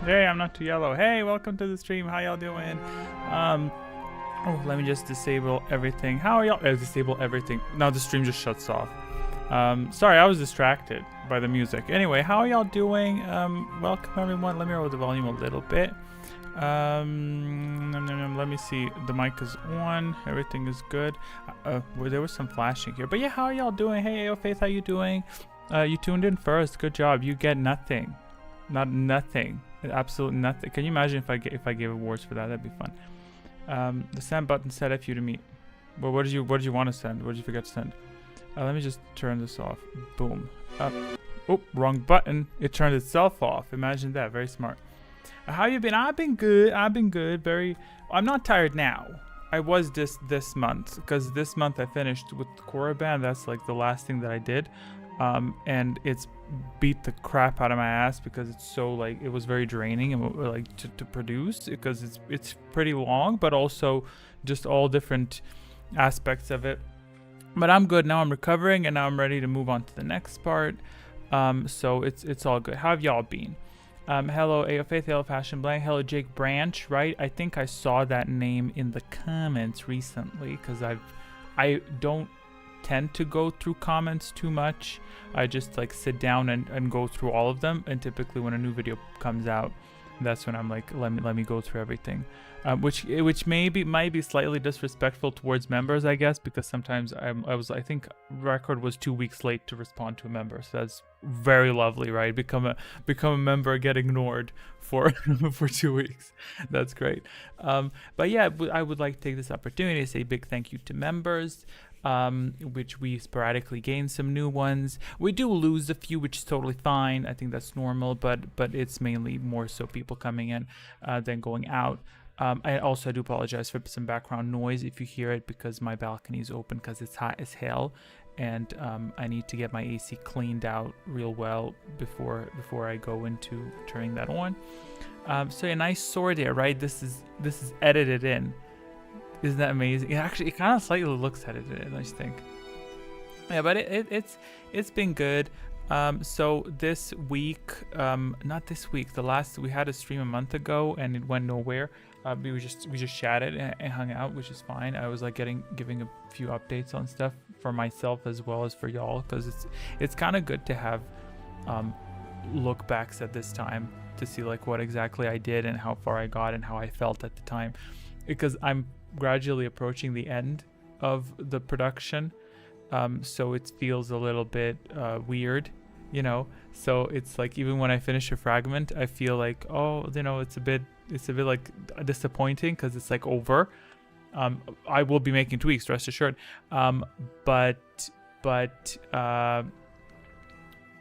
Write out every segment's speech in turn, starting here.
Hey, I'm not too yellow. Hey, welcome to the stream. How y'all doing? Oh, let me just disable everything. How are y'all? Disable everything. Now the stream just shuts off. Sorry, I was distracted by the music. Anyway, how are y'all doing? Welcome everyone. Let me roll the volume a little bit. Let me see. The mic is on. Everything is good. Well, there was some flashing here, but yeah, how are y'all doing? Hey, AO Faith, how you doing? You tuned in first. Good job. You get nothing. Not nothing. Absolutely nothing. Can you imagine if I gave awards for that? That'd be fun. The send button said F you to me. Well, what did you want to send? What did you forget to send? Let me just turn this off. Boom. Oh, wrong button. It turned itself off. Imagine that. Very smart. How you been? I've been good. I've been good. I'm not tired now. I was this month because this month I finished with the Korra band. That's like the last thing that I did. And it's beat the crap out of my ass because it's so like it was very draining and like to produce because it's pretty long, but also just all different aspects of it. But I'm good now. I'm recovering and now I'm ready to move on to the next part. So it's all good. How have y'all been? Hello AO Faith, hello Fashion Blank, hello Jake Branch, right? I think I saw that name in the comments recently because I don't tend to go through comments too much. I just like sit down and go through all of them, and typically when a new video comes out, that's when I'm like, let me go through everything, which might be slightly disrespectful towards members, I guess, because sometimes I think record was 2 weeks late to respond to a member, so that's very lovely, right? Become a member, get ignored for for 2 weeks. That's great. But yeah, I would like to take this opportunity to say big thank you to members. Which we sporadically gain some new ones. We do lose a few, which is totally fine. I think that's normal, but it's mainly more so people coming in than going out. I also do apologize for some background noise if you hear it because my balcony is open because it's hot as hell, and I need to get my AC cleaned out real well before I go into turning that on. So a nice sword there, right? This is edited in. Isn't that amazing? It kind of slightly looks edited in, I think. Yeah, but it's been good. So this week, not this week, we had a stream a month ago and it went nowhere. We just chatted and hung out, which is fine. I was like giving a few updates on stuff for myself as well as for y'all, because it's kind of good to have look backs at this time to see like what exactly I did and how far I got and how I felt at the time, because I'm gradually approaching the end of the production, so it feels a little bit weird, you know. So it's like even when I finish a fragment, I feel like, oh, you know, it's a bit like disappointing because it's like over. I will be making tweaks, rest assured, but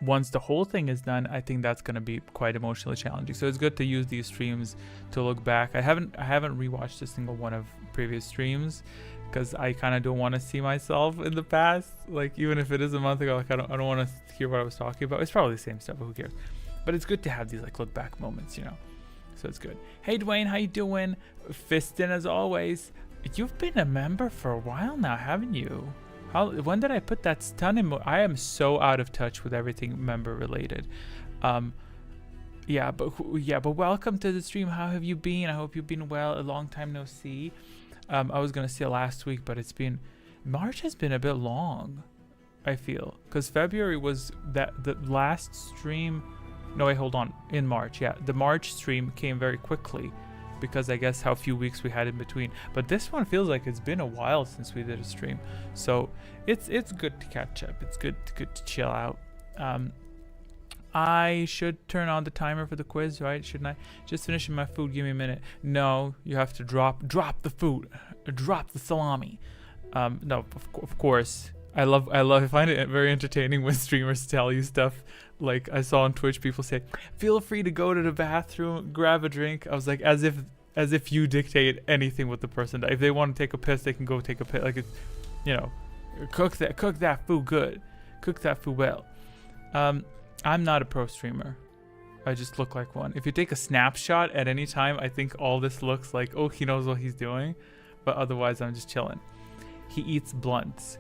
once the whole thing is done, I think that's going to be quite emotionally challenging. So it's good to use these streams to look back. I haven't rewatched a single one of previous streams because I kind of don't want to see myself in the past. Like even if it is a month ago, like I don't want to hear what I was talking about. It's probably the same stuff, but who cares? But it's good to have these like look back moments, you know. So it's good. Hey Dwayne, how you doing? Fistin as always. You've been a member for a while now, haven't you? When did I put that stun in? I am so out of touch with everything member related. Yeah, but welcome to the stream. How have you been? I hope you've been well. A long time no see. I was gonna say last week, but March has been a bit long, I feel, because February was the last stream. No, wait, hold on. In March, yeah, the March stream came very quickly, because I guess how few weeks we had in between. But this one feels like it's been a while since we did a stream, so it's good to catch up. It's good to chill out. I should turn on the timer for the quiz, right? Shouldn't I? Just finishing my food. Give me a minute. No, you have to drop the food, drop the salami. No, of course. I find it very entertaining when streamers tell you stuff. Like I saw on Twitch, people say, "Feel free to go to the bathroom, grab a drink." I was like, as if you dictate anything with the person. If they want to take a piss, they can go take a piss. Like it's, you know, cook that food good, cook that food well. I'm not a pro streamer. I just look like one. If you take a snapshot at any time, I think all this looks like, oh, he knows what he's doing, but otherwise I'm just chilling. He eats blunts.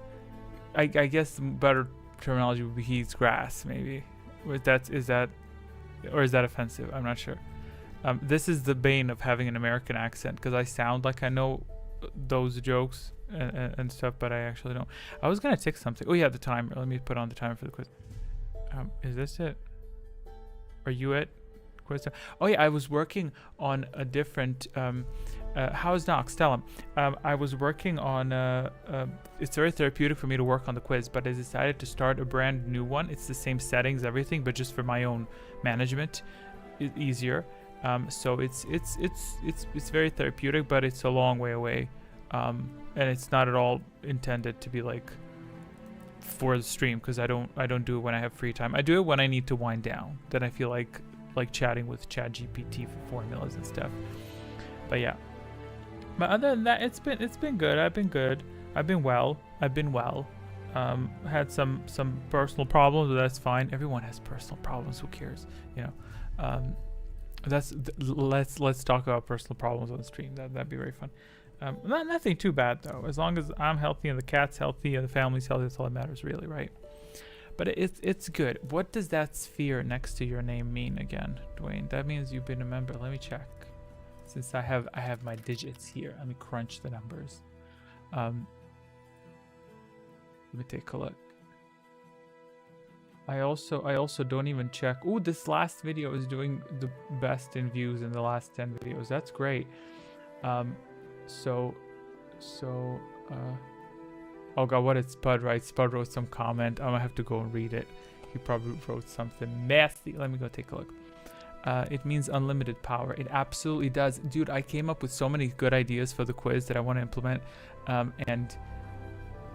I guess the better terminology would be he eats grass, maybe. Is that offensive? I'm not sure. This is the bane of having an American accent, because I sound like I know those jokes and stuff, but I actually don't. I was gonna tick something. Oh yeah, the timer. Let me put on the timer for the quiz. Is this it? Are you it? Quiz. Oh yeah, I was working on a different. How's Nox? Tell him. I was working on. It's very therapeutic for me to work on the quiz, but I decided to start a brand new one. It's the same settings, everything, but just for my own management, easier. So it's very therapeutic, but it's a long way away, and it's not at all intended to be like for the stream, because I don't do it when I have free time. I do it when I need to wind down. Then I feel like chatting with ChatGPT for formulas and stuff. But yeah. But other than that, it's been good. I've been well. Had some personal problems, but that's fine. Everyone has personal problems. Who cares? You know. Let's talk about personal problems on the stream. That'd be very fun. Nothing too bad though. As long as I'm healthy and the cat's healthy and the family's healthy, that's all that matters, really, right? But it's good. What does that sphere next to your name mean again, Dwayne? That means you've been a member. Let me check. Since I have my digits here, let me crunch the numbers. Let me take a look. I also don't even check. Ooh, this last video is doing the best in views in the last 10 videos. That's great. Oh god, what did Spud write? Spud wrote some comment. I'm gonna have to go and read it. He probably wrote something nasty. Let me go take a look. It means unlimited power. It absolutely does. Dude, I came up with so many good ideas for the quiz that I want to implement, and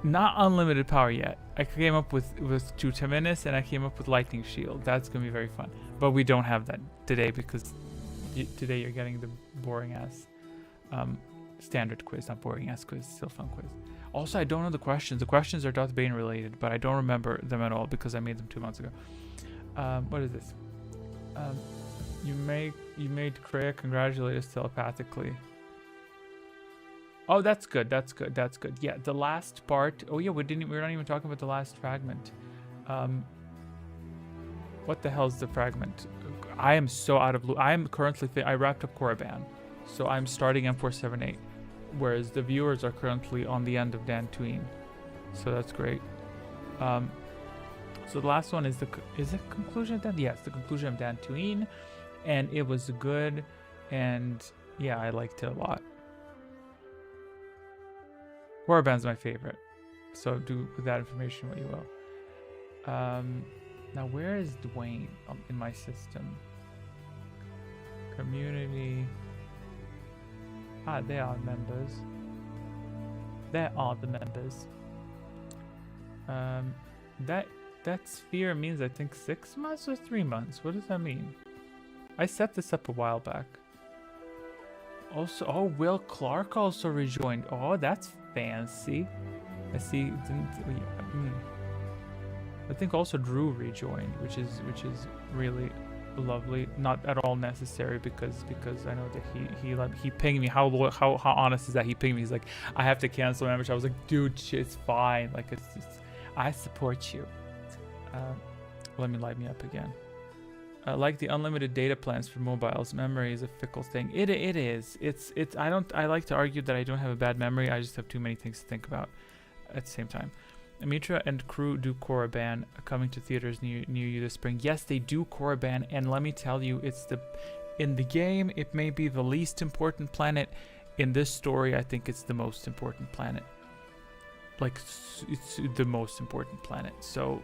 not unlimited power yet. I came up with Tutaminis, and I came up with Lightning Shield. That's gonna be very fun. But we don't have that today, because today you're getting the boring ass standard quiz, not boring ass quiz, still fun quiz. Also, I don't know the questions. The questions are Darth Bane related, but I don't remember them at all because I made them 2 months ago. What is this? You made Kreia congratulate us telepathically. Oh, that's good. That's good. That's good. Yeah, the last part. Oh yeah, we're not even talking about the last fragment. What the hell is the fragment? I am so out of loop. I am currently I wrapped up Korriban, so I'm starting M478, whereas the viewers are currently on the end of Dantooine. So that's great. So the last one is the conclusion of Dan? Yes, the conclusion of Dantooine, and it was good, and yeah, I liked it a lot. Korriban's my favorite, so do with that information what you will. Now where is Dwayne in my system? Community. Ah, they are members. There are the members. That sphere means I think 6 months or 3 months. What does that mean? I set this up a while back. Also, oh, Will Clark also rejoined. Oh, that's fancy. I see. I think also Drew rejoined, which is really lovely. Not at all necessary because I know that he pinged me. How honest is that? He pinged me. He's like, I have to cancel membership. I was like, dude, it's fine. Like it's I support you. Let me light me up again. Like the unlimited data plans for mobiles, memory is a fickle thing. It is. I like to argue that I don't have a bad memory. I just have too many things to think about at the same time. Amitra and crew do Korriban, coming to theaters near you this spring. Yes, they do Korriban, and let me tell you, in the game, it may be the least important planet. In this story, I think it's the most important planet. Like, it's the most important planet. So,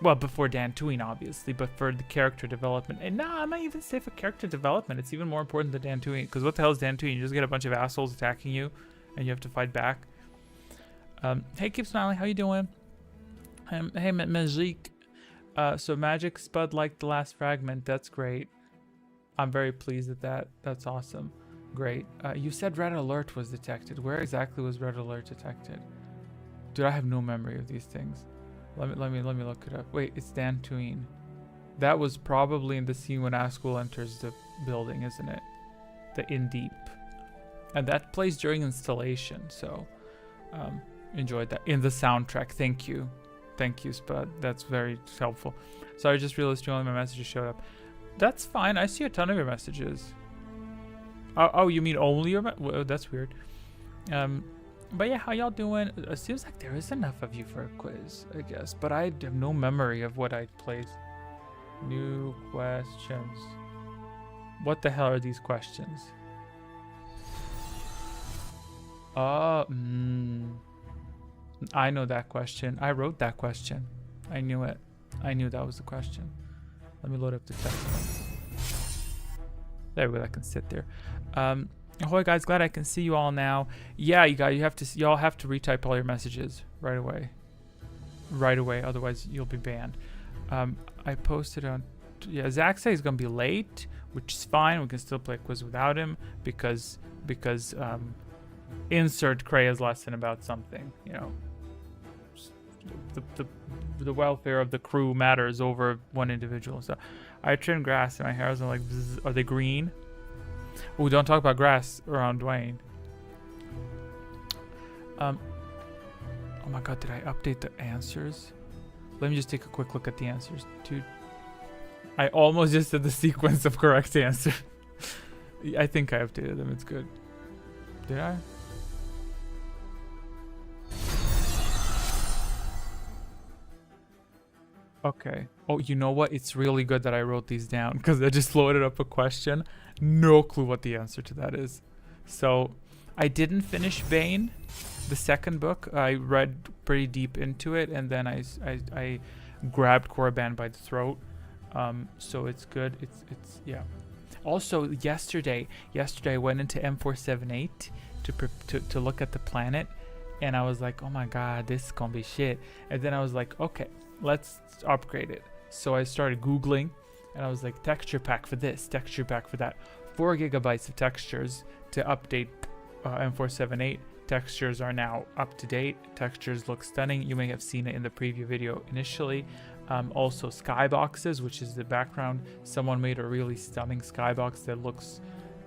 well, before Dantooine, obviously, but for the character development. And no, I might even say for character development, it's even more important than Dantooine. Because what the hell is Dantooine? You just get a bunch of assholes attacking you, and you have to fight back. Hey, keep smiling. How you doing? Hey, Magic. So Magic Spud liked the last fragment. That's great. I'm very pleased at that. That's awesome. Great. You said red alert was detected. Where exactly was red alert detected? Dude, I have no memory of these things. Let me look it up. Wait, it's Dantooine. That was probably in the scene when Askel enters the building, isn't it? The In Deep. And that plays during installation. So, enjoyed that in the soundtrack. Thank you, Spud. That's very helpful. So I just realized only my messages showed up. That's fine. I see a ton of your messages. Oh, you mean only your? Well, that's weird. But yeah, how y'all doing? It seems like there is enough of you for a quiz, I guess. But I have no memory of what I played. New questions. What the hell are these questions? I know that question. I wrote that question. I knew it. I knew that was the question. Let me load up the text. There we go. I can sit there. Ahoy guys, glad I can see you all now. Yeah, y'all have to retype all your messages right away. Right away, otherwise you'll be banned. I posted on. Yeah, Zach says he's gonna be late, which is fine. We can still play a quiz without him because insert Krea's lesson about something. You know, the welfare of the crew matters over one individual. So I trim grass in my hair. I'm like, are they green? Oh, don't talk about grass around Dwayne. Oh my god, did I update the answers? Let me just take a quick look at the answers. Dude, I almost just did the sequence of correct answer. I think I updated them. It's good. Did I? Okay. Oh, you know what? It's really good that I wrote these down because I just loaded up a question. No clue what the answer to that is. So I didn't finish Bane, the second book. I read pretty deep into it, and then I grabbed Korriban by the throat. So it's good. It's yeah. Also, yesterday I went into M478 to look at the planet, and I was like, oh my god, this is gonna be shit. And then I was like, okay, let's upgrade it. So I started Googling, and I was like, texture pack for this, texture pack for that. 4 gigabytes of textures to update M478. Textures are now up to date. Textures look stunning. You may have seen it in the preview video initially. Also skyboxes, which is the background. Someone made a really stunning skybox that looks,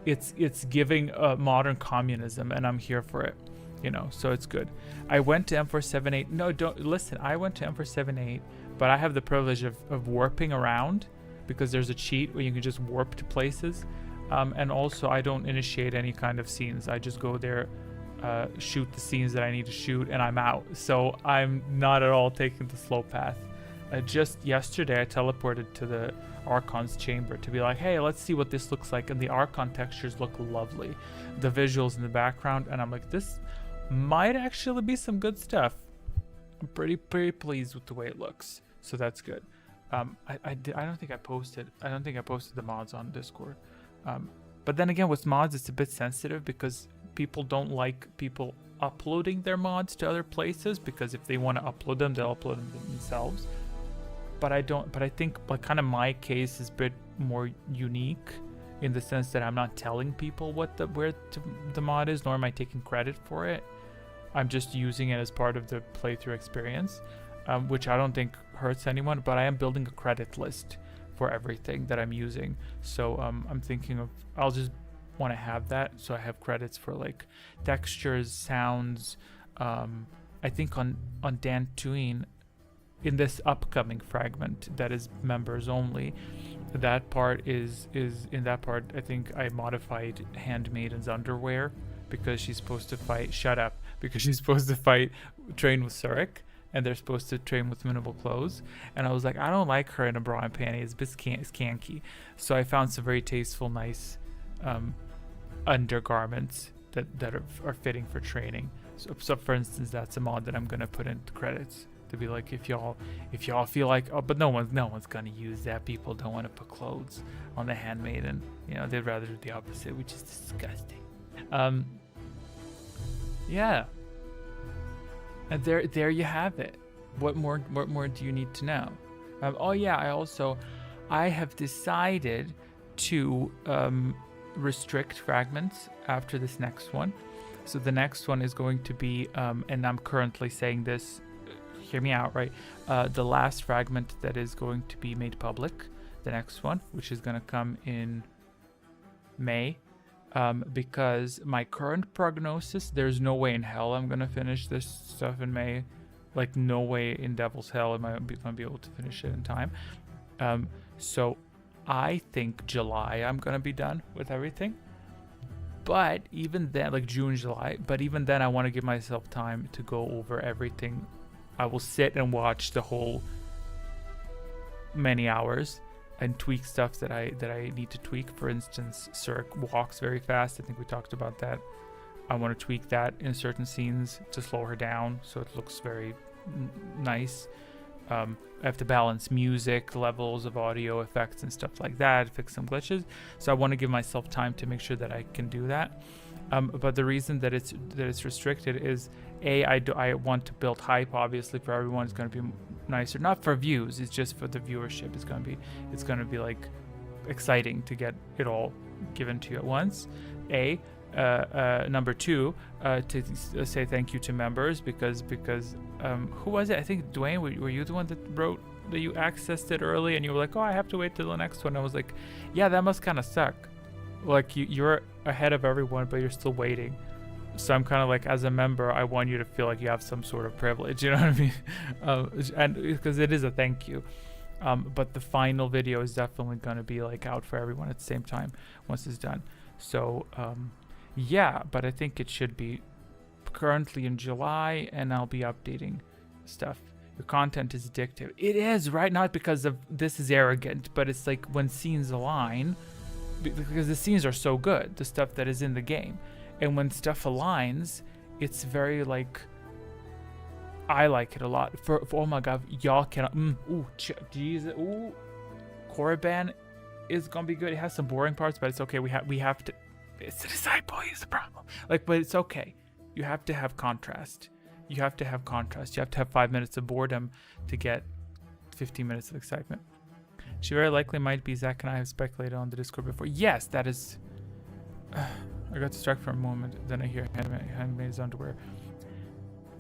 it's giving modern communism, and I'm here for it. You know, so it's good. I went to M478. No, don't listen. I went to M478, but I have the privilege of warping around because there's a cheat where you can just warp to places. And also, I don't initiate any kind of scenes. I just go there, shoot the scenes that I need to shoot, and I'm out. So I'm not at all taking the slow path. Just yesterday, I teleported to the Archon's chamber to be like, hey, let's see what this looks like. And the Archon textures look lovely. The visuals in the background, and I'm like, this might actually be some good stuff. I'm pretty pleased with the way it looks. So that's good. I don't think I posted the mods on Discord. But then again, with mods, it's a bit sensitive because people don't like people uploading their mods to other places, because if they want to upload them, they'll upload them themselves. But I think like kind of my case is a bit more unique in the sense that I'm not telling people where the mod is, nor am I taking credit for it. I'm just using it as part of the playthrough experience, which I don't think hurts anyone, but I am building a credit list for everything that I'm using. So I'm thinking of, I'll just want to have that, so I have credits for like textures, sounds. I think on Dantooine, in this upcoming fragment that is members only, that part is in that part I think I modified Handmaiden's underwear because she's supposed to fight because she's supposed to train with Surik, and they're supposed to train with minimal clothes, and I was like, I don't like her in a bra and panties, it's skanky. So I found some very tasteful, nice undergarments that are fitting for training. So for instance, that's a mod that I'm gonna put into credits to be like, if y'all feel like, oh, but no one's gonna use that. People don't want to put clothes on the Handmaiden. You know, they'd rather do the opposite, which is disgusting. Yeah. And there you have it. What more do you need to know? Oh yeah, I have decided to restrict fragments after this next one. So the next one is going to be, and I'm currently saying this, hear me out, right? The last fragment that is going to be made public, the next one, which is going to come in May, because my current prognosis, there's no way in hell I'm going to finish this stuff in May. Like, no way in devil's hell am I going to be able to finish it in time. So I think July I'm gonna be done with everything. But even then, like June, July, but even then I want to give myself time to go over everything. I will sit and watch the whole many hours and tweak stuff that I need to tweak. For instance, Cirque walks very fast. I think we talked about that. I want to tweak that in certain scenes to slow her down so it looks very nice. I have to balance music, levels of audio effects and stuff like that, fix some glitches. So I want to give myself time to make sure that I can do that. But the reason that it's restricted is I want to build hype. Obviously, for everyone, it's going to be nicer. Not for views. It's just for the viewership. It's going to be like exciting to get it all given to you at once. Number two, to say thank you to members because who was it? I think Dwayne, were you the one that wrote that you accessed it early and you were like, oh, I have to wait till the next one. I was like, yeah, that must kind of suck. Like you're ahead of everyone, but you're still waiting. So I'm kind of like, as a member, I want you to feel like you have some sort of privilege. You know what I mean? And because it is a thank you. But the final video is definitely going to be like out for everyone at the same time once it's done. So yeah, but I think it should be currently in July, and I'll be updating stuff. Your content is addictive. It is, right? Not because of this is arrogant, but it's like when scenes align, because the scenes are so good, the stuff that is in the game. And when stuff aligns, it's very like, I like it a lot. For oh my god, y'all cannot. Jesus. Ooh, Korriban is gonna be good. It has some boring parts, but it's okay. We have to. It's the disciple. He's the problem. Like, but it's okay. You have to have contrast. You have to have contrast. You have to have 5 minutes of boredom to get 15 minutes of excitement. She very likely might be. Zach and I have speculated on the Discord before. Yes, that is. I got distracted for a moment. Then I hear Handmaid's underwear.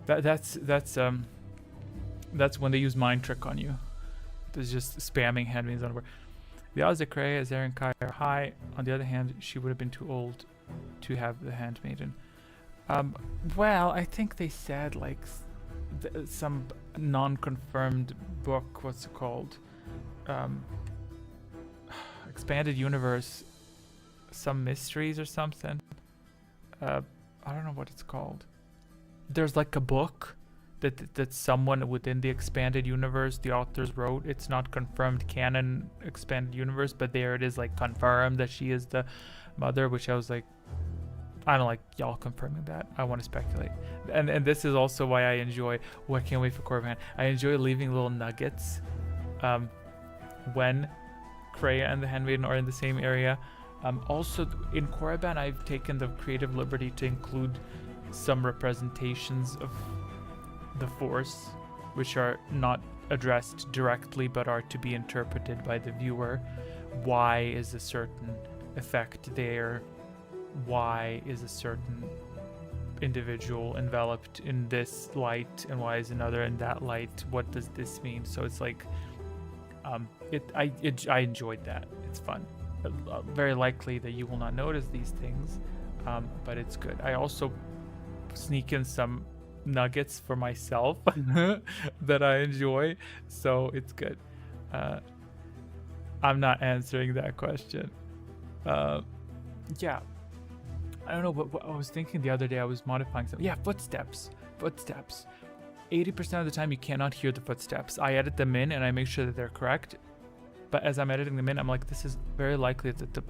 That's when they use mind trick on you. There's just spamming Handmaid's underwear. The odds that Kreia as Eren Kai are high. On the other hand, she would have been too old to have the Handmaiden. Well, I think they said like some non-confirmed book. What's it called? Expanded universe. Some mysteries or something. I don't know what it's called. There's like a book that someone within the expanded universe, the authors wrote. It's not confirmed canon expanded universe, but there it is, like confirmed that she is the mother, which I was like, I don't like y'all confirming that. I want to speculate. And this is also why I enjoy, I can't wait for Korriban. I enjoy leaving little nuggets when Kreia and the Handmaiden are in the same area. Also in Korriban, I've taken the creative liberty to include some representations of the Force, which are not addressed directly but are to be interpreted by the viewer. Why is a certain effect there? Why is a certain individual enveloped in this light and why is another in that light? What does this mean? So it's like I enjoyed that. It's fun. Very likely that you will not notice these things, but it's good. I also sneak in some nuggets for myself that I enjoy, so it's good. I'm not answering that question. Yeah, I don't know what I was thinking the other day. I was modifying something. Yeah, footsteps. 80% of the time you cannot hear the footsteps. I edit them in and I make sure that they're correct, but as I'm editing them in, I'm like, this is very likely that the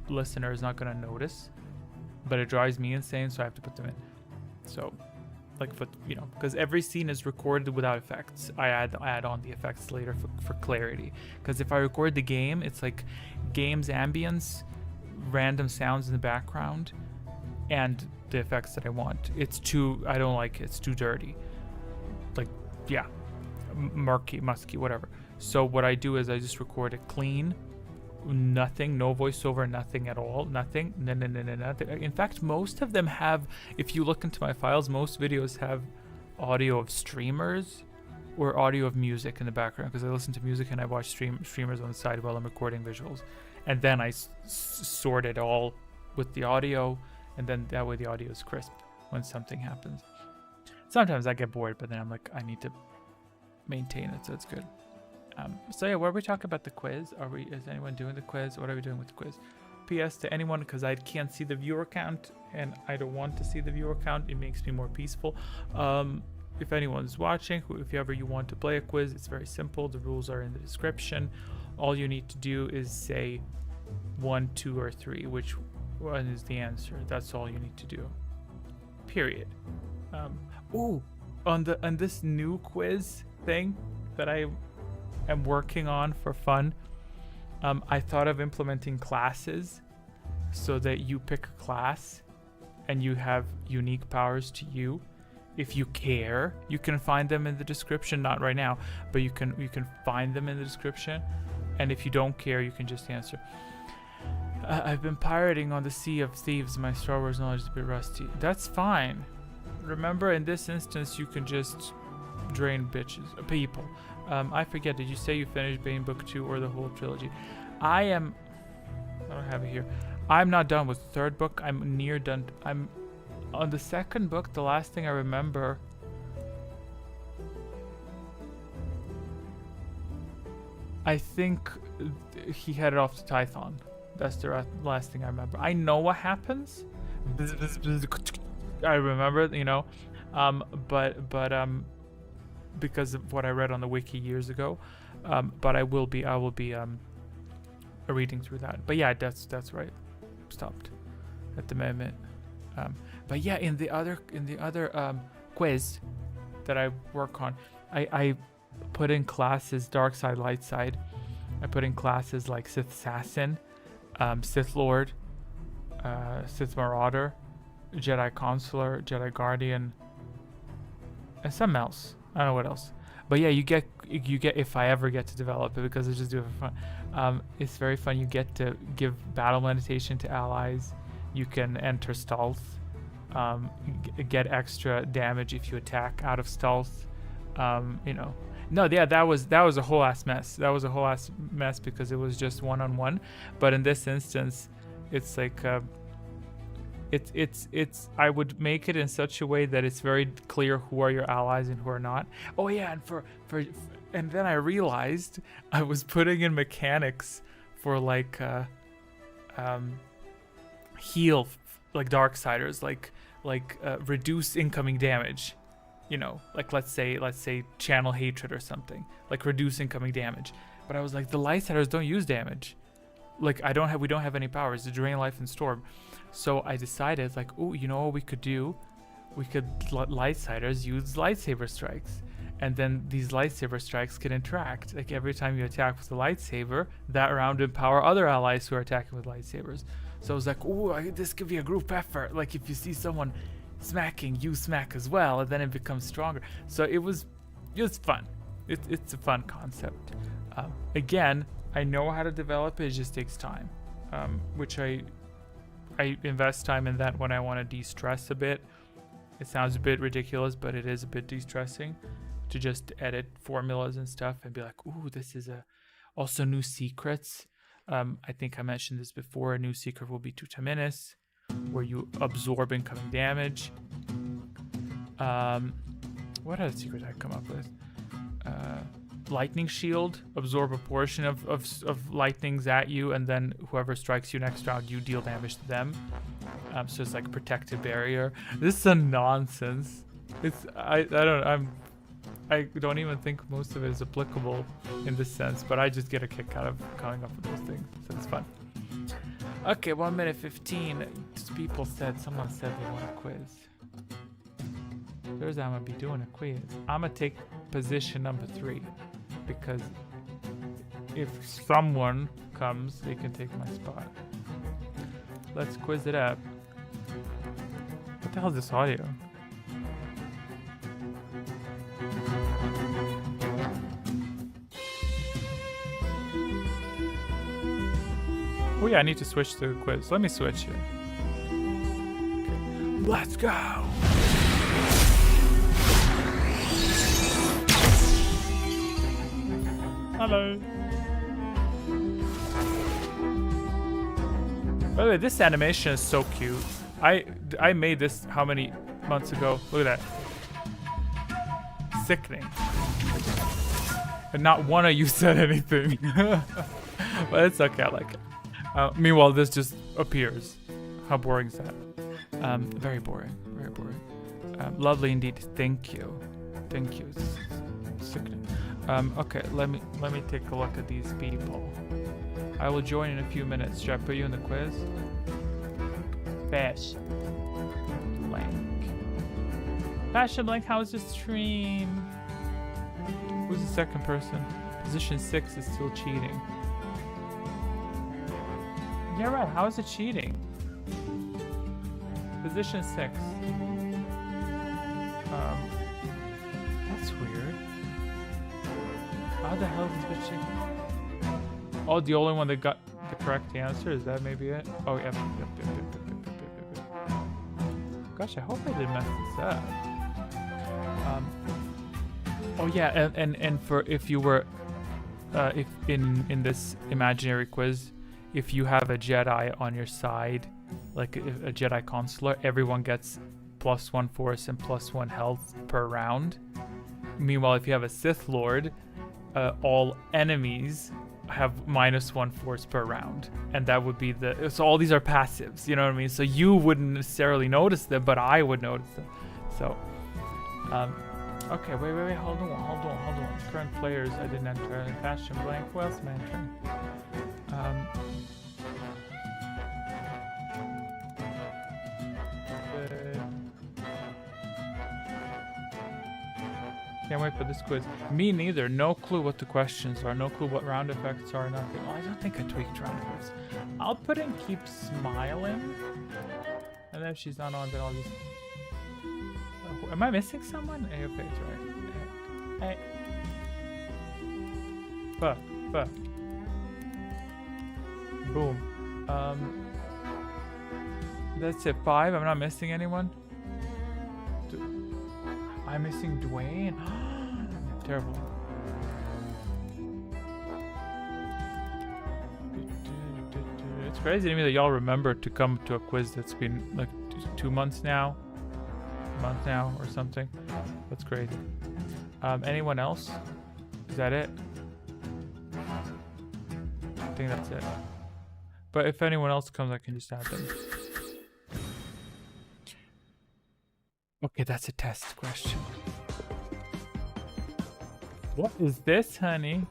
listener is not going to notice, but it drives me insane, so I have to put them in. So like, because every scene is recorded without effects. I add on the effects later for clarity, because if I record the game, it's like game's ambience, random sounds in the background, and the effects that I want. I don't like it. It's too dirty, like, yeah, murky, musky, whatever. So what I do is I just record it clean, nothing, no voiceover, nothing at all, nothing. In fact, most of them have, if you look into my files, most videos have audio of streamers or audio of music in the background, because I listen to music and I watch streamers on the side while I'm recording visuals, and then I sort it all with the audio, and then that way the audio is crisp when something happens. Sometimes I get bored, but then I'm like, I need to maintain it, so it's good. So yeah, were we talking about the quiz? Is anyone doing the quiz? What are we doing with the quiz? PS to anyone, because I can't see the viewer count and I don't want to see the viewer count. It makes me more peaceful. If anyone's watching, if ever you want to play a quiz, it's very simple. The rules are in the description. All you need to do is say 1, 2, or 3, which one is the answer. That's all you need to do. Period. On this new quiz thing that I am working on for fun, I thought of implementing classes so that you pick a class and you have unique powers to you. If you care, you can find them in the description. Not right now, but you can find them in the description. And if you don't care, you can just answer. I've been pirating on the Sea of Thieves. My Star Wars knowledge is a bit rusty. That's fine. Remember, in this instance, you can just drain people. I forget, did you say you finished Bane Book 2 or the whole trilogy? I don't have it here. I'm not done with the 3rd book. I'm near done. I'm on the 2nd book. The last thing I remember, I think he headed off to Tython. That's the last thing I remember. I know what happens. I remember, you know, but because of what I read on the wiki years ago, but I will be reading through that. But yeah, that's right. Stopped at the moment. But yeah, in the other quiz that I work on, I put in classes dark side, light side. I put in classes like Sith Assassin, Sith Lord, Sith Marauder, Jedi Consular, Jedi Guardian, and something else. I don't know what else. But yeah, you get if I ever get to develop it, because I just do it for fun. It's very fun. You get to give battle meditation to allies. You can enter stealth. Get extra damage if you attack out of stealth. You know. No, yeah, that was a whole ass mess. That was a whole ass mess because it was just one-on-one. But in this instance, it's like it's I would make it in such a way that it's very clear who are your allies and who are not. Oh yeah, and and then I realized I was putting in mechanics for like heal, like Darksiders, like reduce incoming damage. You know, like let's say channel hatred or something, like reduce incoming damage. But I was like, the Lightsiders don't use damage. Like we don't have any powers to drain life and storm. So I decided, like, oh, you know what we could do? We could let Lightsiders use lightsaber strikes, and then these lightsaber strikes can interact. Like every time you attack with a lightsaber, that round empower other allies who are attacking with lightsabers. So I was like, oh, this could be a group effort. Like if you see someone smacking, you smack as well, and then it becomes stronger. So it was fun. It's a fun concept. Again, I know how to develop it. It just takes time, which I invest time in that when I want to de-stress a bit. It sounds a bit ridiculous, but it is a bit de-stressing to just edit formulas and stuff and be like, ooh, this is also new secrets. I think I mentioned this before. A new secret will be Tutaminis, where you absorb incoming damage. What other secret I come up with? Lightning shield, absorb a portion of lightnings at you, and then whoever strikes you next round, you deal damage to them. So it's like protective barrier. This is a nonsense. I don't even think most of it is applicable in this sense, but I just get a kick out of coming up with those things, so it's fun. Okay, 1 minute 15. Someone said they want a quiz. Thursday I'm gonna be doing a quiz. I'm gonna take position number 3 because if someone comes, they can take my spot. Let's quiz it up. What the hell is this audio? Oh yeah, I need to switch to the quiz. Let me switch it. Okay. Let's go! Hello. By the way, this animation is so cute. I made this how many months ago? Look at that. Sickening. And not one of you said anything. But it's okay, I like it. Meanwhile, this just appears. How boring is that? Very boring, very boring. Lovely indeed, thank you. Thank you, it's sickening. Okay, let me take a look at these people. I will join in a few minutes. Should I put you in the quiz? Fashion Blank. Fashion Blank, how is the stream? Who's the second person? Position 6 is still cheating. Yeah, right. How is it cheating? Position 6. That's weird. How the hell is this cheating? Oh, the only one that got the correct answer? Is that maybe it? Oh, yep. Gosh, I hope I didn't mess this up. Oh yeah, and for if you were, if in this imaginary quiz, if you have a Jedi on your side, like a Jedi consular, everyone gets +1 force and +1 health per round. Meanwhile, if you have a Sith Lord, all enemies have -1 force per round, and that would be the. So all these are passives, you know what I mean? So you wouldn't necessarily notice them, but I would notice them. So, okay, wait, hold on. Current players, I didn't enter. Fashion Blank, who else am I entering? Can't wait for this quiz. Me neither. No clue what the questions are. No clue what round effects are. Nothing. Oh, I don't think I tweaked round effects. I'll put in keep smiling. And then if she's not on, then I'll just. Oh, am I missing someone? Hey, okay, it's right. Hey. Fuck. Boom. That's it. 5. I'm not missing anyone. I'm missing Dwayne. Terrible. It's crazy to me that y'all remember to come to a quiz that's been like 2 months now, a month now or something. That's crazy. Anyone else? Is that it? I think that's it. But if anyone else comes, I can just add them. Okay, that's a test question. What is this, honey?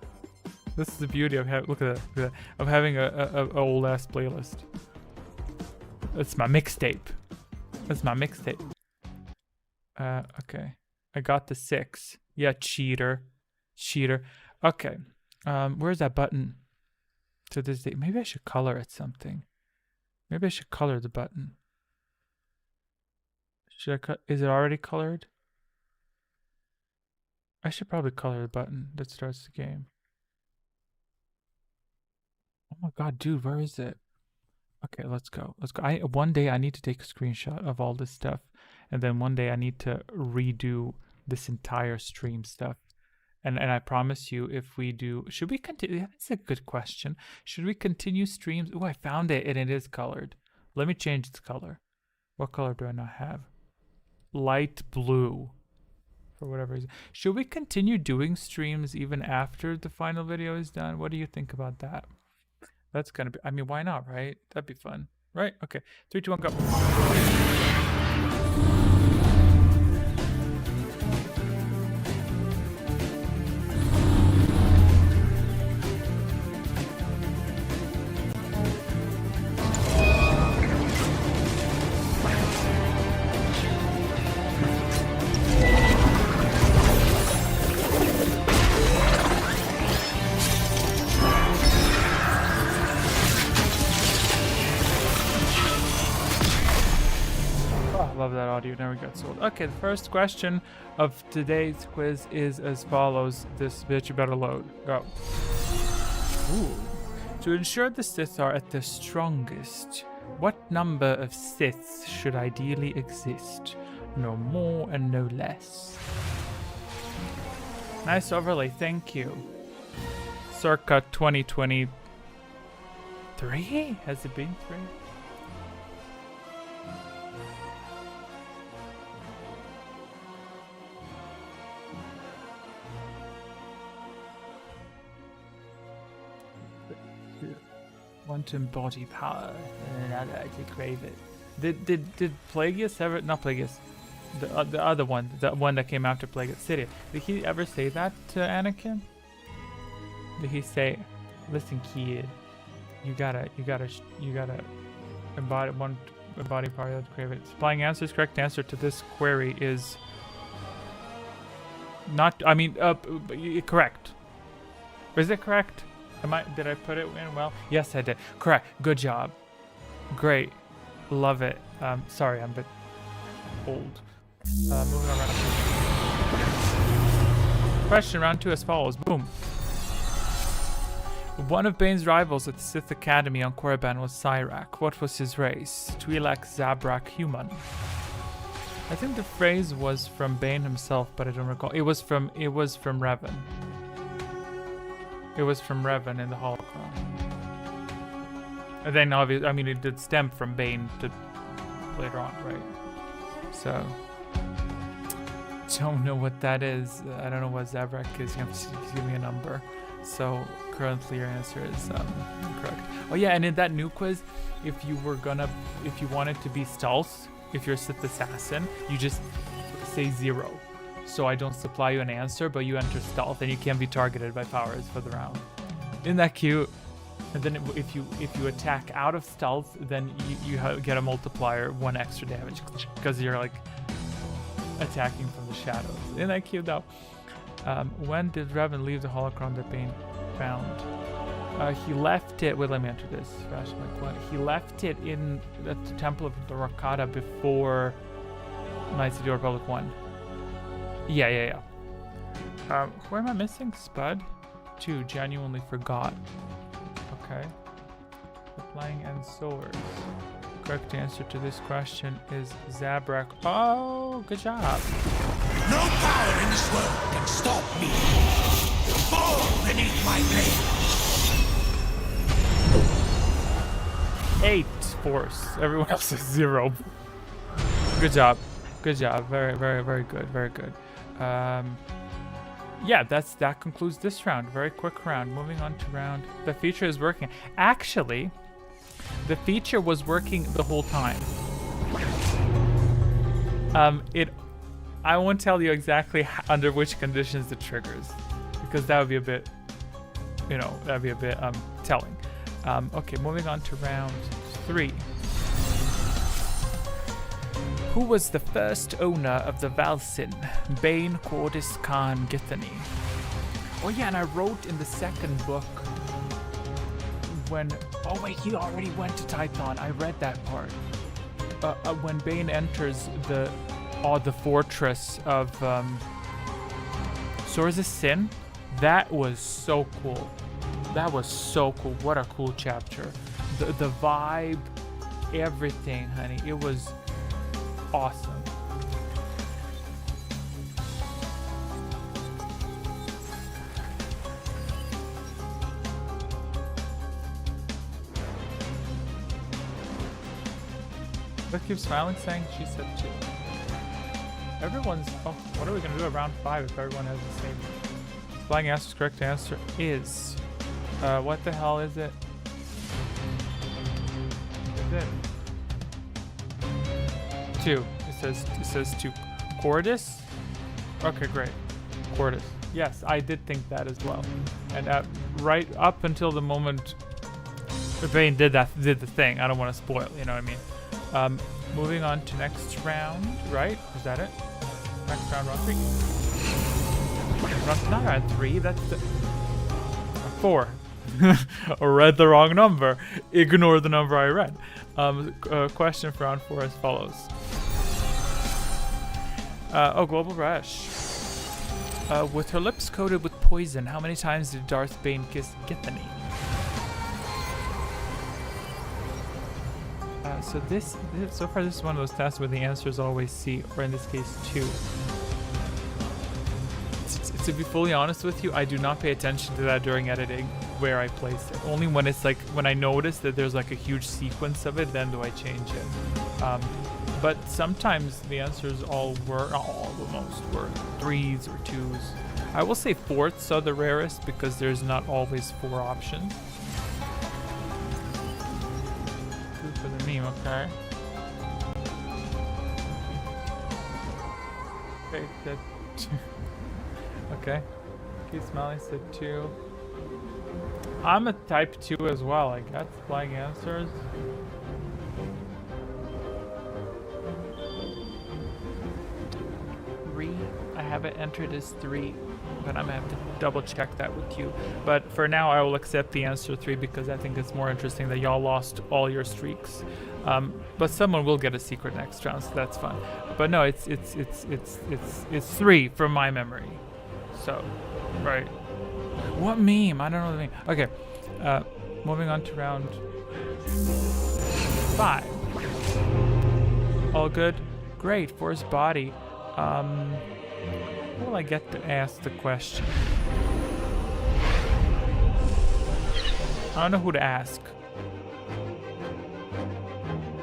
This is the beauty of having. Look at that. Of having a old ass playlist. That's my mixtape. Okay. I got the 6. Yeah, cheater. Okay. Where's that button? To this day. Maybe I should color it something. Maybe I should color the button. Should I cut? Is it already colored? I should probably color the button that starts the game. Oh my god, dude, where is it? Okay, let's go. One day I need to take a screenshot of all this stuff, and then one day I need to redo this entire stream stuff. And I promise you, if we do, should we continue? Yeah, that's a good question. Should we continue streams? Oh, I found it, and it is colored. Let me change its color. What color do I not have? Light blue. For whatever reason. Should we continue doing streams even after the final video is done? What do you think about that? That's gonna be, I mean, why not, right? That'd be fun. Right? Okay. 3, 2, 1, go. Love that audio, never gets old. Okay, the first question of today's quiz is as follows. This bitch better load. Go. Ooh. To ensure the Sith are at their strongest, what number of Siths should ideally exist? No more and no less. Nice overlay, thank you. Circa 2023? Has it been 3? Want to embody power and another to crave it. Did Plagueis ever? Not Plagueis. The other one, the one that came after Plagueis, Cydia. Did he ever say that to Anakin? Did he say, "Listen, kid, you gotta embody power to crave it"? Supplying answers. Correct answer to this query is not. I mean, correct. Is it correct? Did I put it in well? Yes, I did. Correct. Good job. Great. Love it. Sorry, I'm a bit old. Moving on. Question round 2 as follows. Boom. One of Bane's rivals at the Sith Academy on Korriban was Cyrak. What was his race? Twi'lek, Zabrak, human. I think the phrase was from Bane himself, but I don't recall. It was from Revan. It was from Revan in the holocron. And then obviously, I mean, it did stem from Bane to later on, right? So, don't know what that is. I don't know what Zabrak is. You have to give me a number. So currently your answer is correct. Oh yeah, and in that new quiz, if you wanted to be stealth, if you're a Sith assassin, you just say 0. So I don't supply you an answer, but you enter stealth and you can be targeted by powers for the round. Isn't that cute? And then if you attack out of stealth, then you get a multiplier, 1 extra damage, because you're like attacking from the shadows. Isn't that cute though? When did Revan leave the holocron that Bane found? He left it. Wait, let me enter this. He left it in the Temple of the Rakata before Knights of the Old Republic 1. Yeah. Who am I missing? Spud? 2. Genuinely forgot. Okay. Applying and swords. Correct answer to this question is Zabrak. Oh, good job. No power in this world can stop me. Fall beneath my blade. 8 force. Everyone else is 0. Good job. Good job. Very, very, very good. Very good. Yeah, that concludes this round. Very quick round. Moving on to round. The feature is working. Actually, the feature was working the whole time. I won't tell you exactly under which conditions it triggers, because that would be a bit, telling. Okay, moving on to round 3. Who was the first owner of the Valsin? Bane, Cordis, Khan, Githany. Oh yeah, and I wrote in the second book when... Oh wait, he already went to Tython. I read that part. When Bane enters the fortress of Sorza Sin, that was so cool. That was so cool. What a cool chapter. The vibe, everything, honey. It was awesome. Let's keep smiling, saying she said too. Everyone's... Oh, what are we going to do at round 5 if everyone has the same... Flying answer's correct answer is... what the hell is it? Is it? 2. It says 2. Cordis? Okay, great. Cordis. Yes, I did think that as well. And right up until the moment Bane did the thing, I don't want to spoil, you know what I mean? Moving on to next round, right? Is that it? Next round, round 3. Not round 3, that's the... 4. I read the wrong number. Ignore the number I read. Question for round 4 as follows. Global Rush. With her lips coated with poison, how many times did Darth Bane kiss Githany? So far this is one of those tests where the answer is always C, or in this case 2. To be fully honest with you, I do not pay attention to that during editing where I place it. Only when it's like, when I notice that there's like a huge sequence of it, then do I change it. But sometimes the answers all were 3s or 2s. I will say 4ths are the rarest because there's not always 4 options. 2 for the meme, okay. Okay, said 2. Okay. Keep smiling, said 2. I'm a type 2 as well, I guess. Flying answers. I have it entered as 3, but I'm gonna have to double check that with you. But for now, I will accept the answer 3 because I think it's more interesting that y'all lost all your streaks. But someone will get a secret next round, so that's fun. But no, it's 3 from my memory. So, right. What meme? I don't know the meme. Okay, moving on to round 5. All good? Great, for his body. Will I get to ask the question? I don't know who to ask.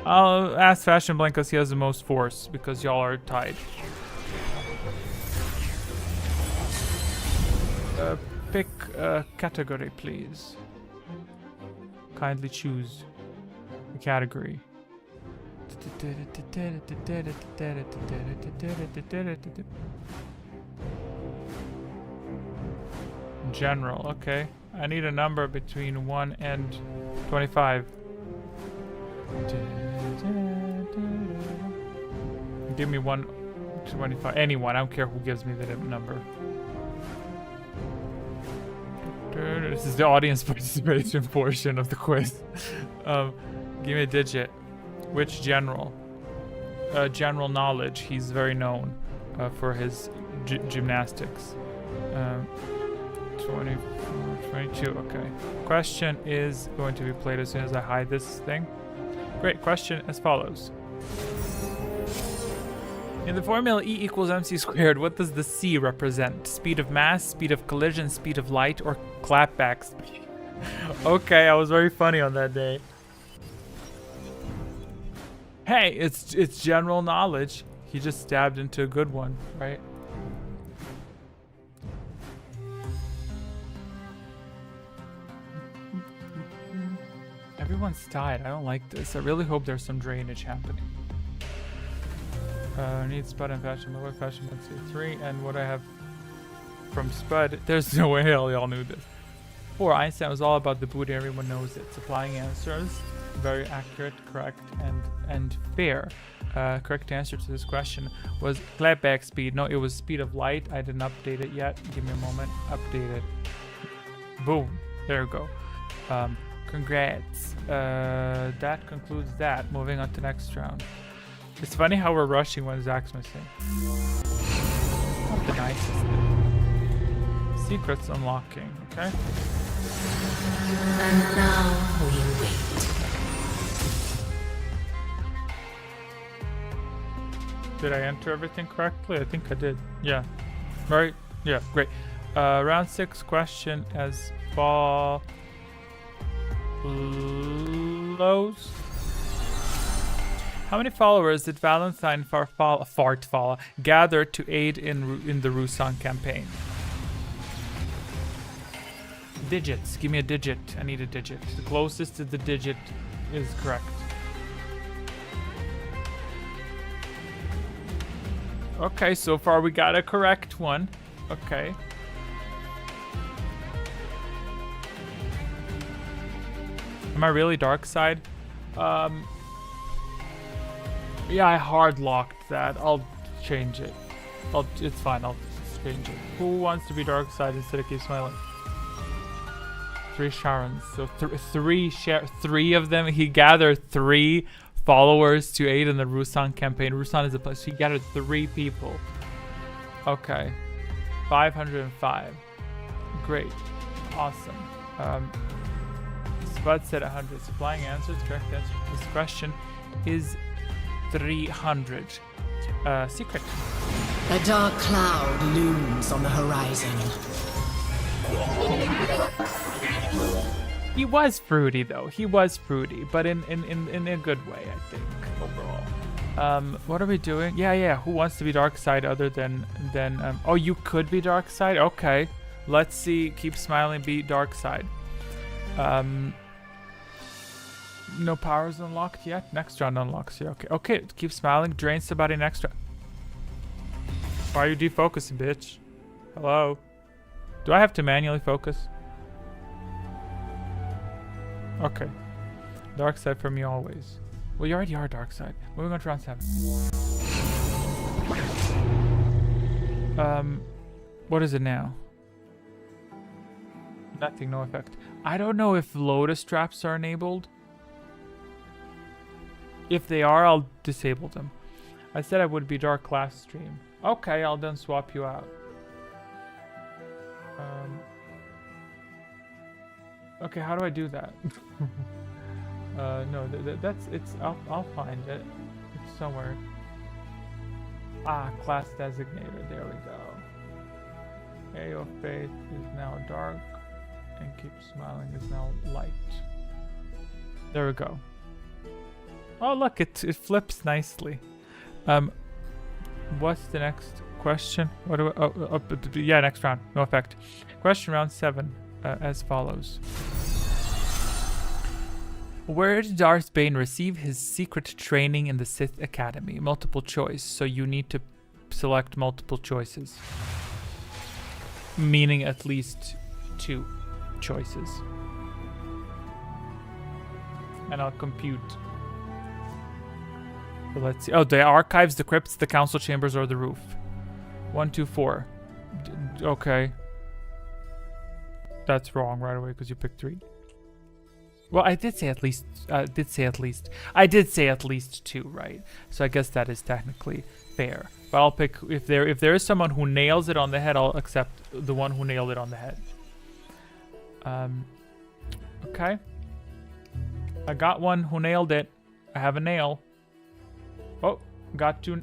I'll ask Fashion Blank because he has the most force, because y'all are tied. Pick a category, please. Kindly choose a category. General, okay. I need a number between 1 and 25. Give me 1, 25. Anyone, I don't care who gives me the number. This is the audience participation portion of the quiz. Give me a digit. Which general? General knowledge. He's very known for his gymnastics. 24, 22. Okay. Question is going to be played as soon as I hide this thing. Great. Question as follows. In the formula E equals mc squared, what does the C represent? Speed of mass, speed of collision, speed of light, or clapback speed? Okay, I was very funny on that day. Hey, it's general knowledge. He just stabbed into a good one, right? Everyone's tied. I don't like this. I really hope there's some drainage happening. Need Spud and Fashion. What Fashion? Let's see. 3. And what I have from Spud. There's no way y'all knew this. 4. Einstein was all about the booty. Everyone knows it. Supplying answers. Very accurate, correct, and fair. Correct answer to this question was clapback speed. No, it was speed of light. I didn't update it yet. Give me a moment. Update it. Boom. There we go. Congrats. That concludes that. Moving on to next round. It's funny how we're rushing when Zach's missing. Not the nicest thing. Secrets unlocking, okay? And now we wait. Did I enter everything correctly? I think I did. Yeah. Right? Yeah, great. Round 6 question as follows. How many followers did Valentine Fartfalla gather to aid in the Rusan campaign? Digits. Give me a digit. I need a digit. The closest to the digit is correct. Okay, so far we got a correct one. Okay. Am I really dark side? Yeah, I hard locked that. I'll change it. It's fine. I'll change it. Who wants to be dark side instead of keep smiling? 3 Sharons. So three of them. He gathered 3 followers to aid in the Rusan campaign. Rusan is a place. He gathered 3 people. Okay. 505. Great. Awesome. Spud said 100. Supplying answers. Correct answer to this question is 300. Secret. A dark cloud looms on the horizon. He was fruity though. He was fruity, but in a good way, I think, overall. What are we doing? Yeah. Who wants to be dark side other than oh, you could be dark side? Okay. Let's see. Keep smiling, be dark side. No powers unlocked yet. Next round unlocks you. Okay. Okay. Keep smiling. Drain somebody next round. Why are you defocusing, bitch? Hello. Do I have to manually focus? Okay. Dark side for me always. Well, you already are dark side. Moving on to round 7. What is it now? Nothing, no effect. I don't know if Lotus traps are enabled. If they are, I'll disable them. I said I would be dark class stream. Okay, I'll then swap you out. Okay, how do I do that? No, it's. I'll find it. It's somewhere. Ah, class designator. There we go. AO Faith is now dark, and Keep Smiling is now light. There we go. Oh, look, it flips nicely. What's the next question? What do I, yeah, next round. No effect. Question round 7, as follows. Where did Darth Bane receive his secret training in the Sith Academy? Multiple choice, so you need to select multiple choices. Meaning at least 2 choices. And I'll compute. So let's see. Oh, the archives, the crypts, the council chambers, or the roof. 1, 2, 4. Okay. That's wrong right away because you picked 3. Well, I did say at least. I did say at least 2, right? So I guess that is technically fair. But I'll pick if there is someone who nails it on the head, I'll accept the one who nailed it on the head. Okay. I got one who nailed it. I have a nail. Oh, got 2.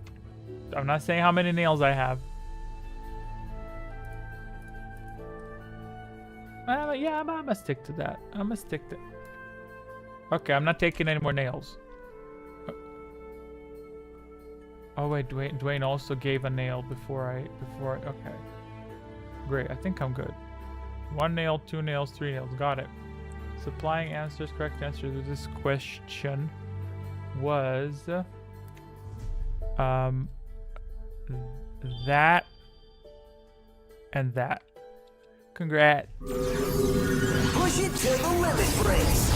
I'm not saying how many nails I have. Yeah, I'm gonna stick to that. I'm gonna stick to. Okay, I'm not taking any more nails. Oh wait, Dwayne also gave a nail before I. Okay. Great, I think I'm good. 1 nail, 2 nails, 3 nails. Got it. Supplying answers. Correct answer to this question was that and that. Congrats. Push it to the limit, Prince.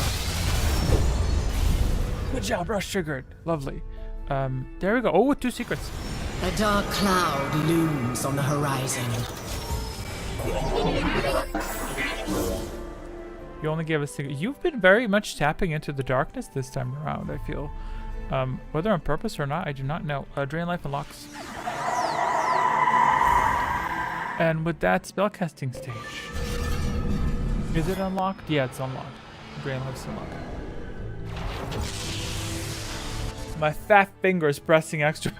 Good job, Rush Triggered. Lovely. There we go. Oh, with 2 secrets. A dark cloud looms on the horizon. You only gave a single. You've been very much tapping into the darkness this time around, I feel. Whether on purpose or not, I do not know. Drain life unlocks. And with that, spellcasting stage. Is it unlocked? Yeah, it's unlocked. Drain life's unlocked. My fat fingers pressing extra.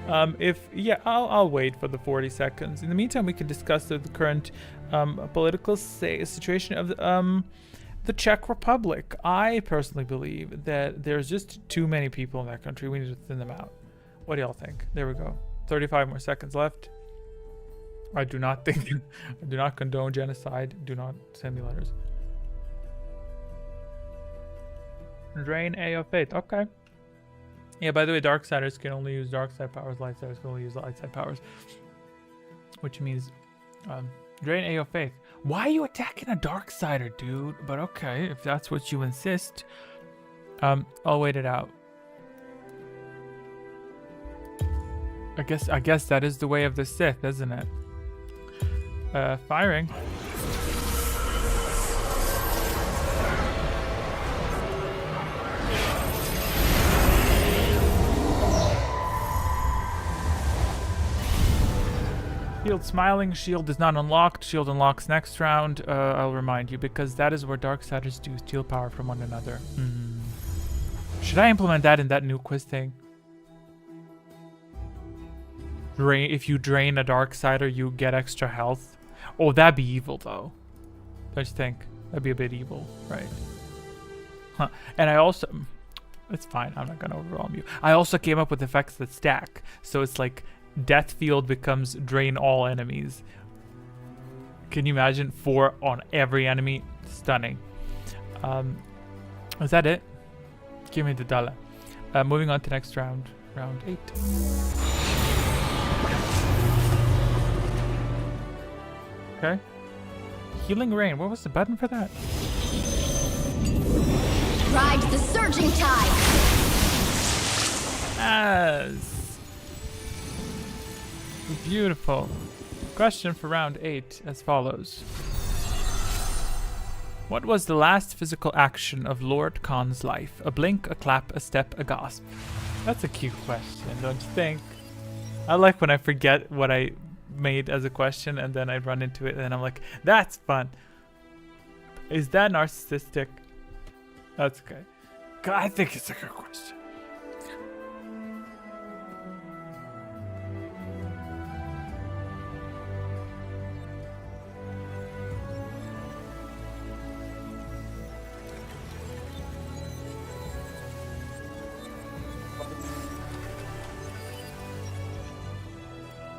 I'll wait for the 40 seconds. In the meantime, we can discuss the current political situation of the Czech Republic. I personally believe that there's just too many people in that country. We need to thin them out. What do y'all think? There we go. 35 more seconds left. I do not think, I do not condone genocide. Do not send me letters. Drain A of Faith. Okay. Yeah, by the way, Darksiders can only use Darkside powers. Lightsiders can only use Lightside powers. Which means, Drain A of Faith. Why are you attacking a Darksider, dude? But okay, if that's what you insist. I'll wait it out. I guess that is the way of the Sith, isn't it? Firing. Shield smiling. Shield is not unlocked. Shield unlocks next round. I'll remind you, because that is where Darksiders do steal power from one another. Should I implement that in that new quiz thing? If you drain a Darksider, you get extra health. Oh, that'd be evil, though. Don't you think? That'd be a bit evil, right? Huh. And I also... It's fine. I'm not going to overwhelm you. I also came up with effects that stack. So it's like Death Field becomes drain all enemies. Can you imagine? 4 on every enemy? Stunning. Is that it? Give me the dollar. Moving on to next round. Round 8. Okay. Healing Rain. What was the button for that? Ride the surging tide. Yes. Beautiful. Question for round 8 as follows. What was the last physical action of Lord Khan's life? A blink, a clap, a step, a gasp. That's a cute question, don't you think? I like when I forget what I made as a question and then I run into it and I'm like, that's fun. Is that narcissistic? That's okay. I think it's a good question.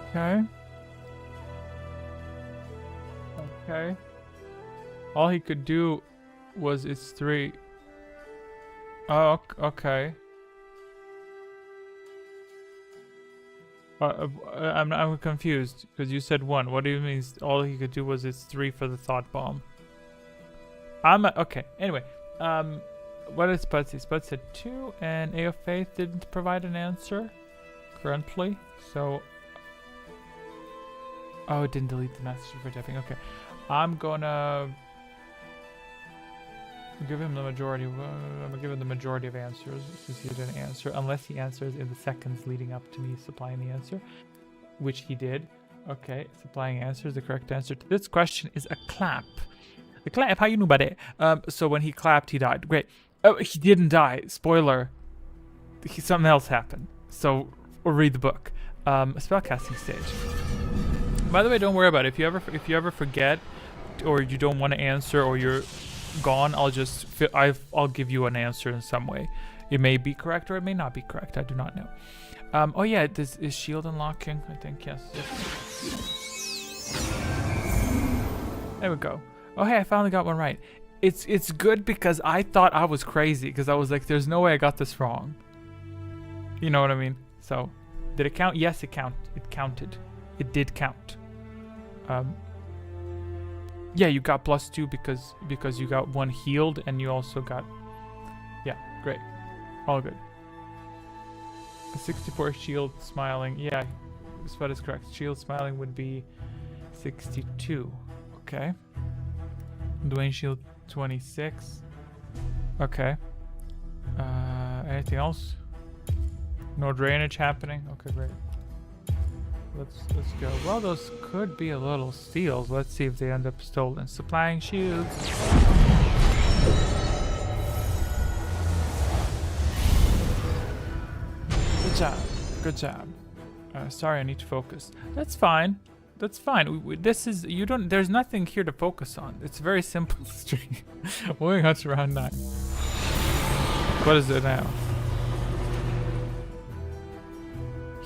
Okay. Okay. All he could do was its 3. Oh, okay. I'm confused because you said 1. What do you mean? All he could do was its 3 for the thought bomb. Okay. Anyway, what did Spud say? Spud said 2, and A of Faith didn't provide an answer currently. So, oh, it didn't delete the message for typing. Okay, I'm gonna give him the majority. I'm gonna give him the majority of answers since he didn't answer, unless he answers in the seconds leading up to me supplying the answer, which he did. Okay, supplying answers. The correct answer to this question is a clap. The clap. How you know about it? So when he clapped, he died. Great. Oh, he didn't die. Spoiler. Something else happened. So, or read the book. Spellcasting stage. By the way, don't worry about it. If you ever forget, or you don't want to answer, or you're gone, I'll give you an answer in some way. It may be correct or it may not be correct. I do not know. Oh yeah, this is shield unlocking. I think yes. There we go. Oh hey, I finally got one right. It's good because I thought I was crazy because I was like, there's no way I got this wrong. You know what I mean? So, did it count? Yes, it counted. It did count. Yeah, you got +2 because you got 1 healed and you also got, yeah, great, all good. A 64 shield smiling, yeah, Spud is correct. Shield smiling would be 62. Okay. Dwayne shield 26. Okay. Anything else? No drainage happening. Okay, great. Let's go. Well, those could be a little steals. Let's see if they end up stolen. Supplying shields. Good job. Good job. Sorry, I need to focus. That's fine. That's fine. This is there's nothing here to focus on. It's a very simple stream. Moving on to round 9. What is it now?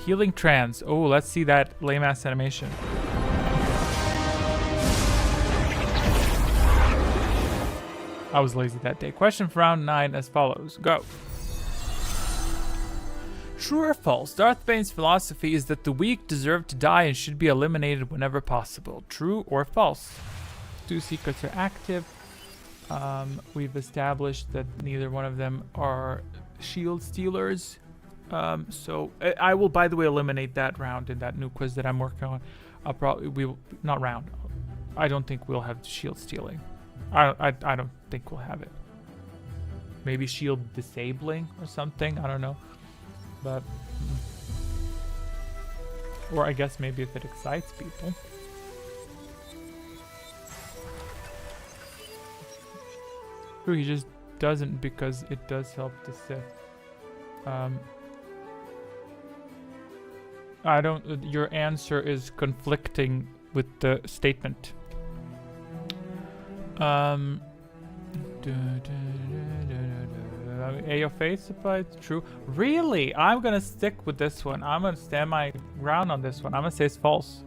Healing Trance. Oh, let's see that lame ass animation. I was lazy that day. Question for round 9 as follows. Go. True or false? Darth Bane's philosophy is that the weak deserve to die and should be eliminated whenever possible. True or false? 2 secrets are active. We've established that neither one of them are shield stealers. So I will, by the way, eliminate that round in that new quiz that I'm working on. Not round. I don't think we'll have shield stealing. I don't think we'll have it. Maybe shield disabling or something. I don't know. But, or I guess maybe if it excites people. Ooh, he just doesn't because it does help the Sith. Your answer is conflicting with the statement. A of Faith supplied, true. Really? I'm gonna stick with this one. I'm gonna stand my ground on this one. I'm gonna say it's false.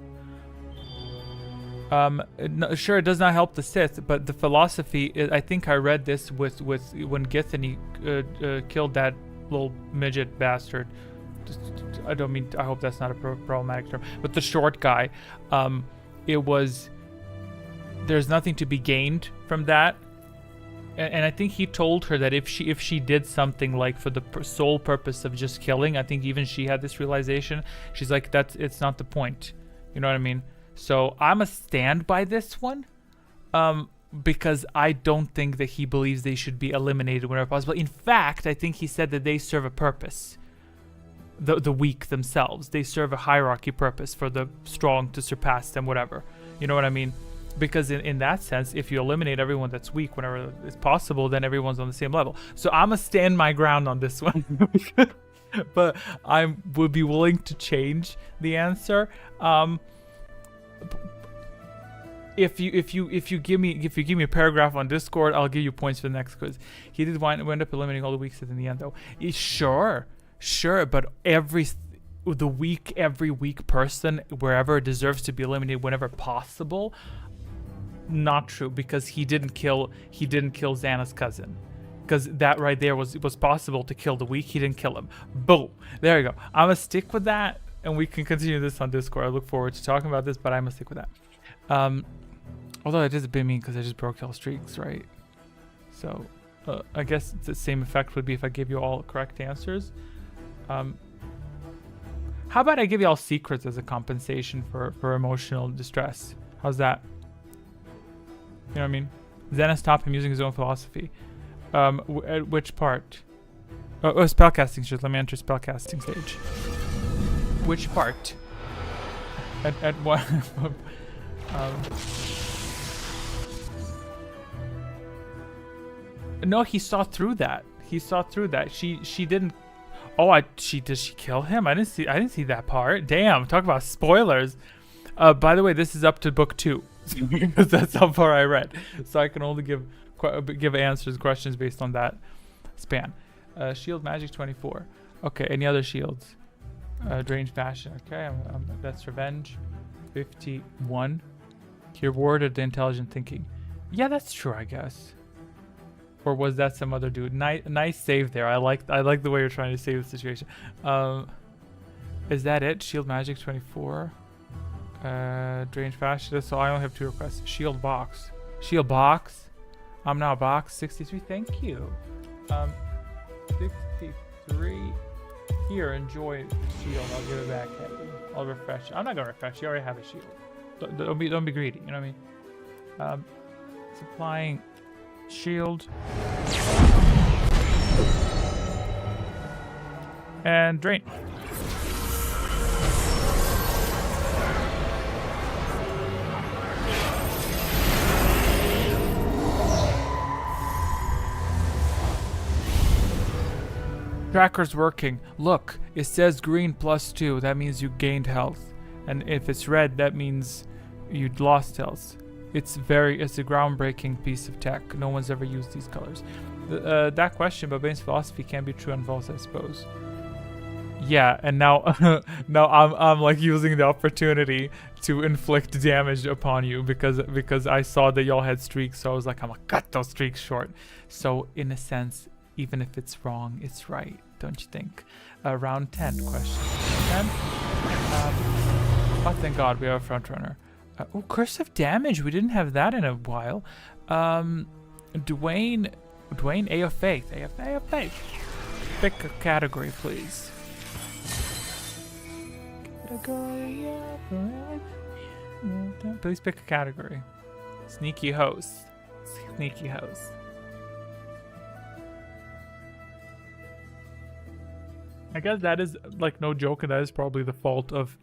Sure, it does not help the Sith, but the philosophy, I think I read this with when ghastly killed that little midget bastard. I don't mean, I hope that's not a problematic term, but the short guy, it was, there's nothing to be gained from that. And I think he told her that if she did something like for the sole purpose of just killing, I think even she had this realization. She's like, it's not the point. You know what I mean? So I'm a stand by this one, because I don't think that he believes they should be eliminated whenever possible. In fact, I think he said that they serve a purpose. The weak themselves, they serve a hierarchy purpose for the strong to surpass them, whatever. You know what I mean? Because in that sense, if you eliminate everyone that's weak whenever it's possible, then everyone's on the same level. So I'm gonna stand my ground on this one. But I would be willing to change the answer. If you give me a paragraph on Discord, I'll give you points for the next quiz. He did wind up eliminating all the weak Sith in the end, though. Sure, but every weak person wherever deserves to be eliminated whenever possible. Not true, because he didn't kill Xana's cousin. Because that right there was possible to kill the weak. He didn't kill him. Boom. There you go. I'm gonna stick with that, and we can continue this on Discord. I look forward to talking about this, but I'm gonna stick with that. Although it is a bit mean because I just broke all streaks, right? So I guess the same effect would be if I gave you all correct answers. How about I give you all secrets as a compensation for emotional distress? How's that? You know what I mean? Xena stopped him using his own philosophy. At which part? Oh, spellcasting stage. Let me enter spellcasting stage. Which part? At what? No, he saw through that. She didn't. Oh, did she kill him? I didn't see that part. Damn, talk about spoilers. By the way, this is up to book 2 because that's how far I read. So I can only give answers, questions based on that span. Shield magic 24. Okay, any other shields? Drained fashion. Okay, that's revenge. 51. He rewarded the intelligent thinking. Yeah, that's true, I guess. Or was that some other dude? Nice save there. I like the way you're trying to save the situation. Is that it? Shield magic 24. Drained fashion. So I only have 2 requests. Shield box. Shield box. I'm now box 63. Thank you. 63. Here, enjoy the shield. I'll give it back at you. I'll refresh. I'm not gonna refresh. You already have a shield. Don't be greedy. You know what I mean? Supplying shield. And drain. Tracker's working. Look, it says green +2. That means you gained health. And if it's red, that means you'd lost health. It's a groundbreaking piece of tech. No one's ever used these colors. That question about Bane's philosophy can be true and false, I suppose. Yeah, and now I'm like using the opportunity to inflict damage upon you because I saw that y'all had streaks, so I was like, I'm gonna cut those streaks short. So in a sense, even if it's wrong, it's right, don't you think? Round 10 question. 10. Oh, thank God we have a front runner. Oh, curse of damage. We didn't have that in a while. Dwayne, A of Faith. A of Faith. Pick a category, please. Please pick a category. Sneaky host. Sneaky host. I guess that is like no joke, and that is probably the fault of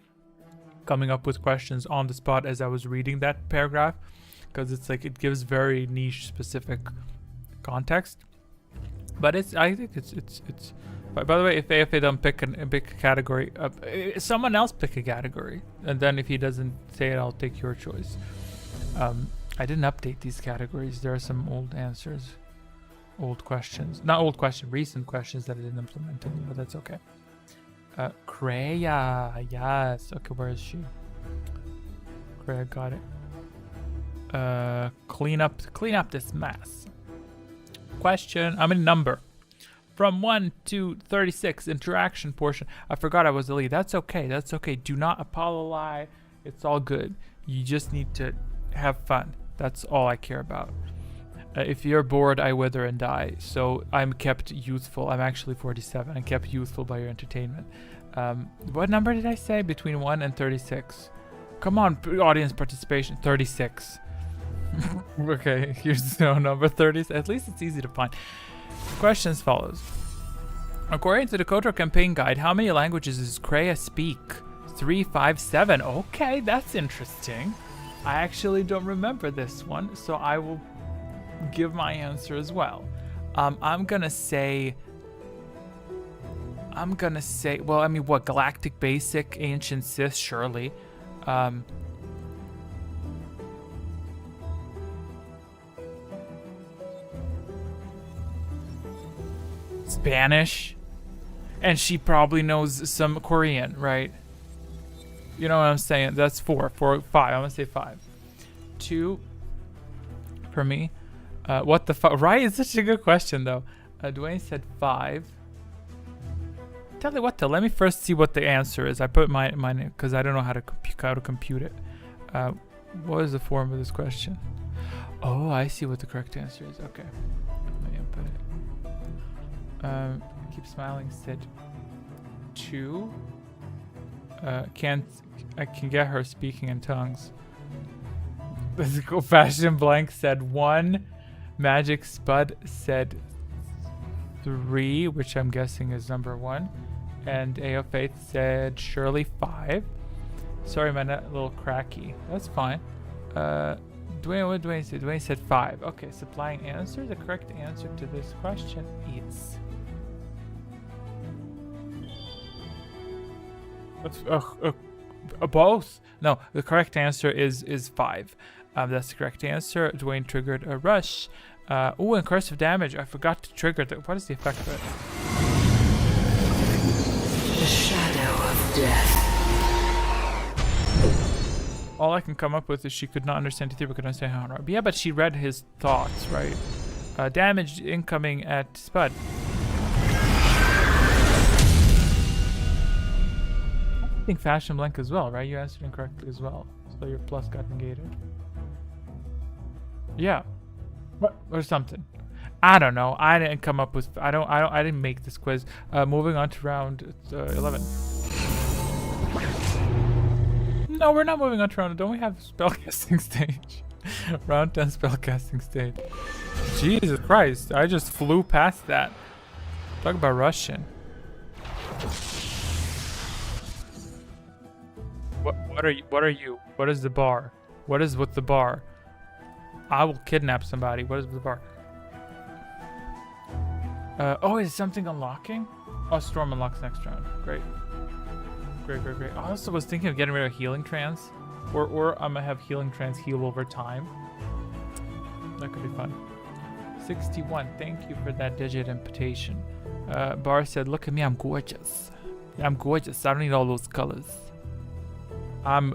coming up with questions on the spot as I was reading that paragraph, because it's like it gives very niche specific context. But I think it's by the way, if they don't pick a category, someone else pick a category, and then if he doesn't say it, I'll take your choice. I didn't update these categories. There are some old answers, old questions, not old question, recent questions that I didn't implement, but that's okay. Kreia, yes. Okay, where is she? Kreia, got it. Clean up this mess. Question. I'm in number. From 1 to 36, interaction portion. I forgot I was the lead. That's okay. That's okay. Do not apologize. It's all good. You just need to have fun. That's all I care about. If you're bored, I wither and die. So I'm kept youthful. I'm actually 47. I'm kept youthful by your entertainment. What number did I say? Between 1 and 36. Come on, audience participation. 36. Okay, here's no number 30. At least it's easy to find. Question as follows. According to the KOTOR campaign guide, how many languages does Kreia speak? 3, 5, 7. Okay, that's interesting. I actually don't remember this one, so I will give my answer as well. I'm gonna say, well, I mean, what, Galactic Basic, Ancient Sith, surely. Spanish, and she probably knows some Korean, right? You know what I'm saying? That's 4, 5. I'm gonna say 5. 2 for me. What the fuck? Right? It's such a good question, though. Dwayne said 5. Tell you what, though. Let me first see what the answer is. I put mine because I don't know how to compute it. What is the form of this question? Oh, I see what the correct answer is. Okay. Let me input it. Keep smiling said 2. I can get her speaking in tongues. Let's go. Fashion Blank said 1. Magic Spud said 3, which I'm guessing is number 1. And AO Faith said surely 5. Sorry, man, a little cracky. That's fine. Dwayne, what did Dwayne say? Dwayne said 5. Okay, supplying answer. The correct answer to this question is... both. No, the correct answer is 5. That's the correct answer. Dwayne triggered a rush. Oh, and cursive damage. I forgot to trigger that. What is the effect of it? The shadow of death. All I can come up with is she could not understand T3 but could understand how. Yeah, but she read his thoughts, right? Damage incoming at Spud. I think Fashion Blank as well, right? You answered incorrectly as well, so your plus got negated. Yeah, what or something. I don't know. I didn't come up with. I didn't make this quiz. Moving on to round 11. No, we're not moving on to round. Don't we have spellcasting stage? Round 10 spellcasting stage. Jesus Christ! I just flew past that. Talk about Russian. What are you? What is the bar? What is with the bar? I will kidnap somebody. What is with the bar? Oh, is something unlocking? Oh, Storm unlocks next round. Great. Great. I also was thinking of getting rid of Healing Trance. Or I'm gonna have Healing Trance heal over time. That could be fun. 61. Thank you for that digit imputation. Bar said, look at me, I'm gorgeous. I'm gorgeous. I don't need all those colors. I'm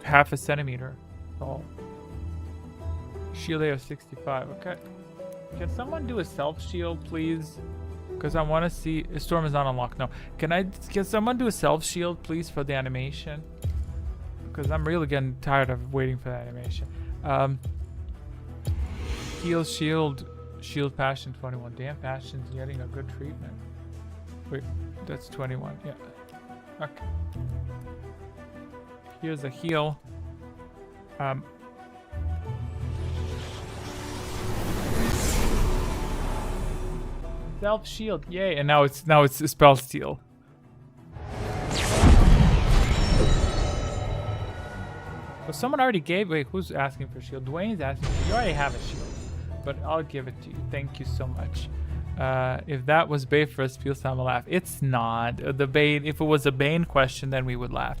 half a centimeter tall. Shield AO 65. Okay. Can someone do a self shield, please? Because I want to see. Storm is not unlocked. No. Can someone do a self shield, please, for the animation? Because I'm really getting tired of waiting for the animation. Heal shield passion 21. Damn, passion's getting a good treatment. Wait, that's 21. Yeah. Okay. Here's a heal. Self shield, yay! And now it's a spell steal. Well, someone already gave. Wait, who's asking for shield? Dwayne's asking. You already have a shield, but I'll give it to you. Thank you so much. If that was Bane for us, feels time to laugh. It's not. The Bane. If it was a Bane question, then we would laugh.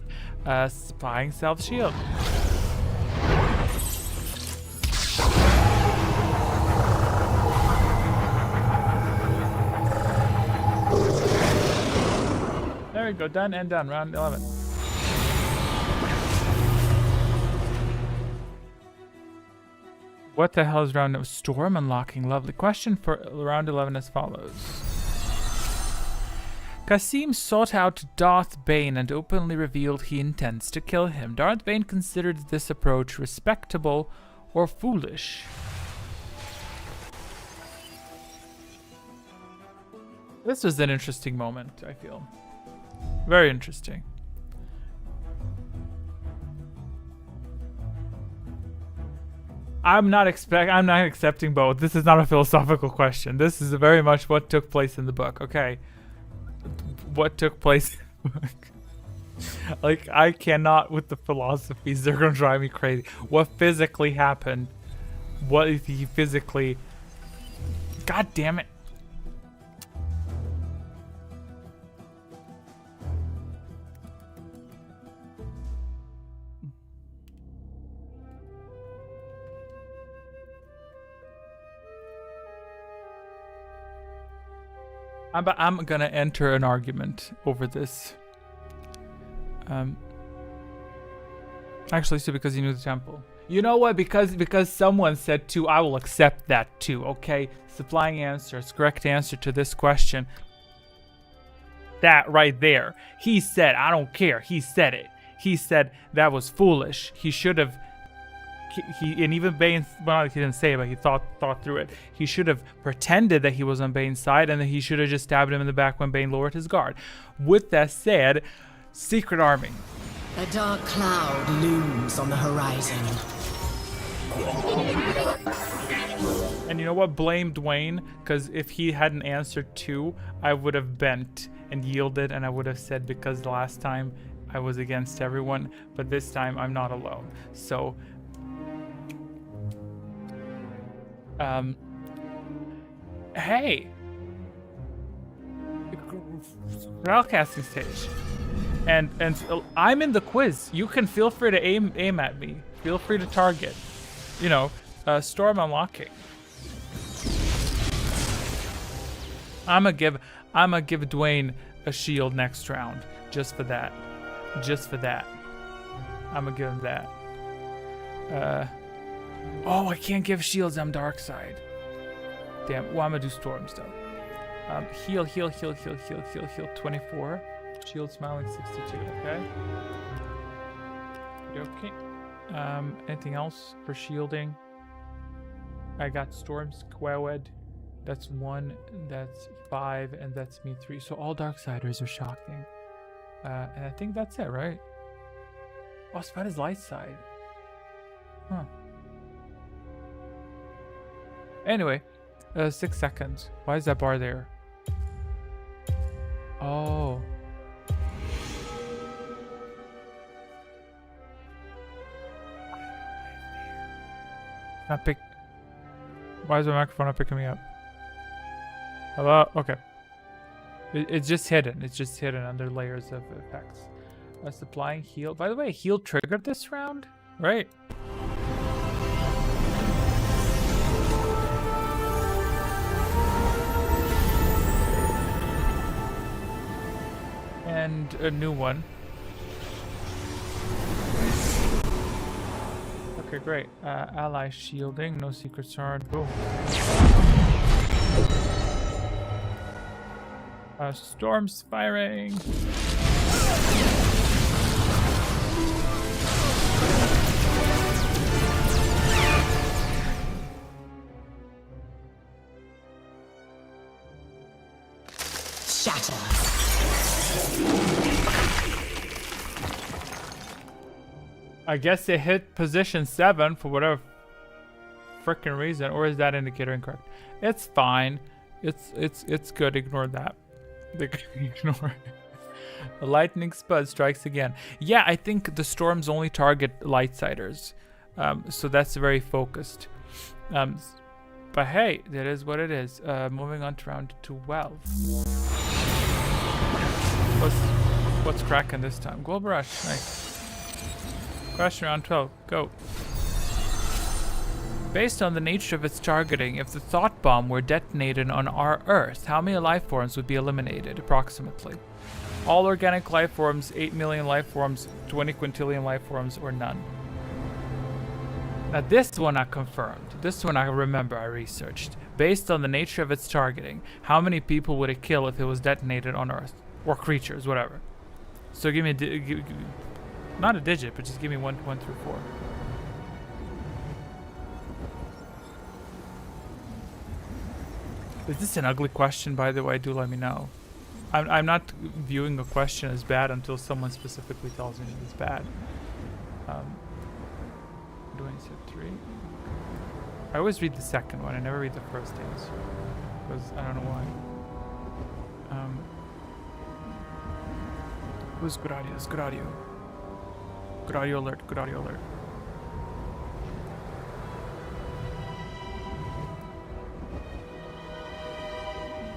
Spying self shield. There we go. Done and done. Round 11. What the hell is round storm unlocking? Lovely question for round 11 as follows. Qasim sought out Darth Bane and openly revealed he intends to kill him. Darth Bane considered this approach respectable or foolish. This was an interesting moment, I feel. Very interesting. I'm not accepting both. This is not a philosophical question. This is very much what took place in the book. Okay. What took place in the book. Like, I cannot with the philosophies. They're gonna drive me crazy. What physically happened? What if he physically... God damn it. I'm gonna enter an argument over this. Actually, so because he knew the temple. You know what? Because someone said 2, I will accept that too. Okay, supplying answers. Correct answer to this question. That right there. He said, I don't care. He said it. He said that was foolish. He should have. And even Bane, well, he didn't say it, but he thought through it. He should have pretended that he was on Bane's side, and then he should have just stabbed him in the back when Bane lowered his guard. With that said, Secret Army. A dark cloud looms on the horizon. And you know what? Blame Dwayne, because if he hadn't answered 2, I would have bent and yielded, and I would have said, because the last time I was against everyone, but this time I'm not alone. So... hey, casting stage, and I'm in the quiz. You can feel free to aim at me. Feel free to target. You know, storm unlocking. I'ma give Dwayne a shield next round just for that. Just for that. I'ma give him that. Oh, I can't give shields. I'm dark side. Damn. Well, I'm gonna do storms though. Heal. 24. Shield smiling 62. Okay. Okay. Anything else for shielding? I got storms squared. That's 1. That's 5, and that's me 3. So all darksiders are shocking. And I think that's it, right? Oh, Spud is light side. Huh. Anyway, 6 seconds. Why is that bar there? Oh. Not pick. Why is my microphone not picking me up? Hello? Okay. It's just hidden. It's just hidden under layers of effects. Supplying heal. By the way, heal triggered this round, right? And a new one. Okay, great. Ally shielding, no secret shard. Boom. Storms firing. Shatter. I guess it hit position 7 for whatever freaking reason, or is that indicator incorrect? It's fine. It's good. Ignore that. Ignore it. A lightning spud strikes again. Yeah, I think the storms only target lightsiders, so that's very focused. But hey, that is what it is. Moving on to round 12. What's cracking this time? Gold Rush, nice. Question round 12, go. Based on the nature of its targeting, if the thought bomb were detonated on our Earth, how many life forms would be eliminated, approximately? All organic life forms, 8 million life forms, 20 quintillion life forms, or none? This one I confirmed. This one I remember I researched. Based on the nature of its targeting, how many people would it kill if it was detonated on Earth? Or creatures, whatever. So give me not a digit, but just give me 1 through 4. Is this an ugly question, by the way? Do let me know. I'm not viewing a question as bad until someone specifically tells me that it's bad. Doing set 3. I always read the second one. I never read the first answer because I don't know why. Who's good audio? It's good audio. Good audio alert. Good audio alert.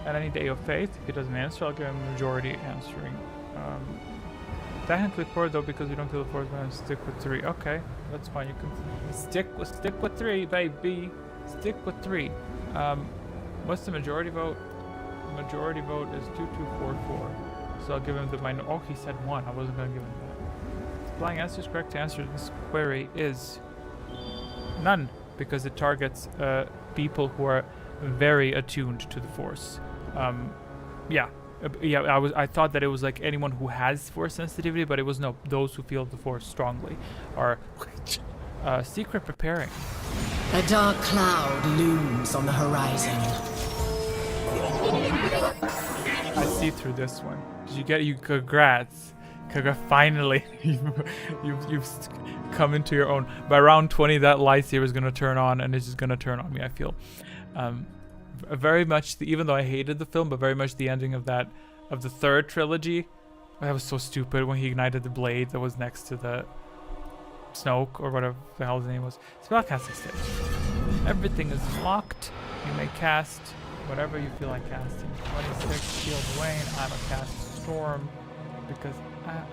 At any day of faith, if he doesn't answer, I'll give him a majority answering. Technically 4 though, because we don't kill the 4th man, stick with 3. Okay, that's fine. You can stick with 3, baby. Stick with 3. What's the majority vote? The majority vote is 2244. So I'll give him the minor. Oh, he said 1. I wasn't gonna give him that. Applying answers. Correct answer to this query is none, because it targets people who are very attuned to the Force. Yeah. I thought that it was like anyone who has Force sensitivity, but it was no. Those who feel the Force strongly are secret preparing. A dark cloud looms on the horizon. I see through this one. Congrats. Finally, you've come into your own. By round 20, that lightsaber is gonna turn on, and it's just gonna turn on me. I feel. Very much, even though I hated the film, but very much the ending of the 3rd trilogy. That was so stupid when he ignited the blade that was next to the Snoke or whatever the hell his name was. Spellcasting stage. Everything is locked. You may cast whatever you feel like casting. 26 Shield Wayne. I'm a cast Storm because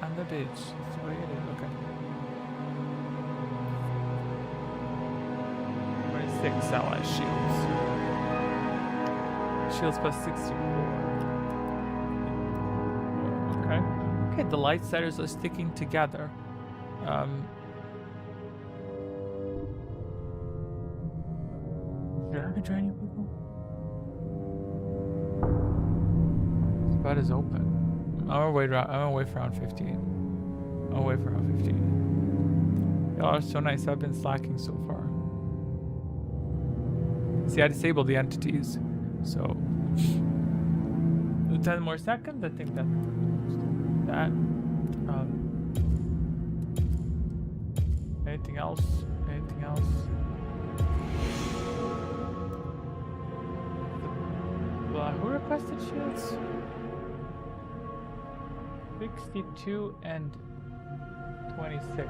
I'm the bitch. That's the way it is. Okay. 26 ally shields. Shields plus 64. Okay. Okay, the lightsiders are sticking together. Should I be training people? This bed is open. I'm gonna wait for round 15. I'll wait for round 15. Y'all are so nice. I've been slacking so far. See, I disabled the entities. So 10 more seconds. I think that. Anything else? Anything else? Who requested shields? 62 and 26.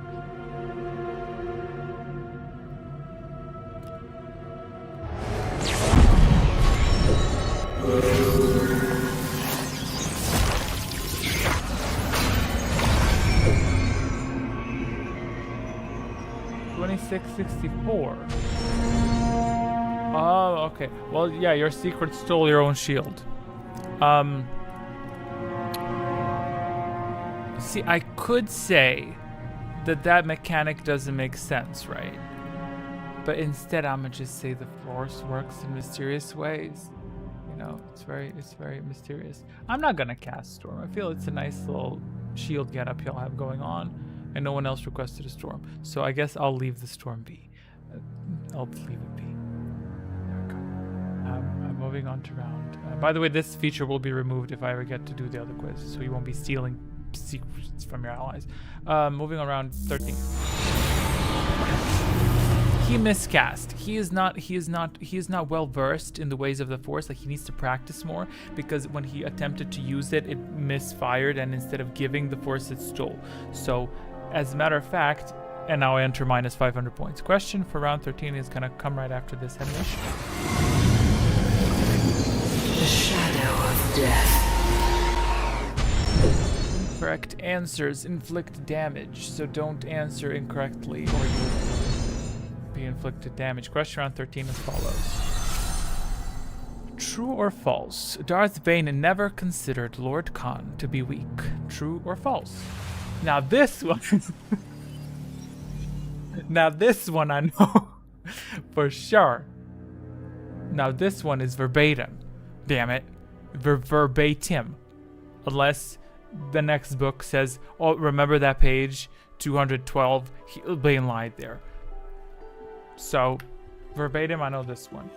$26.64. Oh, okay. Well, yeah, your secret stole your own shield. See, I could say that mechanic doesn't make sense, right? But instead, I'm gonna just say the Force works in mysterious ways. You know, it's very mysterious. I'm not gonna cast Storm. I feel it's a nice little shield getup y'all have going on, and no one else requested a Storm. So I guess I'll leave the Storm be. I'll leave it be. There we go. I'm moving on to round. By the way, this feature will be removed if I ever get to do the other quiz, so you won't be stealing secrets from your allies. Moving on round 13. He miscast. He is not well versed in the ways of the Force. Like, he needs to practice more, because when he attempted to use it, it misfired, and instead of giving the Force, it stole. So, as a matter of fact, and now I enter minus 500 points. Question for round 13 is gonna come right after this animation. The shadow of death. Correct answers inflict damage, so don't answer incorrectly or you'll be inflicted damage. Question round 13 as follows. True or false? Darth Bane never considered Lord Khan to be weak. True or false? Now this one... Now this one I know for sure. Now this one is verbatim. Damn it. Verbatim. Unless the next book says, oh, remember that page 212? Bane lied there. So, verbatim, I know this one.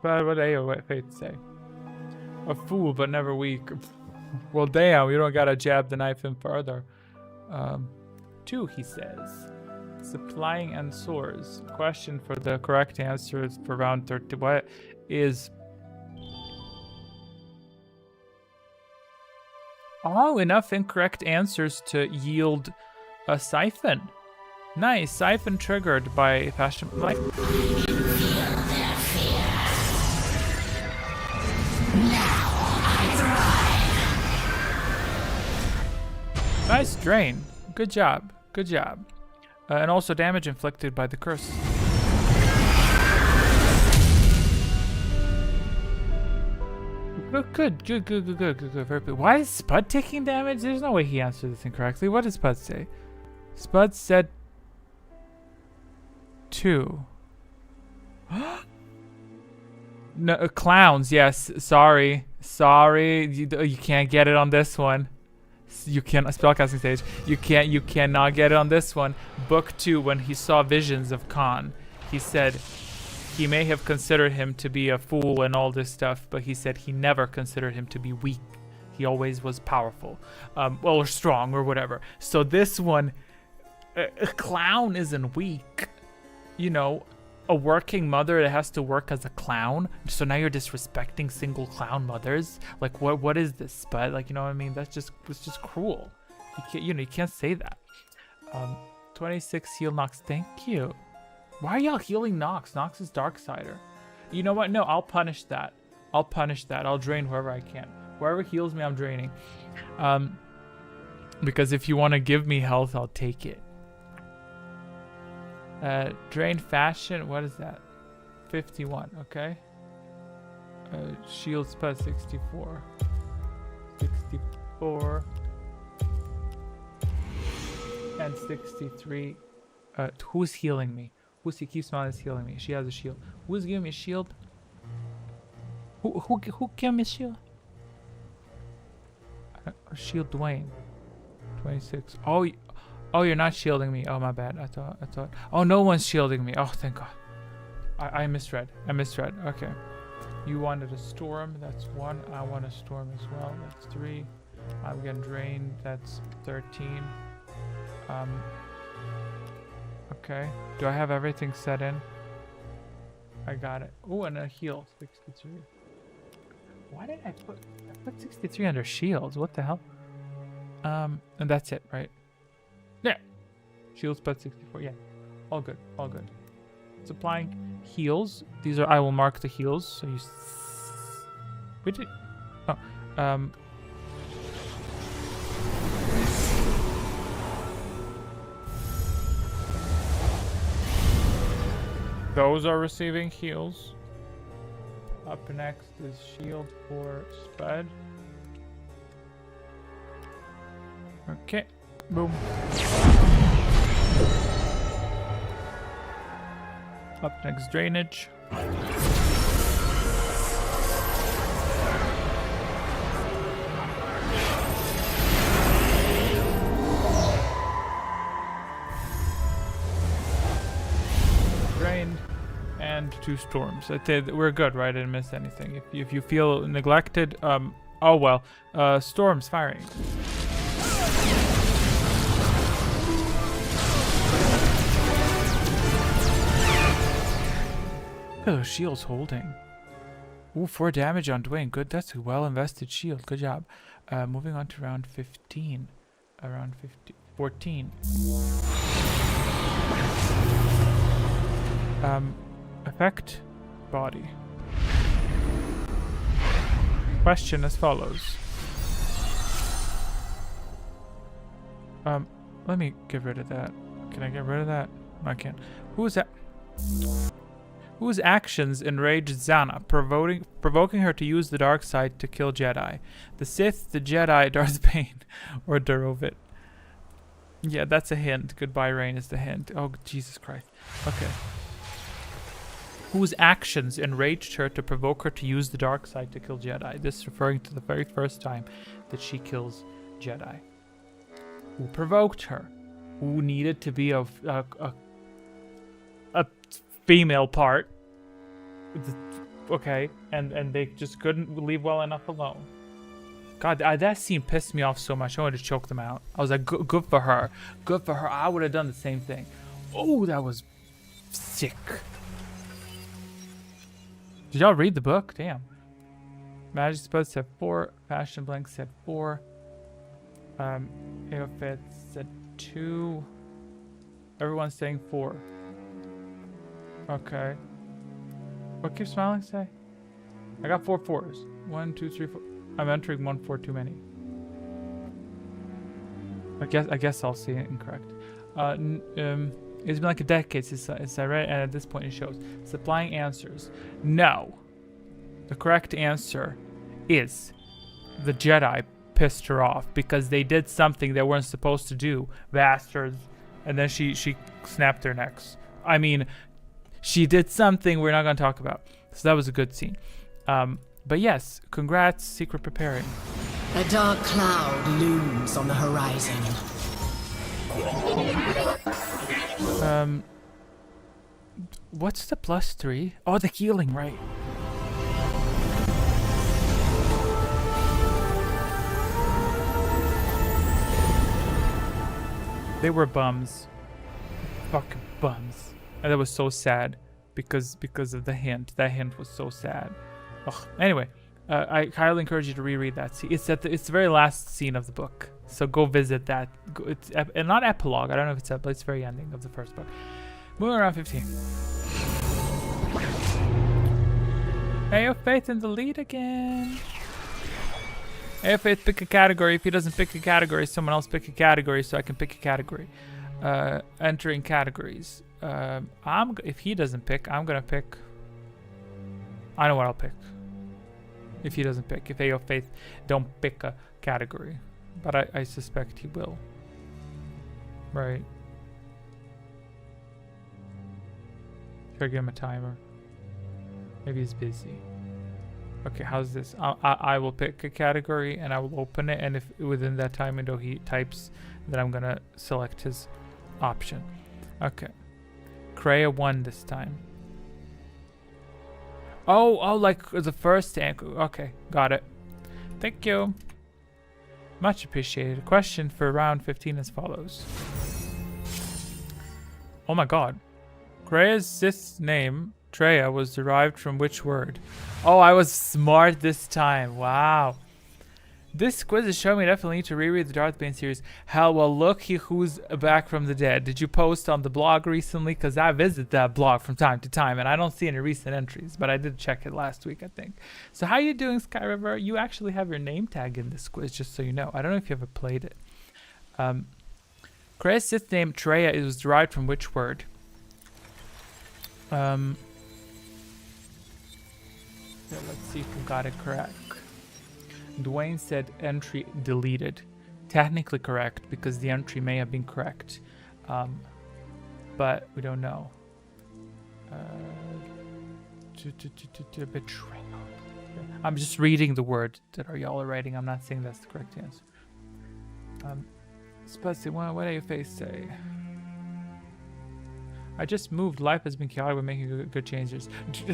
But what did Faith say? A fool, but never weak. Well, damn, you don't gotta jab the knife in further. 2, he says. Supplying and soars. Question for the correct answer is for round 30. What is... Oh, enough incorrect answers to yield a siphon. Nice, siphon triggered by fashion... Like... Nice drain. Good job. Good job. And also damage inflicted by the curse. Good. Very good. Why is Spud taking damage? There's no way he answered this incorrectly. What did Spud say? Spud said 2. No, clowns. Yes. Sorry. You can't get it on this one. You can't spellcasting stage. You cannot get it on this one. Book 2, when he saw visions of Khan, he said he may have considered him to be a fool and all this stuff, but he said he never considered him to be weak. He always was powerful, well, or strong or whatever. So this one, a clown isn't weak. You know, a working mother that has to work as a clown. So now you're disrespecting single clown mothers. Like, what is this? But like, you know what I mean? It's just cruel. You can't say that. 26 heal Nox. Thank you. Why are y'all healing Nox? Nox is Darksider. You know what? No, I'll punish that. I'll drain whoever I can. Whoever heals me, I'm draining. Because if you want to give me health, I'll take it. Drain fashion, what is that? 51, okay. Shield spell 64. 64. And 63. Who's healing me? He keeps on is healing me. She has a shield. Who's giving me a shield? Who gave me a shield? Shield Dwayne. 26. Oh, you're not shielding me. Oh, my bad. I thought. Oh, no one's shielding me. Oh, thank God. I misread. Okay. You wanted a storm. That's 1. I want a storm as well. That's 3. I'm getting drained. That's 13. Okay. Do I have everything set in? I got it. Oh, and a heal. 63. Why did I put 63 under shields? What the hell? And that's it, right? Yeah. Shields but 64. Yeah. All good. Supplying heals. These are, I will mark the heals. So you wait. Oh. Those are receiving heals. Up next is shield for Spud. Okay. Boom. Up next, drainage. Drained. And 2 storms. We're good, right? I didn't miss anything. If you feel neglected, oh well. Storms firing. Look at those shields holding. Ooh, 4 damage on Dwayne. Good, that's a well-invested shield. Good job. Moving on to round 15. Around 14. Effect. Body. Question as follows. Let me get rid of that. Can I get rid of that? I can't. Who's that? Whose actions enraged Zana, provoking her to use the dark side to kill Jedi? The Sith, the Jedi, Darth Bane, or Durovit? Yeah, that's a hint. Goodbye, Rain is the hint. Oh, Jesus Christ. Okay. Whose actions enraged her to provoke her to use the dark side to kill Jedi? This referring to the very first time that she kills Jedi. Who provoked her? Who needed to be a female part? Okay, and they just couldn't leave well enough alone. God, that scene pissed me off so much. I wanted to choke them out. I was like, good for her. Good for her. I would have done the same thing. Oh, that was sick. Did y'all read the book? Damn. Magic Spells said 4. Fashion Blank said 4. Aeofit said 2. Everyone's saying 4. Okay. What keeps smiling say? I got 4 4s. 1, 2, 3, 4. I'm entering 1 4 too many. I guess I'll see it incorrect. It's been like a decade since I read it, and at this point it shows. Supplying answers. No. The correct answer is the Jedi pissed her off because they did something they weren't supposed to do. Bastards. And then she snapped their necks. I mean, she did something we're not going to talk about. So that was a good scene. But yes, congrats, Secret Preparing. A dark cloud looms on the horizon. What's the +3? Oh, the healing, right? They were bums. Fucking bums. And that was so sad because of the hint. That hint was so sad. Ugh. Anyway, I highly encourage you to reread that scene. It's the very last scene of the book. So go visit that. It's not epilogue. I don't know if it's but it's the very ending of the first book. Moving around 15. Hey, of Faith in the lead again. Hey, of Faith, pick a category. If he doesn't pick a category, someone else pick a category so I can pick a category. Entering categories. If he doesn't pick, I'm gonna pick. I know what I'll pick. If he doesn't pick, if AO Faith don't pick a category, but I suspect he will. Right. Should I give him a timer? Maybe he's busy. Okay, how's this? I will pick a category and I will open it, and if within that time window he types, then I'm gonna select his option. Okay. Kreia won this time. Oh, like the first anchor. Okay, got it. Thank you. Much appreciated. Question for round 15 as follows. Oh my god. Kreia's Sith name, Treya, was derived from which word? Oh, I was smart this time. Wow. This quiz is showing me I definitely need to reread the Darth Bane series. Hell, well, look who's back from the dead. Did you post on the blog recently? Because I visit that blog from time to time, and I don't see any recent entries, but I did check it last week, I think. So how you doing, Sky River? You actually have your name tag in this quiz, just so you know. I don't know if you ever played it. Kreia's Sith name, Treya, is derived from which word? Yeah, let's see if we got it correct. Dwayne said entry deleted. Technically correct because the entry may have been correct, but we don't know. Betrayal. I'm just reading the word that y'all are writing. I'm not saying that's the correct answer. Spicy, what do your face say? I just moved. Life has been chaotic. We're making good changes.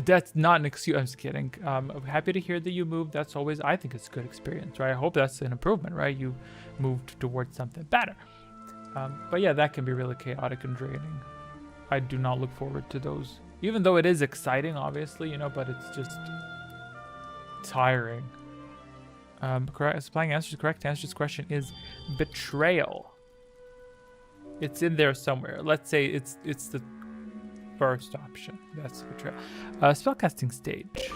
That's not an excuse. I'm just kidding. I'm happy to hear that you moved. That's always, I think it's a good experience, right? I hope that's an improvement, right? You moved towards something better. But yeah, that can be really chaotic and draining. I do not look forward to those. Even though it is exciting, obviously, you know, but it's just tiring. Supplying answers. Correct answer to this question is betrayal. It's in there somewhere. Let's say it's the first option. That's betrayal. Spellcasting stage.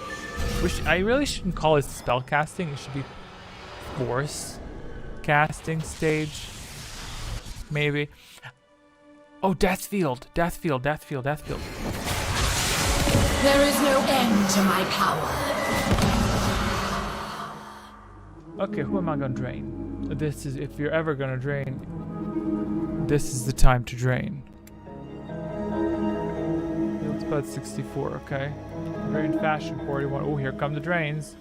I really shouldn't call it spellcasting. It should be force casting stage. Maybe. Oh, death field, death field, death field, death field. There is no end to my power. Okay, who am I gonna drain? This is, if you're ever gonna drain, this is the time to drain. Field spot 64, okay. Drain fashion 41. Oh, here come the drains.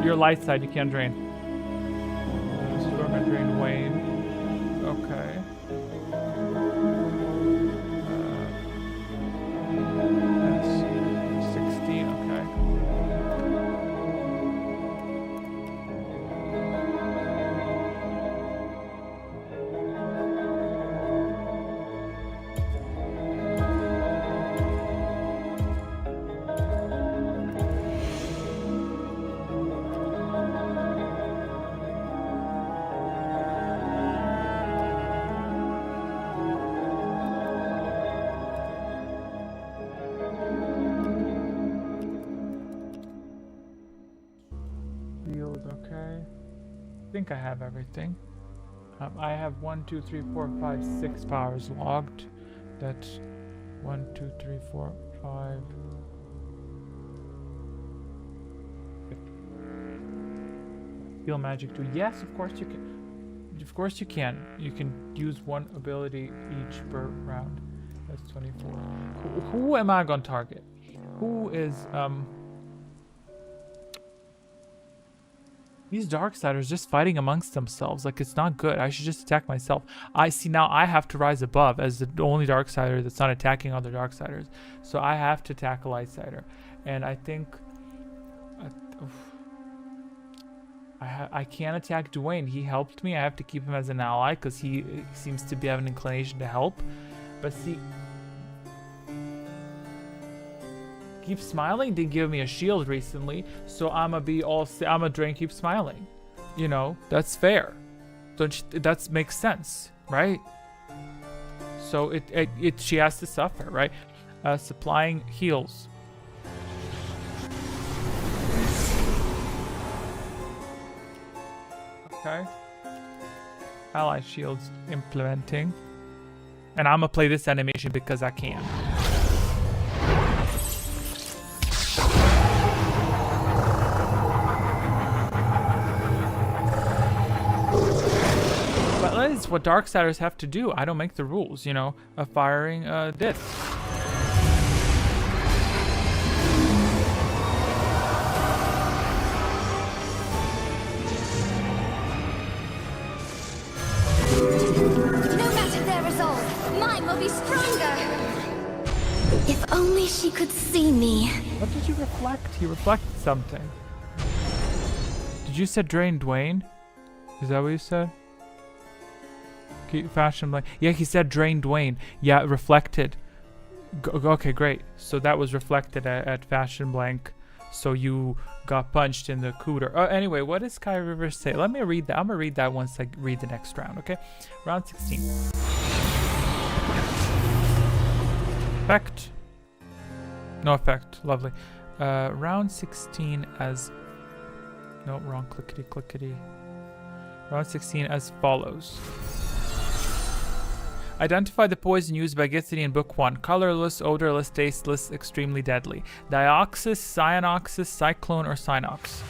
Your light side, you can't drain. So we're gonna drain Wayne. Okay. That's 16, okay. Okay. I think I have everything. I have 1, 2, 3, 4, 5, 6 powers logged. That's 1, 2, 3, 4, 5. Feel magic too. Yes, of course you can. Of course you can. You can use one ability each per round. That's 24. Who am I gonna target? Who is These Darksiders just fighting amongst themselves. Like, it's not good. I should just attack myself. I see now I have to rise above as the only Darksider that's not attacking other Darksiders. So I have to attack a Lightsider. And I think... I can't attack Dwayne. He helped me. I have to keep him as an ally because he seems to be having an inclination to help. But see... Keep Smiling didn't give me a shield recently, so I'ma be all. I'ma drain Keep Smiling. You know, that's fair. Don't you, that makes sense, right? So she has to suffer, right? Supplying heals. Okay. Ally shields implementing, and I'ma play this animation because I can. That is what Darksiders have to do. I don't make the rules, you know, of firing this. No matter their resolve, mine will be stronger. If only she could see me. What did you reflect? He reflected something. Did you say drain Dwayne? Is that what you said? Keep fashion blank. Yeah, he said drain Dwayne. Yeah, reflected. Okay, great. So that was reflected at fashion blank. So you got punched in the cooter. Anyway, what does Sky River say? Let me read that. I'm gonna read that once I read the next round. Okay, round 16. Effect. No effect. Lovely. Round 16 as. No, wrong. Clickety clickety. Round 16 as follows. Identify the poison used by ghastly in Book 1. Colorless, odorless, tasteless, extremely deadly. Dioxys, cyanoxys, cyclone, or cynox.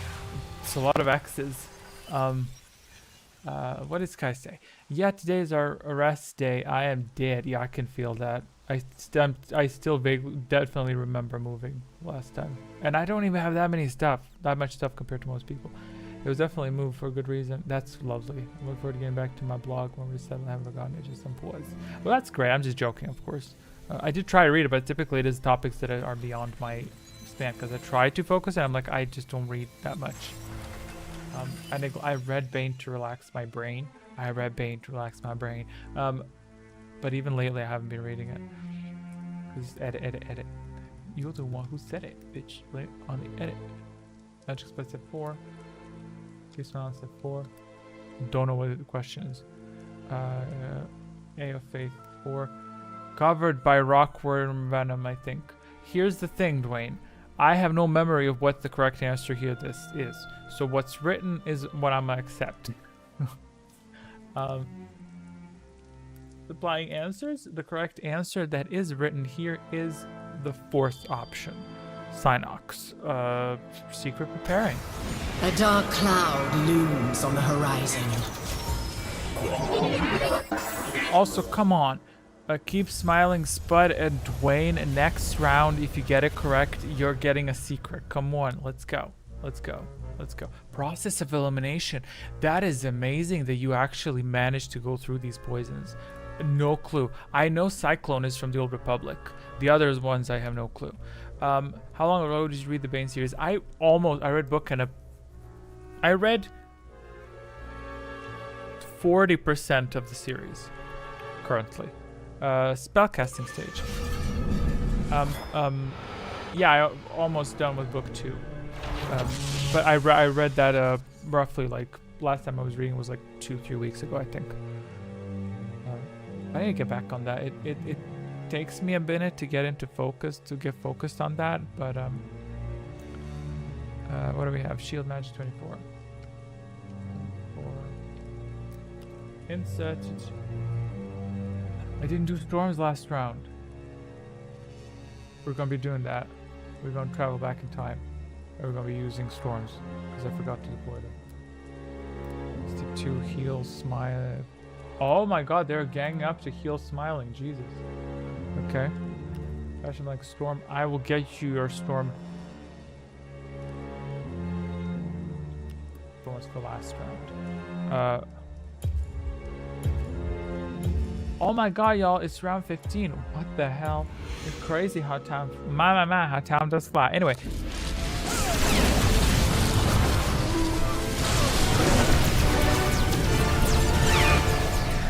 It's a lot of X's. What does Kai say? Yeah, today is our arrest day. I am dead. Yeah, I can feel that. I still vaguely, definitely remember moving last time. And I don't even have that much stuff compared to most people. It was definitely moved for a good reason. That's lovely. I look forward to getting back to my blog when we're 7. I haven't forgotten it. Just some pause. Well, that's great. I'm just joking, of course. I did try to read it, but typically it is topics that are beyond my span because I try to focus and I'm like, I just don't read that much. I read Bane to relax my brain. But even lately, I haven't been reading it. Just edit. You're the one who said it, bitch. Right on the edit. Magic Spell step 4. Please not step 4. Don't know what the question is. A of Faith 4. Covered by rockworm venom, I think. Here's the thing, Dwayne. I have no memory of what the correct answer here this is. So what's written is what I'm gonna accept. Supplying answers. The correct answer that is written here is the fourth option. Synox. Secret preparing. A dark cloud looms on the horizon. Also, come on. Keep smiling, Spud and Dwayne. Next round, if you get it correct, you're getting a secret. Come on, let's go. Let's go. Let's go. Process of elimination. That is amazing that you actually managed to go through these poisons. No clue. I know Cyclone is from the Old Republic. The other ones I have no clue. How long ago did you read the Bane series? I read book and I read 40% of the series currently. Spellcasting stage. Yeah, I almost done with book 2. But I read that roughly like last time I was reading was like 2-3 weeks ago, I think. I need to get back on that. It takes me a minute to get focused on that, but what do we have? Shield Magic 24. Insert. I didn't do storms last round. We're gonna be doing that. We're gonna travel back in time. And we're gonna be using storms because I forgot to deploy them. Stick 2 heal smile. Oh my god, they're ganging up to heal smiling. Jesus. Okay. Fashion like storm. I will get you your storm. Bonus for last round. Oh my god, y'all, it's round 15. What the hell? It's crazy how time... how time does fly. Anyway.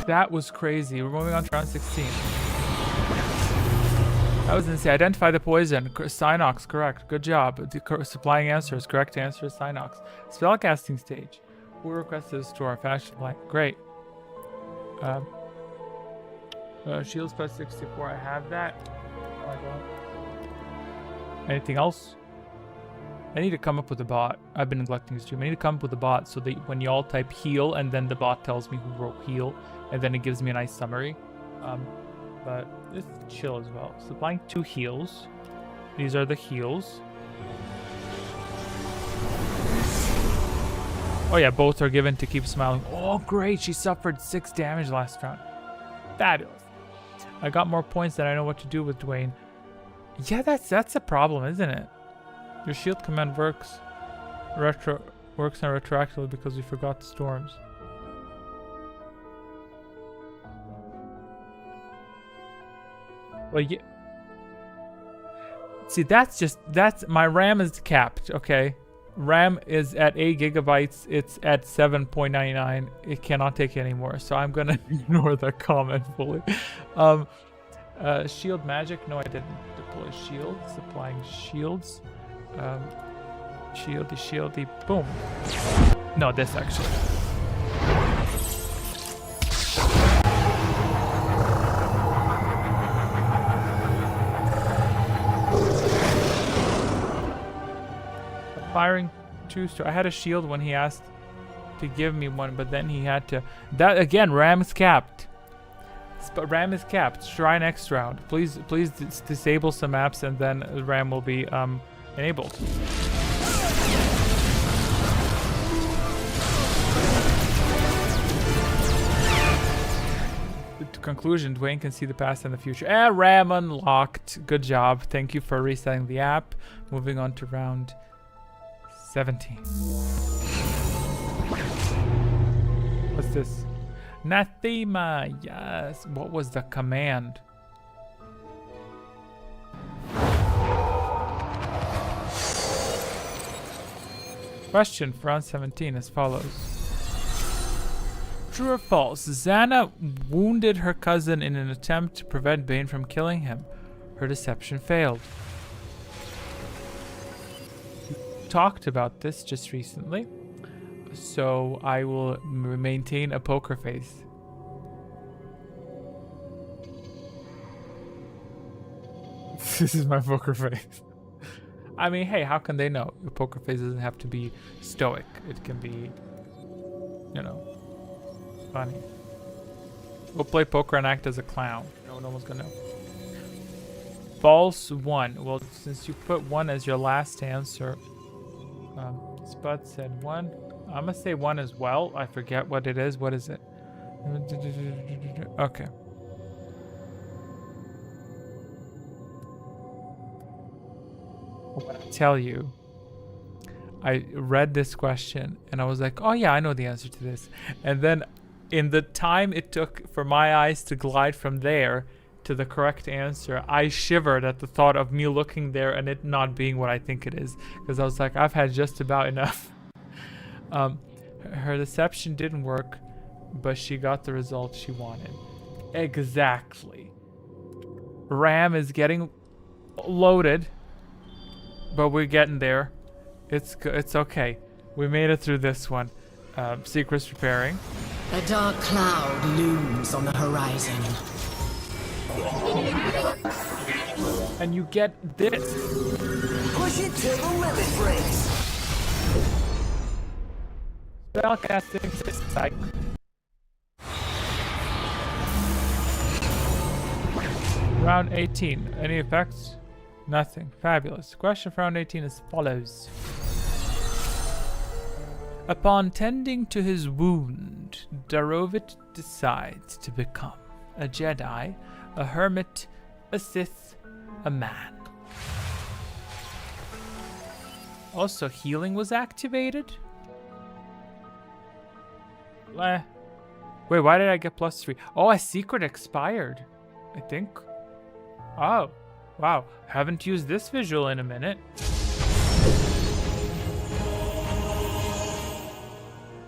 That was crazy. We're moving on to round 16. That was insane. Identify the poison. Synox, correct. Good job. Supplying answers. Correct answer is Synox. Spellcasting stage. Who requested a store? Fashion blank. Great. Shields plus 64. I have that. Oh my god. Anything else? I need to come up with a bot. I've been neglecting this stream. I need to come up with a bot so that when y'all type heal and then the bot tells me who wrote heal and then it gives me a nice summary. But it's chill as well. Supplying 2 heals. These are the heals. Oh yeah, both are given to keep smiling. Oh great, she suffered 6 damage last round. Fabulous. I got more points than I know what to do with Dwayne. Yeah, that's a problem, isn't it? Your shield command works retroactively because we forgot the storms. Well, yeah. See, that's my RAM is capped, okay? RAM is at 8 gigabytes. It's at 7.99. It cannot take any more, so I'm gonna ignore that comment fully. Shield magic? No, I didn't deploy shields. Supplying shields. Shieldy, boom. No, this actually. Firing 2-star. I had a shield when he asked to give me one, but then he had to. That again, RAM is capped. RAM is capped. Try next round. Please disable some apps, and then RAM will be enabled. Conclusion, Dwayne can see the past and the future. RAM unlocked. Good job. Thank you for resetting the app. Moving on to round 17. What's this? Nathema. Yes. What was the command? Question for round 17 as follows. True or false? Xana wounded her cousin in an attempt to prevent Bane from killing him. Her deception failed. We talked about this just recently, so I will maintain a poker face. This is my poker face. I mean, hey, how can they know? Your poker face doesn't have to be stoic. It can be, you know, funny. We'll play poker and act as a clown. No one's gonna know. False 1. Well, since you put 1 as your last answer, Spud said 1. I'm gonna say 1 as well. I forget what it is. What is it? Okay. When I tell you, I read this question and I was like, oh yeah, I know the answer to this. And then in the time it took for my eyes to glide from there to the correct answer, I shivered at the thought of me looking there and it not being what I think it is. Because I was like, I've had just about enough. Her deception didn't work, but she got the result she wanted. Exactly. RAM is getting loaded, but we're getting there. It's okay. We made it through this one. Secret's preparing. A dark cloud looms on the horizon. And you get this. Push it to the limit breaks. Spellcasting psych. Round 18. Any effects? Nothing. Fabulous. Question for round 18 is follows. Upon tending to his wound, Darovit decides to become a Jedi, a hermit, a Sith, a man. Also, healing was activated? Wait, why did I get +3? Oh, a secret expired, I think. Oh, wow. Haven't used this visual in a minute.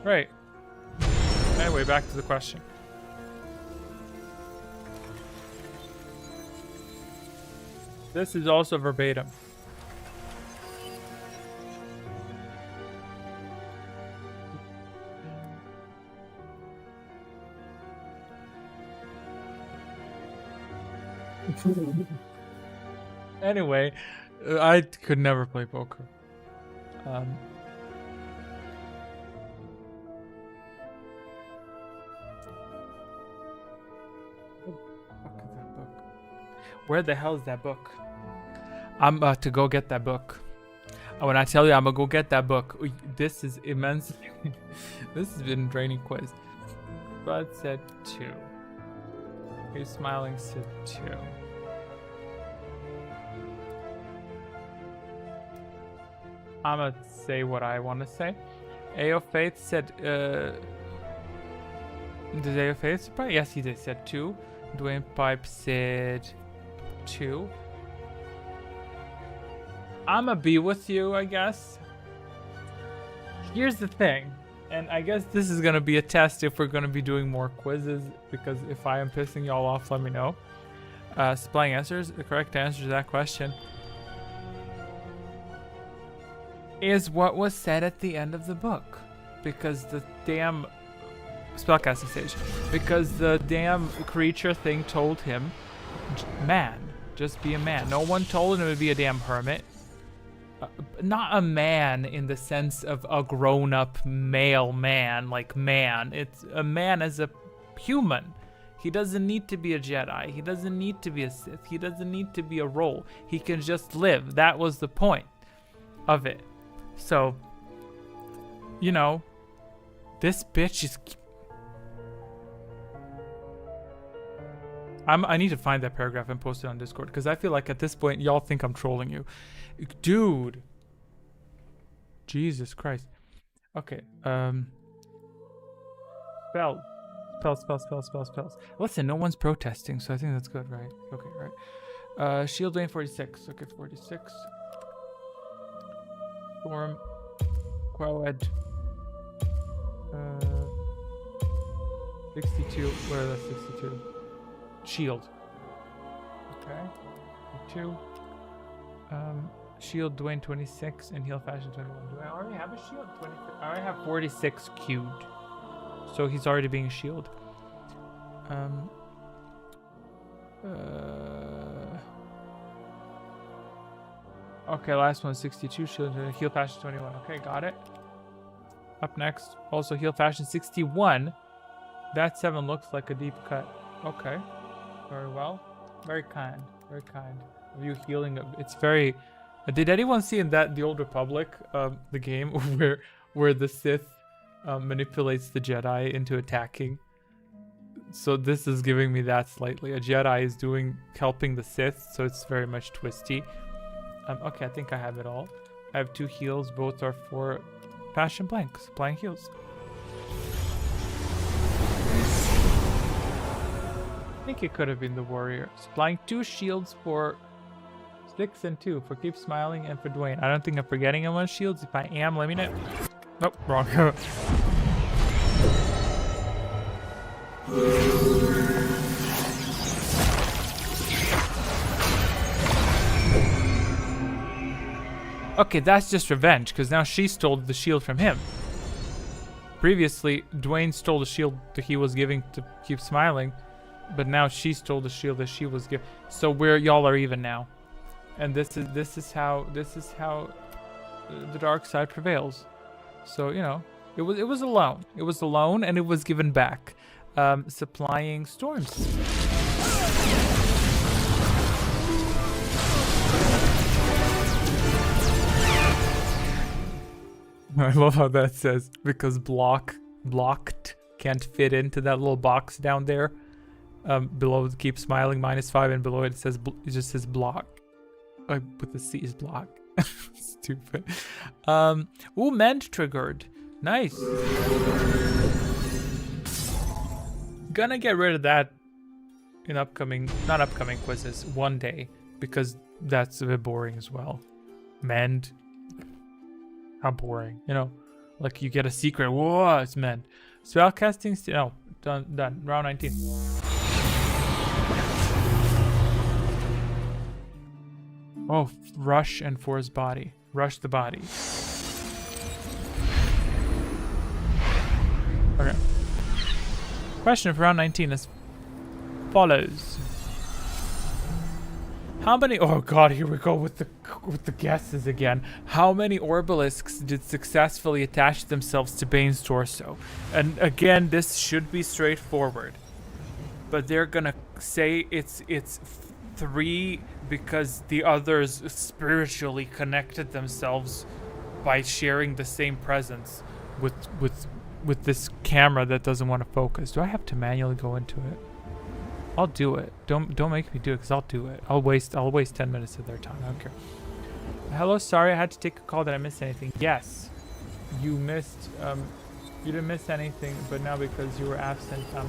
Right. Anyway, back to the question. This is also verbatim. Anyway, I could never play poker. Where the hell is that book? I'm about to go get that book. When I tell you I'm gonna go get that book, this is immense. This has been a draining quiz. Bud said 2. He's smiling said 2. I'm gonna say what I want to say. AO Faith said, did AO Faith surprise? Yes, he did. Said 2. Dwayne Pipe said 2. I'ma be with you, I guess. Here's the thing, and I guess this is gonna be a test if we're gonna be doing more quizzes, because if I am pissing y'all off, let me know. Supplying answers. The correct answer to that question is what was said at the end of the book, because the damn spellcasting stage, because the damn creature thing told him, man, just be a man. No one told him to be a damn hermit. Not a man in the sense of a grown-up male man, like man. It's a man as a human. He doesn't need to be a Jedi. He doesn't need to be a Sith. He doesn't need to be a role. He can just live. That was the point of it. So, you know, this bitch is... I need to find that paragraph and post it on Discord, because I feel like at this point y'all think I'm trolling you. Dude. Jesus Christ. Okay. Spells. Listen, no one's protesting, so I think that's good, right? Okay, right. Shield Bane 46. Okay, 46. Storm. Quelled. 62. Where is that 62? Shield. Okay. 2. Shield Dwayne 26 and Heal Fashion 21. Do I already have a shield? 26. I already have 46 queued. So he's already being shield. Okay, last one 62. Shield Heal Fashion 21. Okay, got it. Up next, also Heal Fashion 61. That 7 looks like a deep cut. Okay. Very well. Very kind. Very kind of you healing. It's very... Did anyone see in that The Old Republic, the game, where the Sith manipulates the Jedi into attacking? So this is giving me that slightly. A Jedi is helping the Sith, so it's very much twisty. Okay, I think I have it all. I have 2 heals. Both are for Passion Blank. Supplying heals. I think it could have been the Warrior. Supplying 2 shields for 6 and 2 for Keep Smiling and for Dwayne. I don't think I'm forgetting anyone shields. If I am, let me know. Nope, wrong. Okay, that's just revenge, because now she stole the shield from him. Previously, Dwayne stole the shield that he was giving to Keep Smiling, but now she stole the shield that she was giving. So y'all are even now, and this is how the dark side prevails. So you know, it was alone. It was alone, and it was given back. Supplying storms. I love how that says, because blocked can't fit into that little box down there. Below it Keep Smiling -5, and below it says it just says block. With the C is block. Stupid. Ooh, Untriggered. Nice. Gonna get rid of that in not upcoming quizzes one day, because that's a bit boring as well. Mend. How boring, you know? Like you get a secret. Whoa, it's mend. Spellcasting. No, done. Round 19. Oh, rush and force body. Rush the body. Okay. Question for round 19 is follows. How many? Oh God, here we go with the guesses again. How many orbalisks did successfully attach themselves to Bane's torso? And again, this should be straightforward, but they're gonna say it's 3 because the others spiritually connected themselves by sharing the same presence with this camera that doesn't want to focus. Do I have to manually go into it? I'll do it. Don't make me do it, because I'll do it. I'll waste 10 minutes of their time. I don't care. Hello, sorry I had to take a call. Did I miss anything? Yes. You missed you didn't miss anything, but now because you were absent, I'm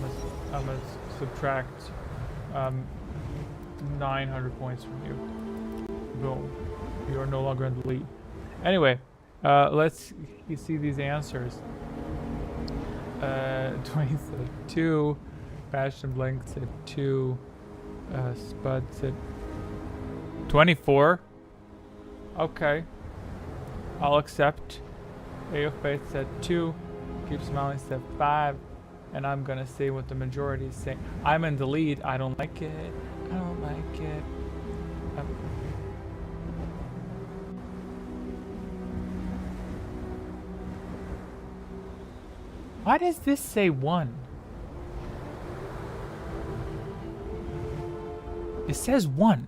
gonna subtract 900 points from you. Boom. You are no longer in the lead. Anyway, let's see these answers. Dwayne said 2. Passion Blank said 2. Spud said 24. Okay. I'll accept. A of Faith said 2. Keep Smiling said 5. And I'm gonna say what the majority is saying. I'm in the lead. I don't like it. I don't like it. Why does this say 1? It says 1.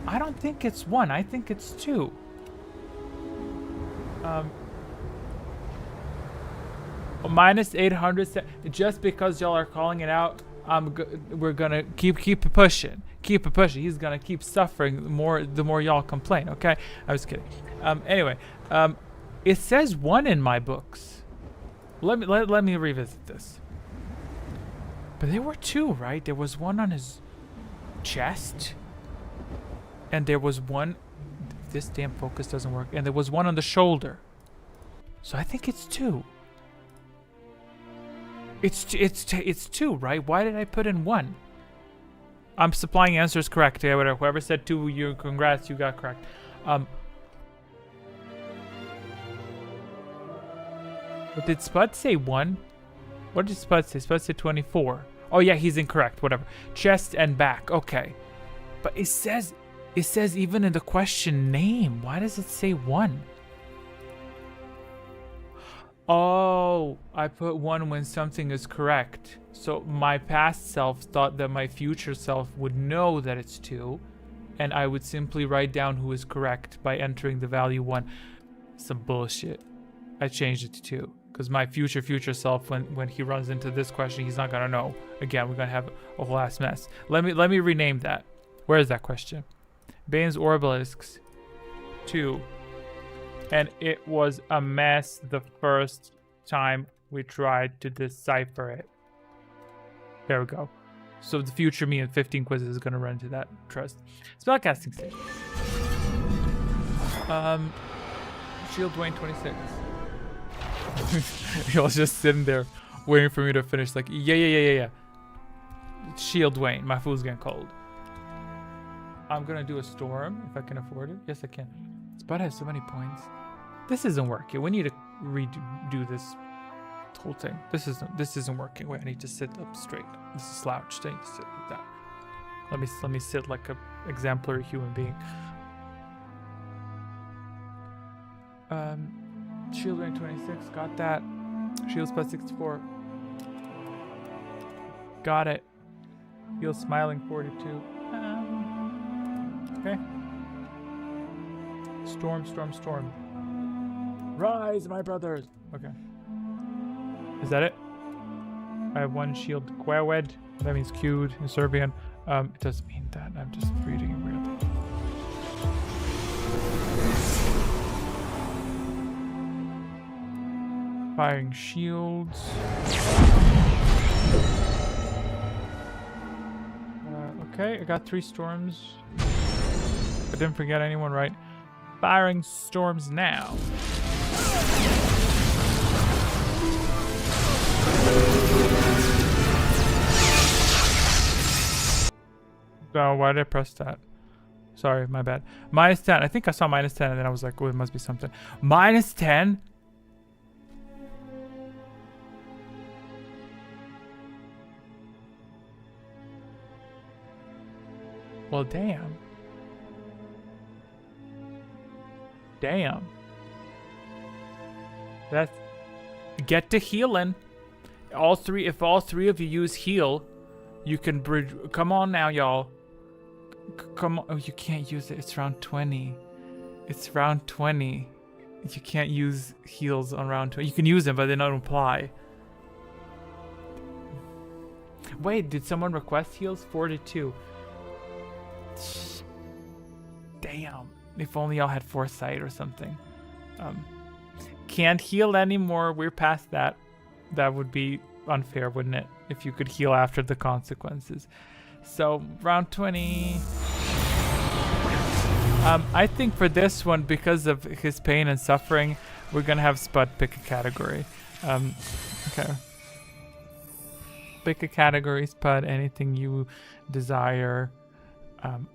I don't think it's 1. I think it's 2. -800. Just because y'all are calling it out, we're gonna keep pushing. Keep it pushing. He's gonna keep suffering the more y'all complain. Okay, I was kidding. Anyway, it says 1 in my books. Let me revisit this. But there were 2, right? There was 1 on his chest, and there was 1. This damn focus doesn't work. And there was 1 on the shoulder. So I think it's 2. It's 2, right? Why did I put in 1? I'm supplying answers correct. Yeah, whatever. Whoever said 2, you congrats, you got correct. But did Spud say 1? What did Spud say? Spud said 24. Oh yeah, he's incorrect. Whatever. Chest and back. Okay. But it says even in the question name. Why does it say 1? Oh, I put 1 when something is correct. So my past self thought that my future self would know that it's 2, and I would simply write down who is correct by entering the value 1. Some bullshit. I changed it to 2 because my future self, when he runs into this question, he's not gonna know. Again, we're gonna have a whole ass mess. Let me rename that. Where is that question? Bane's Orbalisks 2. And it was a mess the first time we tried to decipher it. There we go. So the future me in 15 quizzes is gonna run into that. Trust. Spellcasting stage. Shield Dwayne 26. He was just sitting there waiting for me to finish. Like, yeah. Shield Dwayne. My food's getting cold. I'm gonna do a storm if I can afford it. Yes, I can. Spud has so many points. This isn't working. We need to redo this whole thing. This isn't working. Wait, I need to sit up straight. This is slouched. I need to sit like that. Let me sit like a exemplary human being. Shield rank 26. Got that. Shields plus 64. Got it. Heal smiling 42. Okay. Storm. Rise, my brothers. Okay. Is that it? I have 1 shield quawed. That means queued in Serbian. It doesn't mean that. I'm just reading it weirdly. Firing shields. Okay, I got 3 storms. I didn't forget anyone, right? Firing storms now. Oh, why did I press that? Sorry, my bad. -10. I think I saw -10 and then I was like, oh, it must be something. -10? Well, damn. That's... Get to healing. If all three of you use heal, you can bridge... Come on now, y'all. Come on. Oh, you can't use it. It's round 20. It's round 20. You can't use heals on round 20. You can use them, but they don't apply. Wait, did someone request heals? 42. Damn. If only y'all had foresight or something. Can't heal anymore. We're past that. That would be unfair, wouldn't it? If you could heal after the consequences. So, round 20. I think for this one, because of his pain and suffering, we're gonna have Spud pick a category. Okay. Pick a category, Spud, anything you desire.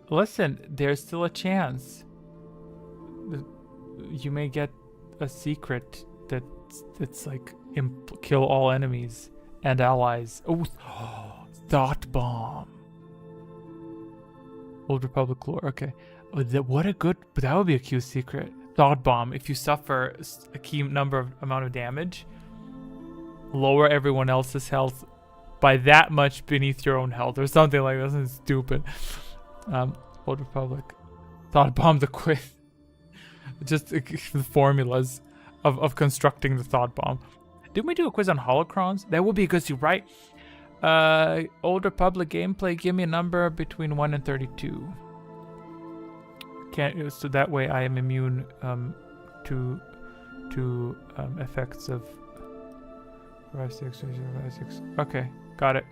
Listen, there's still a chance. You may get a secret that's like kill all enemies and allies. Oh, Thought Bomb. Old Republic lore. Okay. Oh, what a good. But that would be a cute secret. Thought Bomb. If you suffer a key amount of damage, lower everyone else's health by that much beneath your own health, or something like that. That's stupid. Old Republic. Thought Bomb the quiz. Just the formulas of constructing the Thought Bomb. Didn't we do a quiz on holocrons? That would be good to write. Old Republic gameplay. Give me a number between 1 and 32. So that way I am immune to effects of 5, 6, 5, 6. Okay, got it.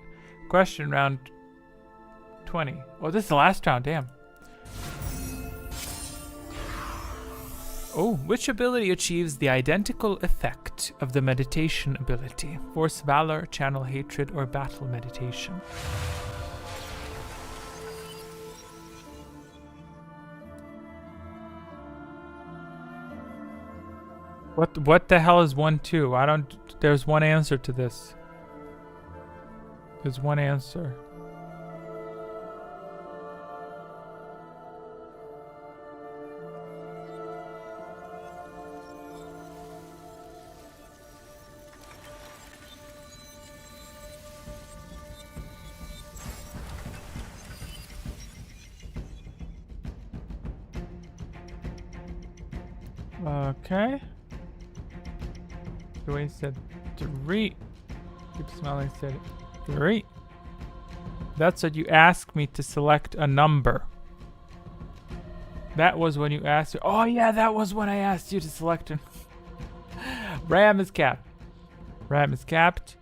Question round 20. Oh, this is the last round. Damn. Oh, which ability achieves the identical effect of the meditation ability? Force Valor, Channel Hatred, or Battle Meditation? What the hell is 1-2? I don't... There's one answer to this. There's one answer. Okay. Dwayne said 3. Keep smiling said 3. That's what you asked me to select a number. That was when you asked. Oh yeah, that was when I asked you to select a. Ram is capped. Ram is capped.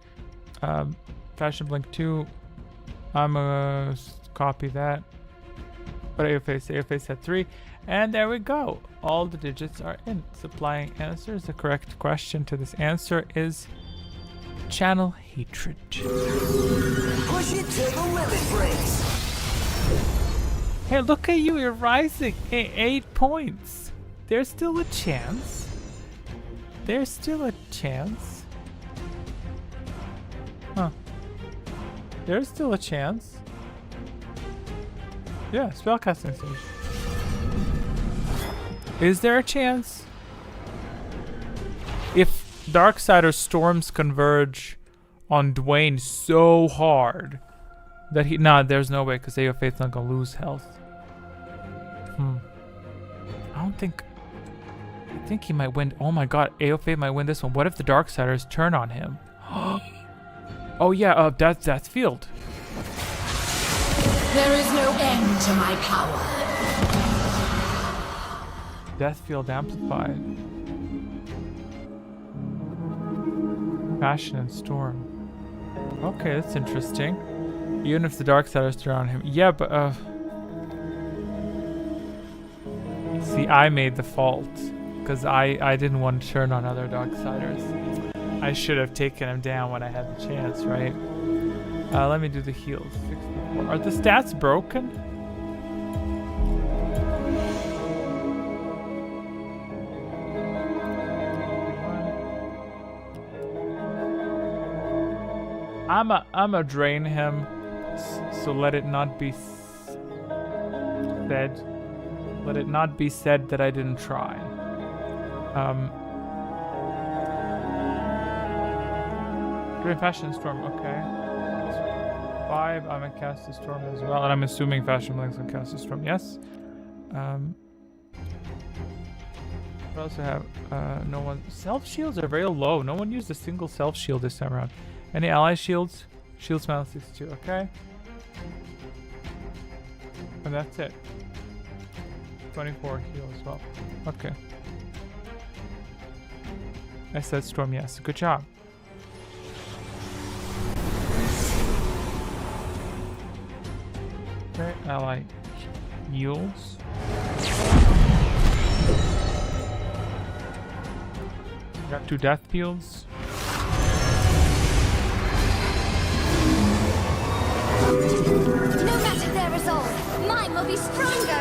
Fashion Blink 2. I'm gonna copy that. But AOFace had 3. And there we go. All the digits are in. Supplying answers. The correct question to this answer is channel hatred. Push it to the limit breaks. Hey, look at you. You're rising. 8 points. There's still a chance. There's still a chance. Huh. There's still a chance. Yeah, spellcasting stage. Is there a chance? If Darksider's storms converge on Dwayne so hard that he... Nah, there's no way, because AOFaith's not gonna lose health. I don't think... I think he might win... Oh my god, AOFaith might win this one. What if the Darksiders turn on him? Oh yeah, that's Field. There is no end to my power. Deathfield amplified. Passion and Storm. Okay, that's interesting. Even if the Darksiders turn on him. Yeah, but see, I made the fault. Because I didn't want to turn on other Darksiders. I should have taken him down when I had the chance, right? Let me do the heals. 64. Are the stats broken? I'ma drain him, so let it not be said. Let it not be said that I didn't try. Drain Fashion Storm, okay. 5, I'm gonna cast the Storm as well, and I'm assuming Fashion Blink's gonna cast the Storm, yes. We also have no one. Self shields are very low. No one used a single self shield this time around. Any ally shields? Shield smile 62. Okay. And that's it. 24 heal as well. Okay. I said Storm, yes. Good job. Okay, ally heals. Got 2 death fields. No matter their resolve, mine will be stronger.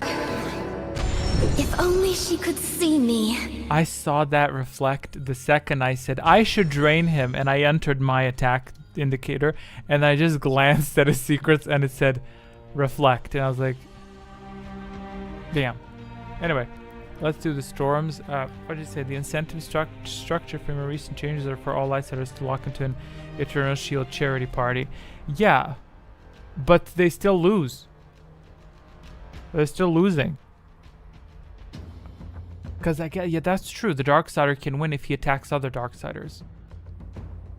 If only she could see me. I saw that reflect the second I said I should drain him, and I entered my attack indicator, and I just glanced at his secrets and it said reflect, and I was like, damn. Anyway, let's do the storms. What did you say? The incentive structure from your recent changes are for all lightsiders to lock into an Eternal Shield charity party. Yeah, but they still lose. They're still losing. Because I get, yeah, that's true. The Darksider can win if he attacks other Darksiders.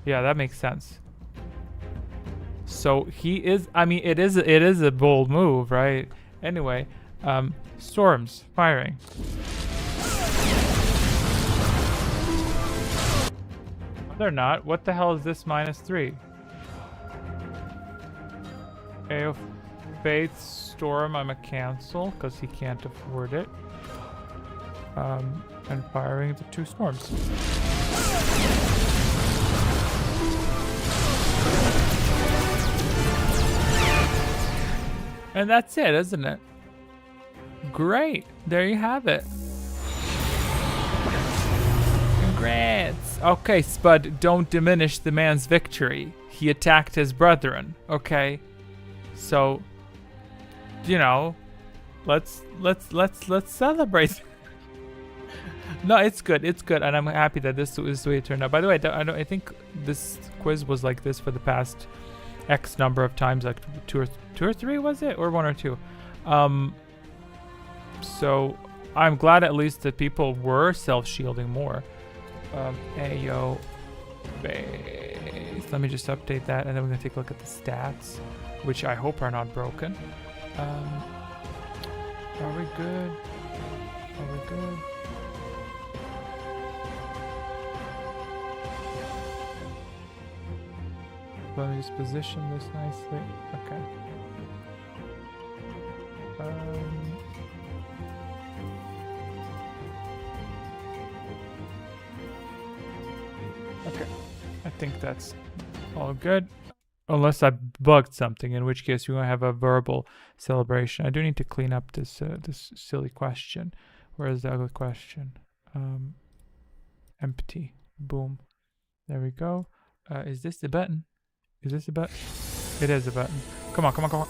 Yeah, that makes sense. So he is. I mean, it is a bold move, right? Anyway, storms firing. They're not. What the hell is this -3? AO Faith Storm, I'm a cancel because he can't afford it. And firing the 2 storms. And that's it, isn't it? Great. There you have it. Congrats. Okay, Spud, don't diminish the man's victory. He attacked his brethren, okay? So, you know, let's celebrate. No, it's good. It's good, and I'm happy that this is the way it turned out. By the way, I think this quiz was like this for the past X number of times, like two or three, was it, or 1 or 2? So I'm glad at least that people were self-shielding more. Ayo base. Let me just update that, and then we're gonna take a look at the stats, which I hope are not broken. Are we good? Are we good? Let me just position this nicely. Okay. Okay. I think that's all good. Unless I bugged something, in which case we're gonna have a verbal celebration. I do need to clean up this this silly question. Where is the ugly question? Empty. Boom. There we go. Is this the button? Is this a button? It is a button. Come on, come on, come on.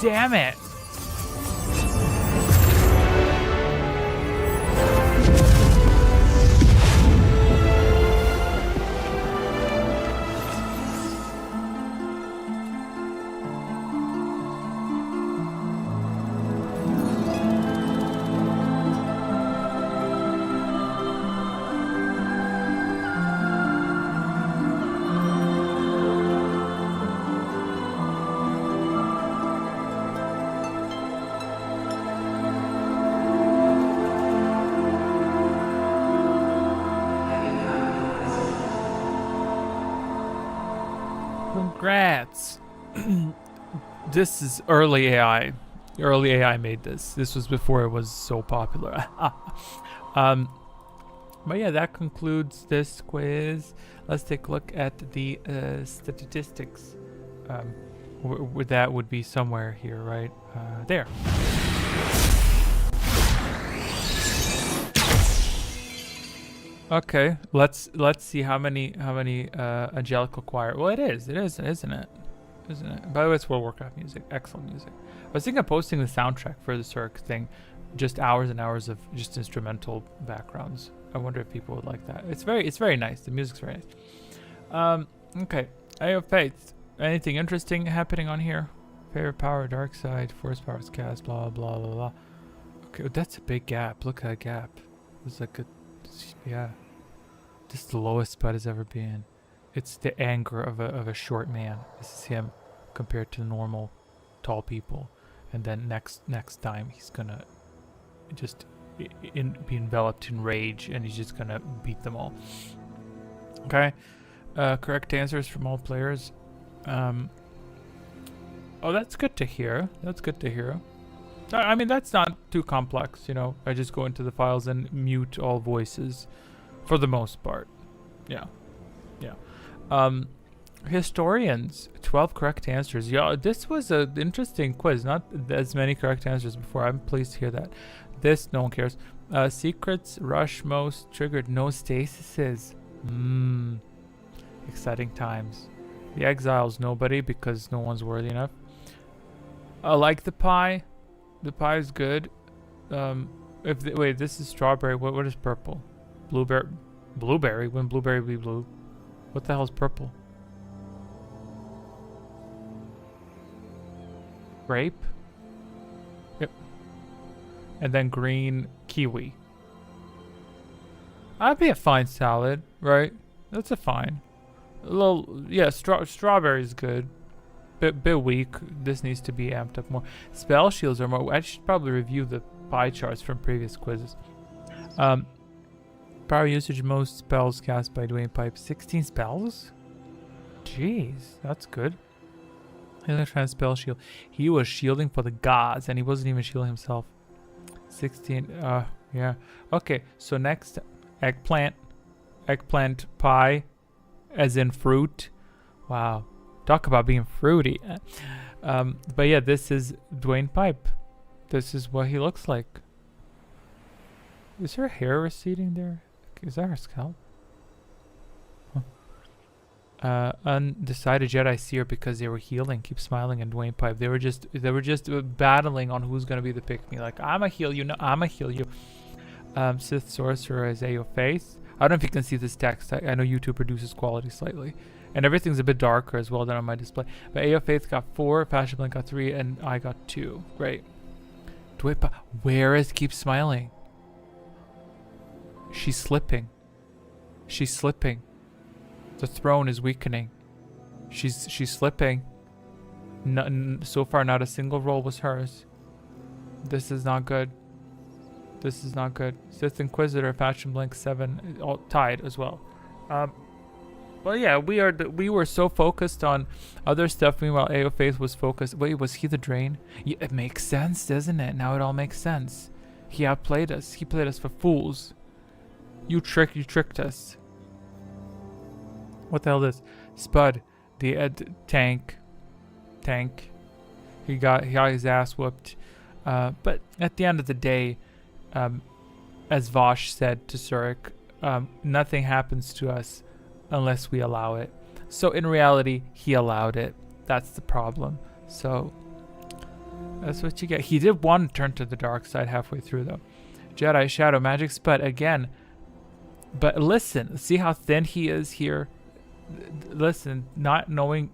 Damn it! Congrats! This is early AI. Early AI made this. This was before it was so popular. But yeah, that concludes this quiz. Let's take a look at the statistics. That would be somewhere here, right? There. Okay, let's see how many Angelical Choir. Well, it is, isn't it? Isn't it? By the way, it's World of Warcraft music. Excellent music. I was thinking of posting the soundtrack for the Cirque thing, just hours and hours of just instrumental backgrounds. I wonder if people would like that. It's very nice. The music's very nice. Okay, I have faith. Anything interesting happening on here? Favorite power, dark side, force powers cast, blah blah blah blah. Okay, that's a big gap. Look at that gap. It's like a, yeah. This is the lowest Bud has ever been. It's the anger of a short man. This is him compared to normal tall people. And then next time he's gonna just be enveloped in rage, and he's just gonna beat them all. Okay. Correct answers from all players. Oh, that's good to hear. That's good to hear. I mean, that's not too complex, you know. I just go into the files and mute all voices for the most part. Yeah. Historians, 12 correct answers. Yeah, this was an interesting quiz. Not as many correct answers before. I'm pleased to hear that. This, no one cares. Secrets, rush most, triggered, no stasises. Exciting times. The exiles, nobody, because no one's worthy enough. I like the pie. The pie is good. Wait, this is strawberry. What is purple? Blueberry. Blueberry? Wouldn't blueberry be blue? What the hell is purple? Grape? Yep. And then green, kiwi. That'd be a fine salad, right? That's a fine. A little, yeah, strawberry is good. Bit weak. This needs to be amped up more. Spell shields are more. I should probably review the pie charts from previous quizzes. Power usage, most spells cast by Dwayne Pipe. 16 spells? Jeez, that's good. Electron spell shield. He was shielding for the gods, and he wasn't even shielding himself. 16. Yeah. Okay. So next, eggplant pie, as in fruit. Wow. Talk about being fruity. But yeah, this is Dwayne Pipe. This is what he looks like. Is her hair receding there? Is that her scalp? Huh. Undecided Jedi seer because they were healing. Keep smiling and Dwayne Pipe. They were just battling on who's gonna be the pick me. Like, I'ma heal you. No, I'ma heal you. Sith sorcerer is Ayo Faith. I don't know if you can see this text. I know YouTube reduces quality slightly. And everything's a bit darker as well than on my display. But Ayo Faith got 4, Passion Blink got 3, and I got 2. Great. Where is keep smiling? She's slipping. She's slipping. The throne is weakening. She's slipping. So far, not a single roll was hers. This is not good. This is not good. Sith Inquisitor, Faction Blink 7, all tied as well. Well, yeah, we were so focused on other stuff. Meanwhile, AO Faith was focused. Wait, was he the Drain? Yeah, it makes sense, doesn't it? Now it all makes sense. He outplayed us. He played us for fools. You tricked us. What the hell is this? Spud, the tank. He got his ass whooped. But at the end of the day, as Vosh said to Zurich, nothing happens to us unless we allow it. So in reality, he allowed it. That's the problem. So that's what you get. He did one turn to the dark side halfway through though. Jedi Shadow Magic Spud again. But listen, see how thin he is here? Listen, not knowing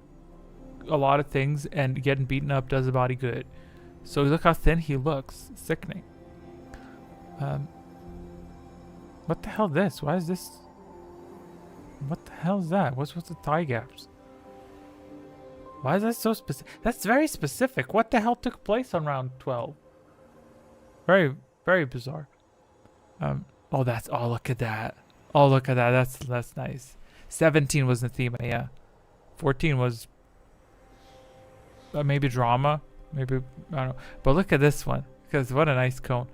a lot of things and getting beaten up does a body good. So look how thin he looks. Sickening. What the hell is this? Why is this? What the hell is that? What's with the thigh gaps? Why is that so specific? That's very specific. What the hell took place on round 12? Very, very bizarre. Oh, look at that. Oh, look at that. That's nice. 17 was the theme, yeah. 14 was maybe drama. Maybe, I don't know. But look at this one. Because what a nice cone.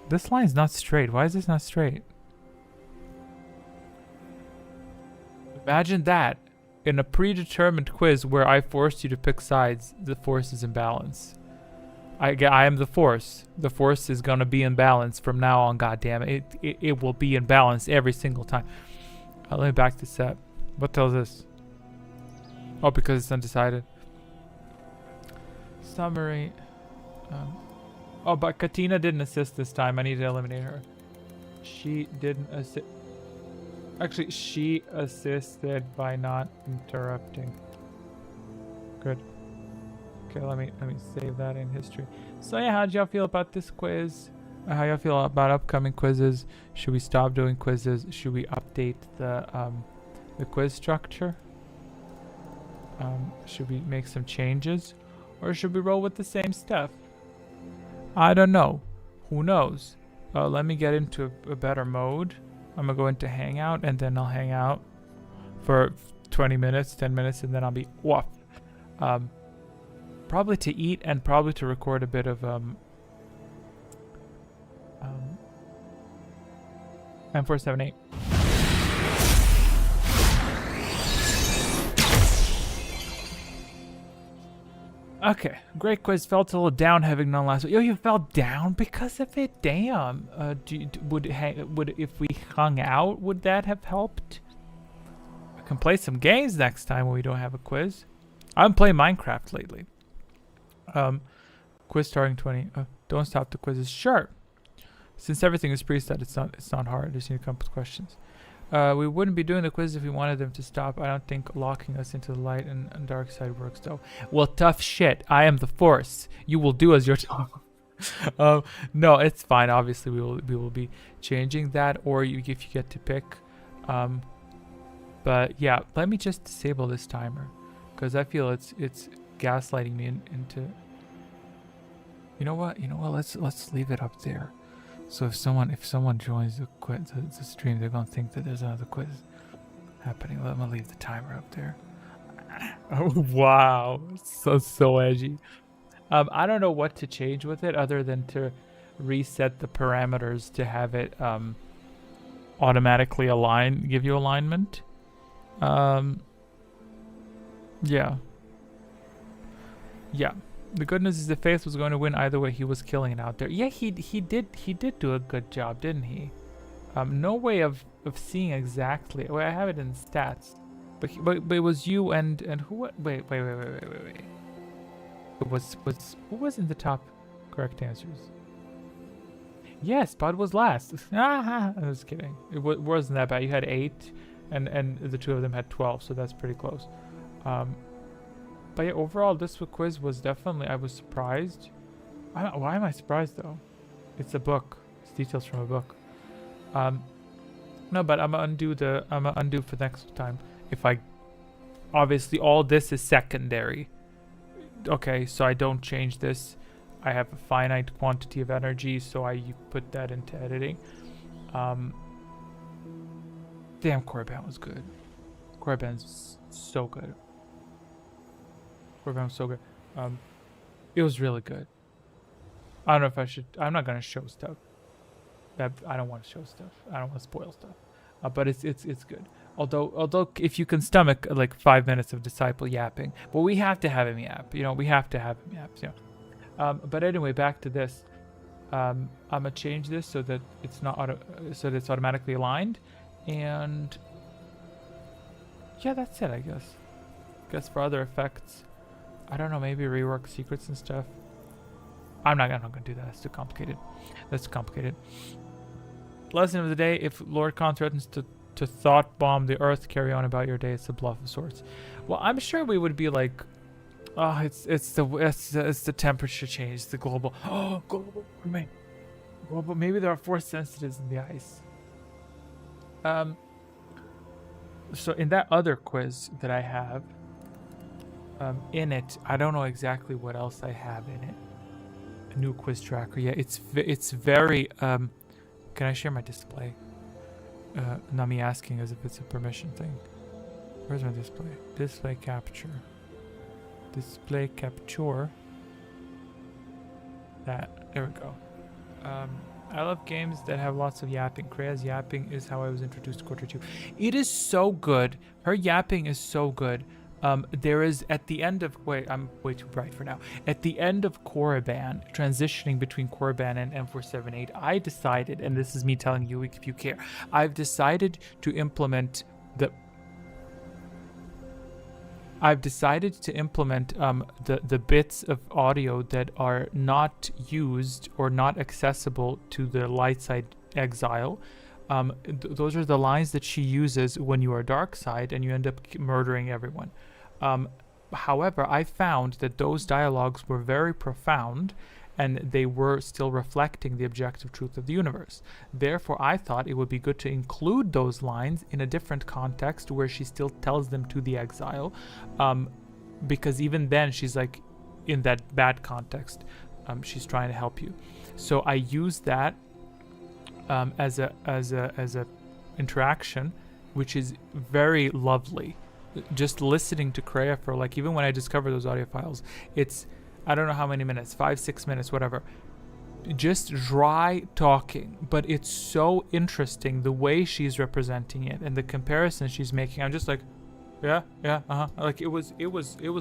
This line's not straight. Why is this not straight? Imagine that. In a predetermined quiz where I forced you to pick sides, the force is in balance. I am the force. The force is going to be in balance from now on, goddammit. It will be in balance every single time. Let me back this up. What the hell is this? Oh, because it's undecided. Summary. Oh, but Katina didn't assist this time. I need to eliminate her. She didn't assist. Actually, she assisted by not interrupting. Good. Okay, let me save that in history. So yeah, how'd y'all feel about this quiz? How y'all feel about upcoming quizzes? Should we stop doing quizzes? Should we update the quiz structure? Should we make some changes? Or should we roll with the same stuff? I don't know. Who knows? Let me get into a better mode. I'm gonna go into Hangout, and then I'll hang out for 20 minutes, 10 minutes, and then I'll be off. Probably to eat and probably to record a bit of M478. Okay, great quiz. Felt a little down having none last week. Yo, you fell down because of it? Damn. Would if we hung out, would that have helped? I can play some games next time when we don't have a quiz. I've been playing Minecraft lately. Quiz starting 20. Don't stop the quizzes. Sure. Since everything is preset, it's not hard. I just need to come up with questions. We wouldn't be doing the quiz if we wanted them to stop. I don't think locking us into the light and dark side works though. Well, tough shit. I am the force. You will do as you're told. No, it's fine. Obviously, we will be changing that, or if you get to pick. But yeah, let me just disable this timer because I feel it's gaslighting me into. You know what? Let's leave it up there. So if someone joins the stream, they're gonna think that there's another quiz happening. Let me leave the timer up there. Oh wow, so edgy. I don't know what to change with it other than to reset the parameters to have it automatically give you alignment. Yeah. The good news is the Faith was going to win either way. He was killing it out there. Yeah, he did do a good job, didn't he? No way of seeing exactly. Well, I have it in stats, but it was you and who? Wait. It was who was in the top correct answers? Yes, Bud was last. I was kidding. It wasn't that bad. You had 8, and the two of them had 12, so that's pretty close. But yeah, overall, this quiz was definitely, I was surprised. Why am I surprised though? It's a book. It's details from a book. No, but I'm gonna undo for next time. If I, obviously all this is secondary. Okay, so I don't change this. I have a finite quantity of energy, so I put that into editing. Damn, Korriban was good. Korriban's so good. Korriban was so good. It was really good. I don't know if I should. I'm not gonna show stuff. I don't want to show stuff. I don't want to spoil stuff. But it's good. Although if you can stomach like 5 minutes of disciple yapping, well, we have to have him yap. You know, we have to have him yap. You know. But anyway, back to this. I'm gonna change this so that it's not so that it's automatically aligned, and yeah, that's it. I guess for other effects, I don't know. Maybe rework secrets and stuff. I'm not gonna do that. It's too complicated. That's complicated. Lesson of the day: if Lord Khan threatens to thought bomb the Earth, carry on about your day. It's a bluff of sorts. Well, I'm sure we would be like, oh, it's the temperature change, the global warming. Global. Maybe there are force sensitives in the ice. So in that other quiz that I have, in it, I don't know exactly what else I have in it. A new quiz tracker. Yeah, it's very. Can I share my display? Not me asking as if it's a permission thing. Where's my display? Display capture. Display capture. That. There we go. I love games that have lots of yapping. Krea's yapping is how I was introduced to KOTOR 2. It is so good. Her yapping is so good. There is at the end of I'm way too bright for now. At the end of Korriban, transitioning between Korriban and M478, I decided, and this is me telling you if you care, I've decided to implement the bits of audio that are not used or not accessible to the light side exile. Those are the lines that she uses when you are dark side and you end up murdering everyone. However, I found that those dialogues were very profound and they were still reflecting the objective truth of the universe. Therefore, I thought it would be good to include those lines in a different context where she still tells them to the exile, because even then she's like in that bad context, she's trying to help you. So I use that as a interaction, which is very lovely. Just listening to Krea for like, even when I discover those audio files, it's, I don't know how many minutes, 5-6 minutes, whatever, just dry talking, but it's so interesting the way she's representing it and the comparison she's making. I'm just like, yeah, like it was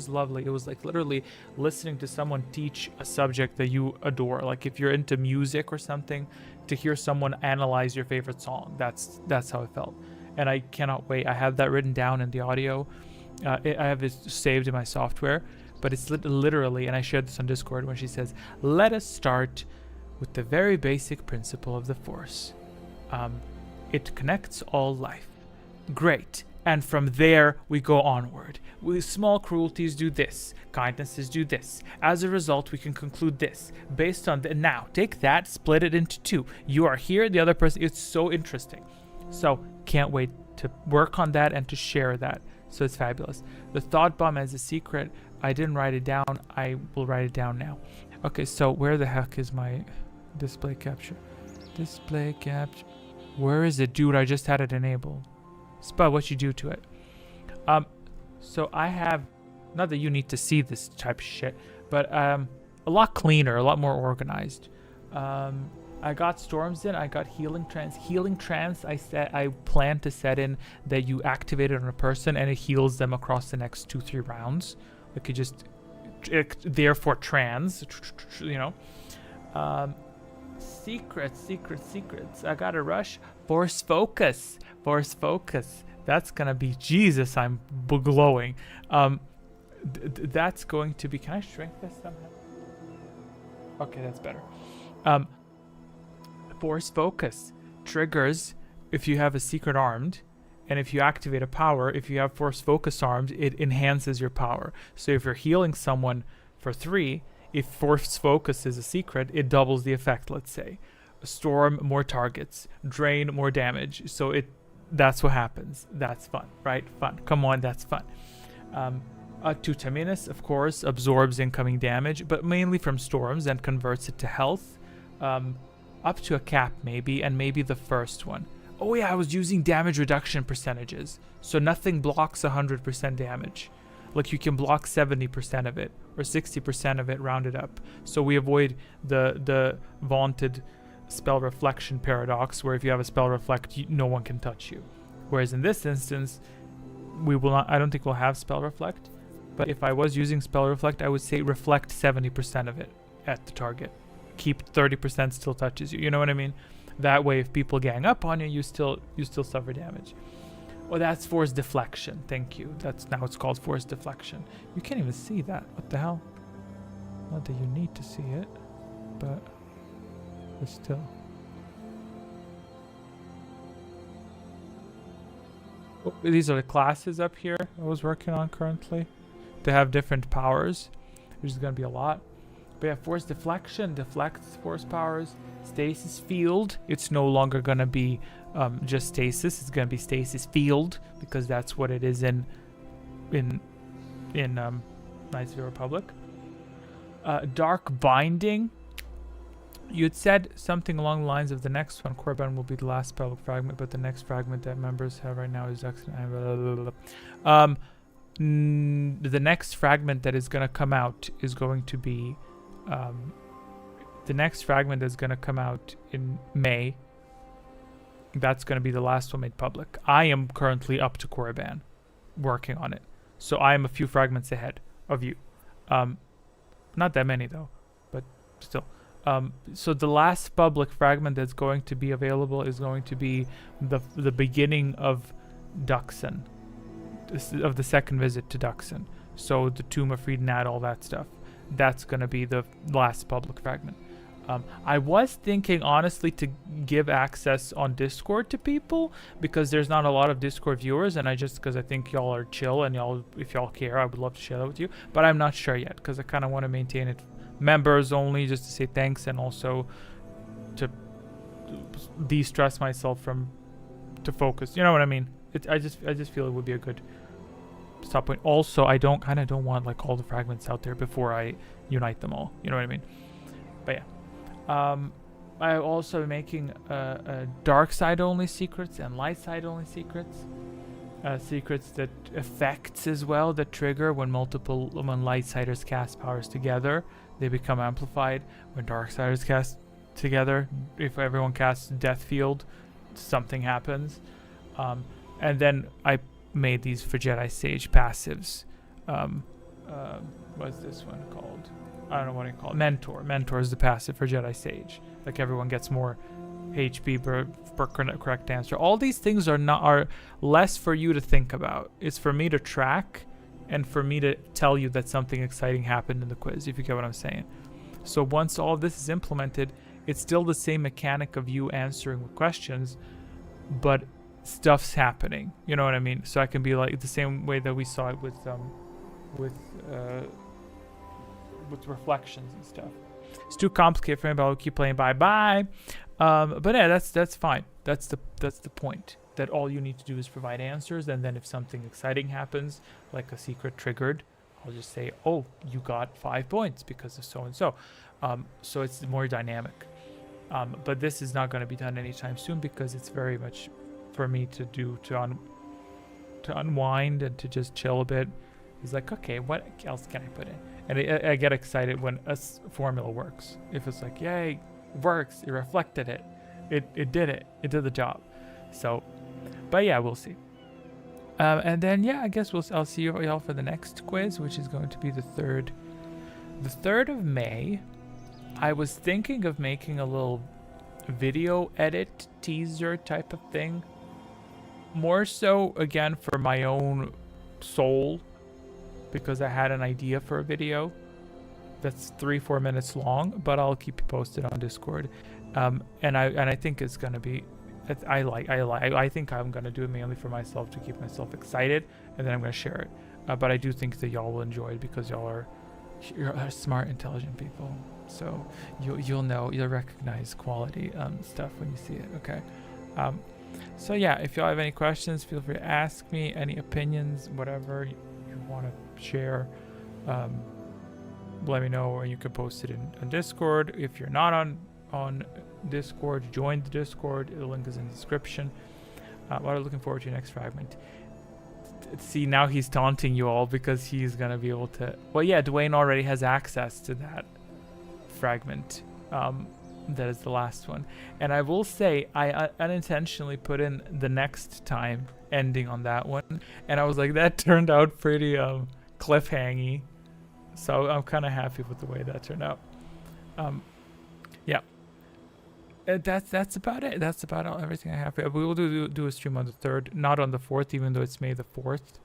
lovely. It was like literally listening to someone teach a subject that you adore. Like if you're into music or something, to hear someone analyze your favorite song, that's how it felt. And I cannot wait. I have that written down in the audio. I have it saved in my software, but it's literally, and I shared this on Discord, when she says, let us start with the very basic principle of the Force. It connects all life. Great. And from there, we go onward. Small cruelties do this. Kindnesses do this. As a result, we can conclude this. Based on now, take that, split it into two. You are here, the other person. It's so interesting. So, can't wait to work on that and to share that. So it's fabulous. The thought bomb as a secret, I didn't write it down. I will write it down now. Okay, so where the heck is my display capture? Display capture. Where is it? Dude, I just had it enabled. Spud, what you do to it? So I have, not that you need to see this type of shit, but a lot cleaner, a lot more organized. I got storms in. I got healing trance. Healing trance. I plan to set in that you activate it on a person and it heals them across the next 2-3 rounds. Like it just, therefore trans. You know. Secrets. I gotta rush. Force focus. That's gonna be Jesus. I'm glowing. That's going to be. Can I shrink this somehow? Okay, that's better. Force focus triggers if you have a secret armed, and if you activate a power, if you have force focus armed, it enhances your power. So if you're healing someone for 3, if Force Focus is a secret, it doubles the effect, let's say. Storm, more targets. Drain, more damage. So that's what happens. That's fun, right? Fun. Come on, that's fun. Tutaminous, of course, absorbs incoming damage, but mainly from storms and converts it to health. Up to a cap, maybe, and maybe the first one. Oh yeah, I was using damage reduction percentages. So nothing blocks 100% damage. Like you can block 70% of it, or 60% of it rounded up. So we avoid the vaunted spell reflection paradox, where if you have a spell reflect, no one can touch you. Whereas in this instance, we will not. I don't think we'll have spell reflect. But if I was using spell reflect, I would say reflect 70% of it at the target. Keep 30% still touches you. You know what I mean? That way, if people gang up on you, you still suffer damage. Oh, that's force deflection. Thank you. That's now it's called force deflection. You can't even see that. What the hell? Not that you need to see it, but still. Oh, these are the classes up here I was working on currently. They have different powers, which is going to be a lot. But yeah, force deflection deflects force powers. Stasis field, it's no longer going to be just stasis. It's going to be stasis field, because that's what it is in Knights of the Republic. Dark binding. You'd said something along the lines of the next one. Korban will be the last spell fragment, but the next fragment that members have right now is the next fragment that is going to come out is going to be the next fragment that's going to come out in May. That's going to be the last one made public. I am currently up to Korriban, working on it. So I am a few fragments ahead of you. Not that many though, but still. So the last public fragment that's going to be available is going to be the beginning of Duxon, of the second visit to Duxon. So the Tomb of Friedenad, all that stuff. That's going to be the last public fragment. I was thinking, honestly, to give access on Discord to people, because there's not a lot of Discord viewers, and because I think y'all are chill, and if y'all care, I would love to share that with you. But I'm not sure yet, because I kind of want to maintain it members only, just to say thanks, and also to de-stress myself to focus. You know what I mean? I just feel it would be a good stop point. Also, I don't want like all the fragments out there before I unite them all. You know what I mean? But yeah. I'm also making a dark side only secrets and light side only secrets. Secrets that effects as well that trigger when light siders cast powers together, they become amplified. When dark siders cast together, if everyone casts Death Field, something happens. And then I made these for Jedi Sage passives. What's this one called? I don't know what you call it. Mentor. Mentor is the passive for Jedi Sage. Like everyone gets more HP per correct answer. All these things are less for you to think about. It's for me to track and for me to tell you that something exciting happened in the quiz, if you get what I'm saying. So once all this is implemented, it's still the same mechanic of you answering with questions, but stuff's happening. You know what I mean? So I can be like the same way that we saw it with reflections and stuff. It's too complicated for me, but I'll keep playing. Bye. But yeah, that's fine. That's the point. That all you need to do is provide answers, and then if something exciting happens, like a secret triggered, I'll just say, oh, you got 5 points because of so and so. So it's more dynamic. But this is not going to be done anytime soon, because it's very much for me to do to unwind and to just chill a bit. It's like, okay, what else can I put in? And I get excited when a formula works. If it's like, yay, it works, it reflected it. It did it. It did the job. So, but yeah, we'll see. And then, yeah, I guess I'll see you all for the next quiz, which is going to be the 3rd of May. I was thinking of making a little video edit teaser type of thing. More so, again, for my own soul, because I had an idea for a video that's 3-4 minutes long, but I'll keep you posted on Discord. And I think it's gonna be, I think I'm gonna do it mainly for myself, to keep myself excited, and then I'm gonna share it. But I do think that y'all will enjoy it, because y'all are you're smart, intelligent people. So you'll know, you'll recognize quality stuff when you see it. Okay. So yeah, if y'all have any questions, feel free to ask me. Any opinions, whatever you want to share, let me know, or you can post it in Discord. If you're not on Discord, join the Discord. The link is in the description. What I'm looking forward to your next fragment. See, now he's taunting you all because he's gonna be able to. Well, yeah, Dwayne already has access to that fragment. That is the last one, and I will say I unintentionally put in the next time ending on that one, and I was like, that turned out pretty cliffhangy, so I'm kind of happy with the way that turned out. Yeah, that's about it. That's about everything I have. We will do a stream on the 3rd, not on the 4th, even though it's May the 4th.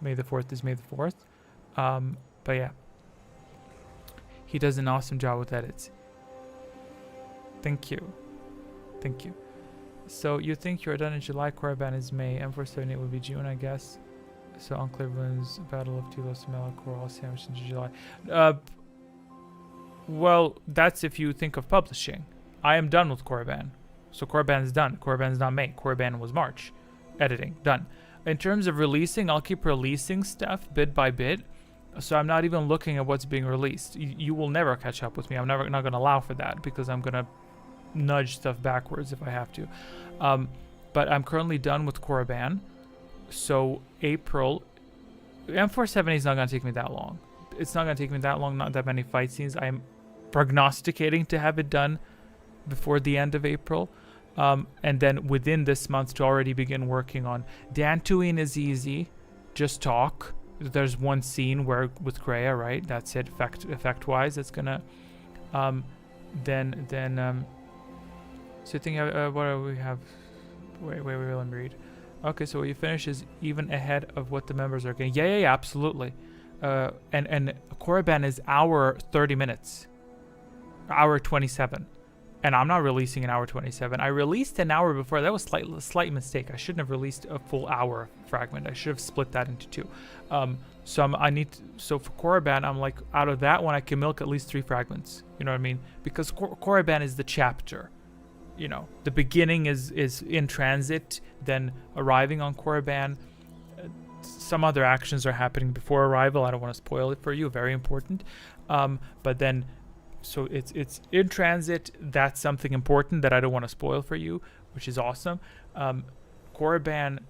May the 4th is May the 4th. But yeah, he does an awesome job with edits. Thank you. Thank you. So you think you're done in July, Korriban is May, M478 would be June, I guess. So Unclear Villains, Battle of Telos, Melkor, all sandwiched into July. Well, that's if you think of publishing. I am done with Korriban. So Korriban is done. Korriban is not May. Korriban was March. Editing, done. In terms of releasing, I'll keep releasing stuff bit by bit. So I'm not even looking at what's being released. You will never catch up with me. I'm not going to allow for that because I'm going to nudge stuff backwards if I have to. But I'm currently done with Korriban. So April, M470 is not going to take me that long. It's not going to take me that long, not that many fight scenes. I'm prognosticating to have it done before the end of April. And then within this month to already begin working on Dantooine is easy. Just talk. There's one scene where with Kreia, right? That's it. Effect wise, it's gonna. So I think what do we have? Wait, let me read. Okay, so what you finish is even ahead of what the members are getting. Yeah, absolutely. And Korriban is hour 30 minutes, hour 27, and I'm not releasing an hour 27. I released an hour before. That was slight mistake. I shouldn't have released a full hour fragment. I should have split that into 2. So for Korriban, I'm like, out of that one, I can milk at least 3 fragments. You know what I mean? Because Korriban is the chapter. You know, the beginning is in transit, then arriving on Korriban. Some other actions are happening before arrival. I don't want to spoil it for you. Very important. But then, so it's in transit. That's something important that I don't want to spoil for you, which is awesome. Korriban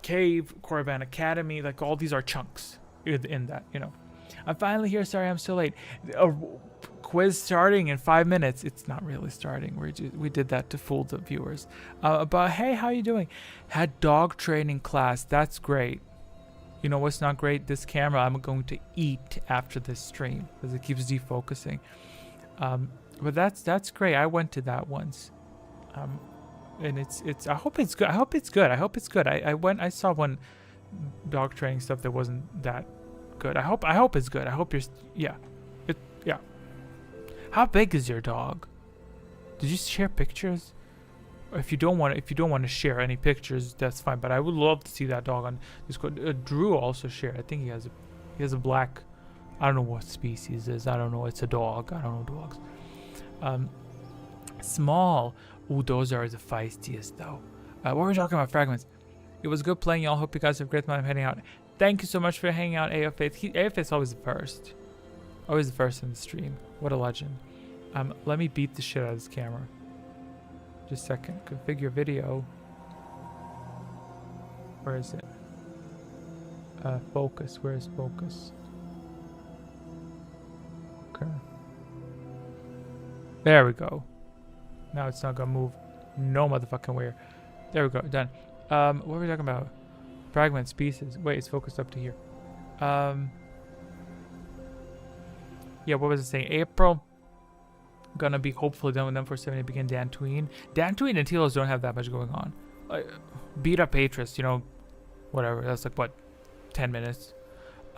Cave, Korriban Academy, like all these are chunks in that. You know, I'm finally here. Sorry, I'm so late. Quiz starting in 5 minutes. It's not really starting. We did that to fool the viewers. But hey, how you doing? Had dog training class. That's great. You know what's not great? This camera. I'm going to eat after this stream because it keeps defocusing. But that's great. I went to that once. And it's. I hope it's good. I hope it's good. I saw one dog training stuff that wasn't that good. I hope it's good. I hope you're. Yeah. Yeah. How big is your dog? Did you share pictures? Or if you don't want to share any pictures, that's fine. But I would love to see that dog on Discord. Drew also shared. I think he has a black. I don't know what species it is. I don't know. It's a dog. I don't know dogs. Small. Ooh, those are the feistiest though. What were we talking about? Fragments. It was good playing y'all. Hope you guys have a great time heading out. Thank you so much for hanging out, AFA. AFA is always the first. Always the first in the stream. What a legend. Let me beat the shit out of this camera. Just a second. Configure video. Where is it? Focus. Where is focus? Okay. There we go. Now it's not gonna move. No motherfucking way. There we go. Done. What were we talking about? Fragments, pieces. Wait, it's focused up to here. Yeah, what was it saying? April. Gonna be hopefully done with them for 70 begin Dantooine. Dantooine and Telos don't have that much going on. Beat up Atris, you know, whatever. That's like what, 10 minutes.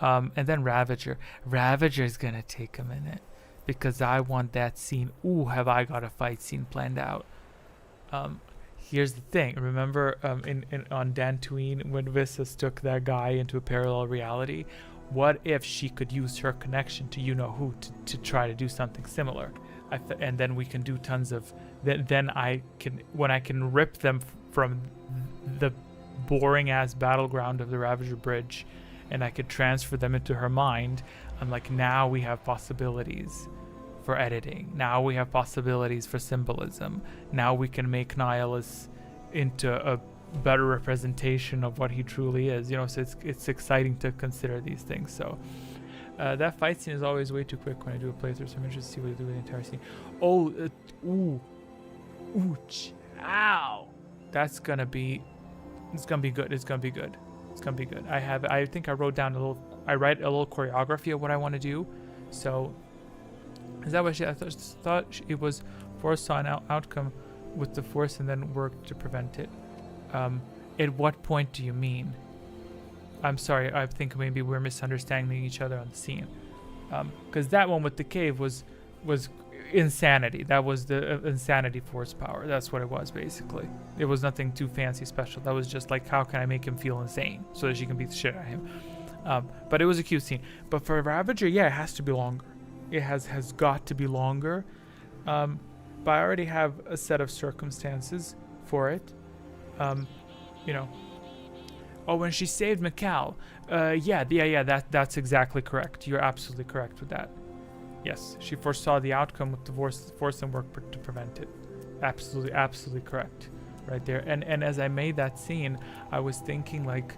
And then Ravager. Ravager is gonna take a minute because I want that scene. Ooh, have I got a fight scene planned out? Here's the thing. Remember, on Dantooine when Visas took that guy into a parallel reality? what if she could use her connection to you-know-who to try to do something similar? And then we can do tons of... Then I can... When I can rip them from the boring-ass battleground of the Ravager Bridge, and I could transfer them into her mind, I'm like, now we have possibilities for editing. Now we have possibilities for symbolism. Now we can make Nihilus into a better representation of what he truly is, you know. So it's exciting to consider these things. So that fight scene is always way too quick when I do a playthrough, so I'm interested to see what they do with the entire scene. Oh, ow, that's gonna be, it's gonna be good. It's gonna be good. It's gonna be good. I think I wrote down I write a little choreography of what I want to do. So is that what I thought it was foresaw an outcome with the Force and then worked to prevent it. At what point do you mean? I'm sorry, I think maybe we're misunderstanding each other on the scene. Because that one with the cave was insanity. That was the insanity Force power. That's what it was, basically. It was nothing too fancy special. That was just like, how can I make him feel insane so that she can beat the shit out of him? But it was a cute scene. But for Ravager, yeah, it has to be longer. It has got to be longer. But I already have a set of circumstances for it. You know. Oh, when she saved Mikal. Yeah, that's exactly correct. You're absolutely correct with that. Yes, she foresaw the outcome with the Force and worked to prevent it. Absolutely correct. Right there. And as I made that scene, I was thinking, like,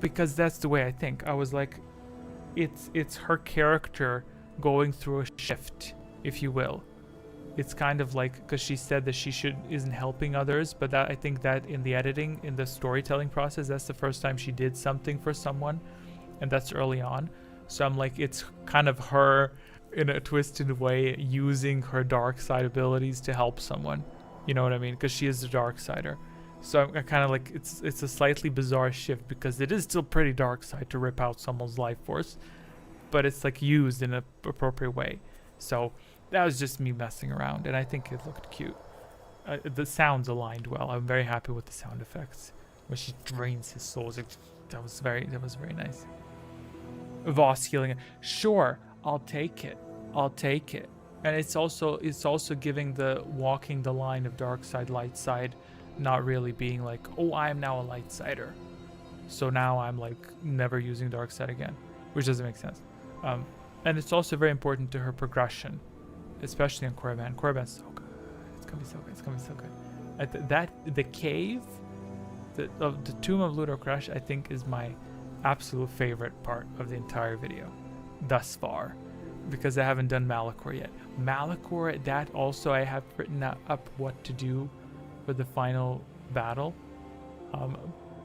because that's the way I think. I was like, it's her character going through a shift, if you will. It's kind of like, because she said that she isn't helping others, but that I think that in the editing, in the storytelling process, that's the first time she did something for someone, and that's early on. So I'm like, it's kind of her in a twisted way using her dark side abilities to help someone. You know what I mean? Because she is the dark sider. So I'm kind of like, it's a slightly bizarre shift, because it is still pretty dark side to rip out someone's life force, but it's like used in an appropriate way. So that was just me messing around, and I think it looked cute. The sounds aligned well. I'm very happy with the sound effects when she drains his soul. That was very nice. Voss healing it. Sure, I'll take it. And it's also giving the walking the line of dark side, light side, not really being like, oh, I am now a light sider, so now I'm like never using dark side again, which doesn't make sense. And it's also very important to her progression, especially on Korriban. Korriban's so good. It's gonna be so good. The cave, the Tomb of Ludocrush, I think is my absolute favorite part of the entire video thus far, because I haven't done Malachor yet. Malachor, that also I have written up what to do for the final battle.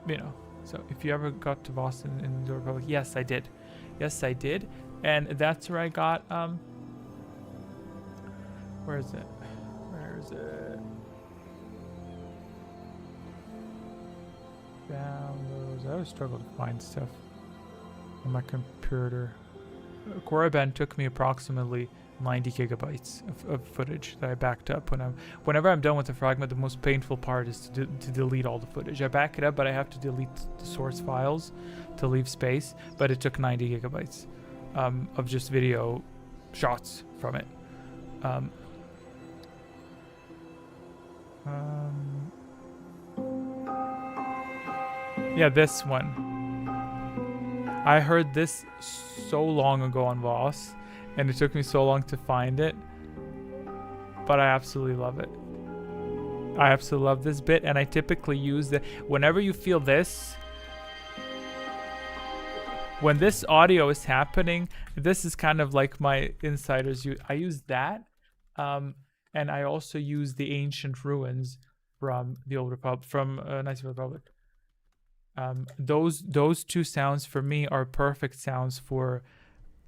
You know, so if you ever got to Boston in the Republic, yes, I did. And that's where I got where is it? Downloads. I always struggle to find stuff on my computer. Korriban took me approximately 90 gigabytes of footage that I backed up. Whenever I'm done with the fragment, the most painful part is to delete all the footage. I back it up, but I have to delete the source files to leave space. But it took 90 gigabytes of just video shots from it. Yeah, this one. I heard this so long ago on Voss, and it took me so long to find it, but I absolutely love it. I absolutely love this bit, and I typically use the, whenever you feel this, when this audio is happening, this is kind of like my insiders. I use that, and I also use the ancient ruins from the Old Republic, from Knights of the Republic. Those two sounds for me are perfect sounds for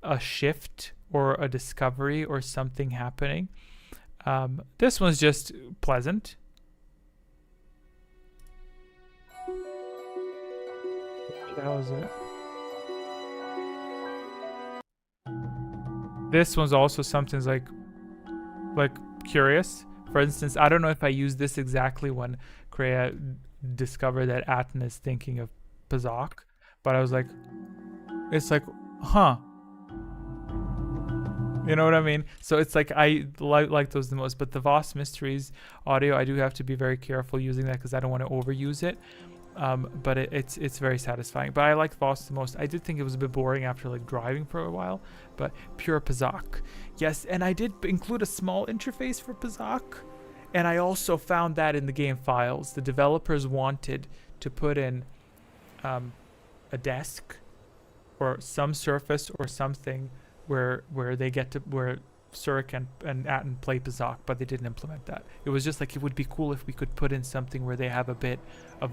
a shift or a discovery or something happening. This one's just pleasant. That was it. This one's also something like curious. For instance, I don't know if I use this exactly when Kreia discovered that Aten is thinking of Pazak, but I was like, It's like, huh. You know what I mean? So it's like I like those the most. But the Voss Mysteries audio, I do have to be very careful using that because I don't want to overuse it. But it's very satisfying. But I like Voss the most. I did think it was a bit boring after like driving for a while. But pure Pazak. Yes, and I did include a small interface for Pazak. And I also found that in the game files. The developers wanted to put in a desk or some surface or something where they get to where Surik and Atten play Pazak, but they didn't implement that. It was just like it would be cool if we could put in something where they have a bit of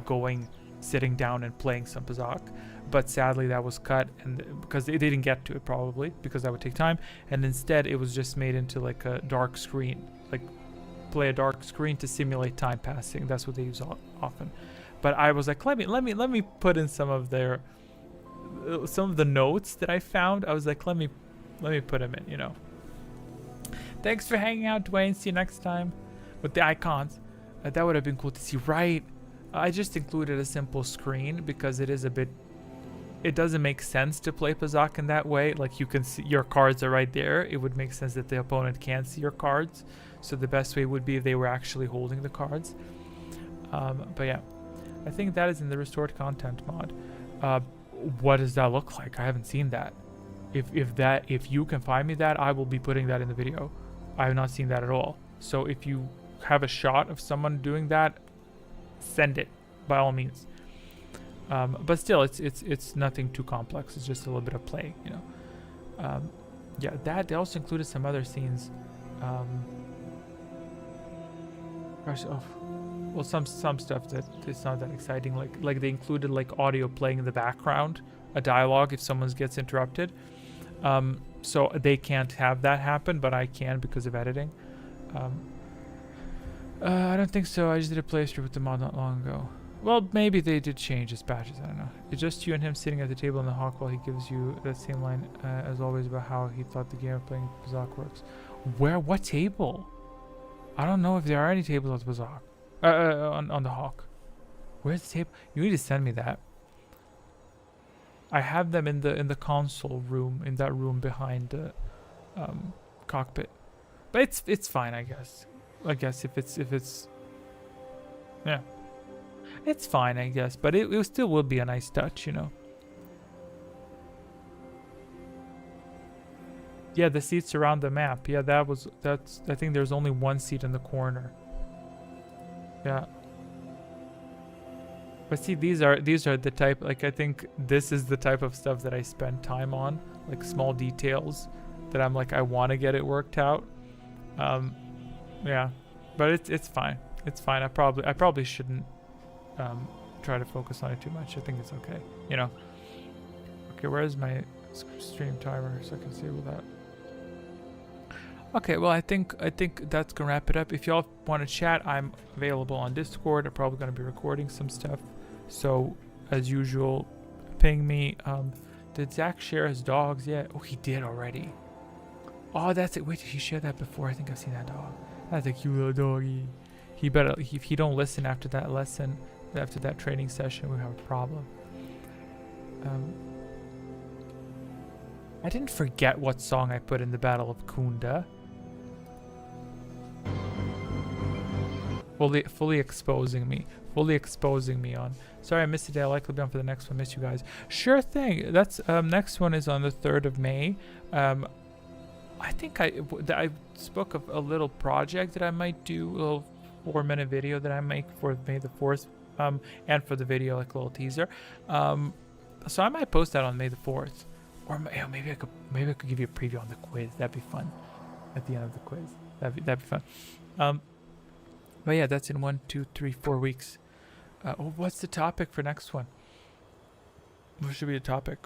sitting down and playing some Pazak, but sadly that was cut, and because they didn't get to it probably because that would take time, and instead it was just made into like a dark screen, like play a dark screen to simulate time passing. That's what they use often. But I was like, let me put in some of the notes that I found. I was like, let me put them in, you know. Thanks for hanging out, Dwayne. See you next time. With the icons. That would have been cool to see, right? I just included a simple screen because it is a bit... It doesn't make sense to play Pazak in that way. Like, you can see your cards are right there. It would make sense that the opponent can't see your cards. So the best way would be if they were actually holding the cards. But yeah. I think that is in the restored content mod. What does that look like? I haven't seen that. If you can find me that, I will be putting that in the video. I have not seen that at all. So if you have a shot of someone doing that, send it by all means. But still, it's nothing too complex. It's just a little bit of play, you know. Yeah, that they also included some other scenes. Gosh, well, some stuff that is not that exciting. Like they included like audio playing in the background, a dialogue if someone gets interrupted. So they can't have that happen, but I can because of editing. I don't think so. I just did a playthrough with the mod not long ago. Well, maybe they did change his patches. I don't know. It's just you and him sitting at the table in the hawk while he gives you that same line as always about how he thought the game of playing Pazak works. Where? What table? I don't know if there are any tables with Pazak. On the hawk. Where's the table? You need to send me that. I have them in the console room, in that room behind the cockpit. But it's fine, I guess. I guess if it's yeah, it's fine, I guess. But it still will be a nice touch, you know. Yeah, the seats around the map. Yeah, that's. I think there's only one seat in the corner. Yeah. But see, these are the type, like, I think this is the type of stuff that I spend time on, like small details that I'm like, I want to get it worked out. Yeah, but it's fine. It's fine. I probably shouldn't try to focus on it too much. I think it's okay, you know. Okay, where's my stream timer so I can disable that? Okay, well, I think that's gonna wrap it up. If y'all want to chat, I'm available on Discord. I'm probably gonna be recording some stuff, so as usual, ping me. Did Zach share his dogs yet? Oh, he did already. Oh, that's it. Wait, did he share that before? I think I've seen that dog. That's a cute little doggy. He better, if he don't listen after that lesson, after that training session, we have a problem. I didn't forget what song I put in the Battle of Kunda. Fully exposing me on. Sorry I missed it. I'll likely be on for the next one. Miss you guys. Sure thing. That's next one is on the 3rd of May. I think I spoke of a little project that I might do, a little 4-minute video that I make for May the 4th, and for the video, like a little teaser. So I might post that on May the 4th, or maybe I could give you a preview on the quiz. That'd be fun. At the end of the quiz, that'd be fun. But yeah, that's in 1, 2, 3, 4 weeks. What's the topic for next one? What should be the topic?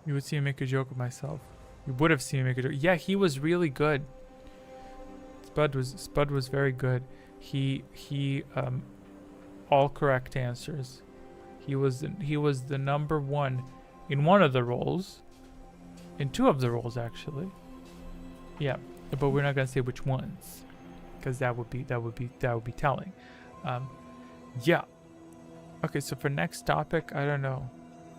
You would see me make a joke of myself. You would have seen me make a joke. Yeah, he was really good. Spud was very good. He all correct answers. He was the number 1 in one of the roles. In 2 of the roles, actually. Yeah, but we're not gonna say which ones, because that would be telling. Yeah. Okay, so for next topic, I don't know.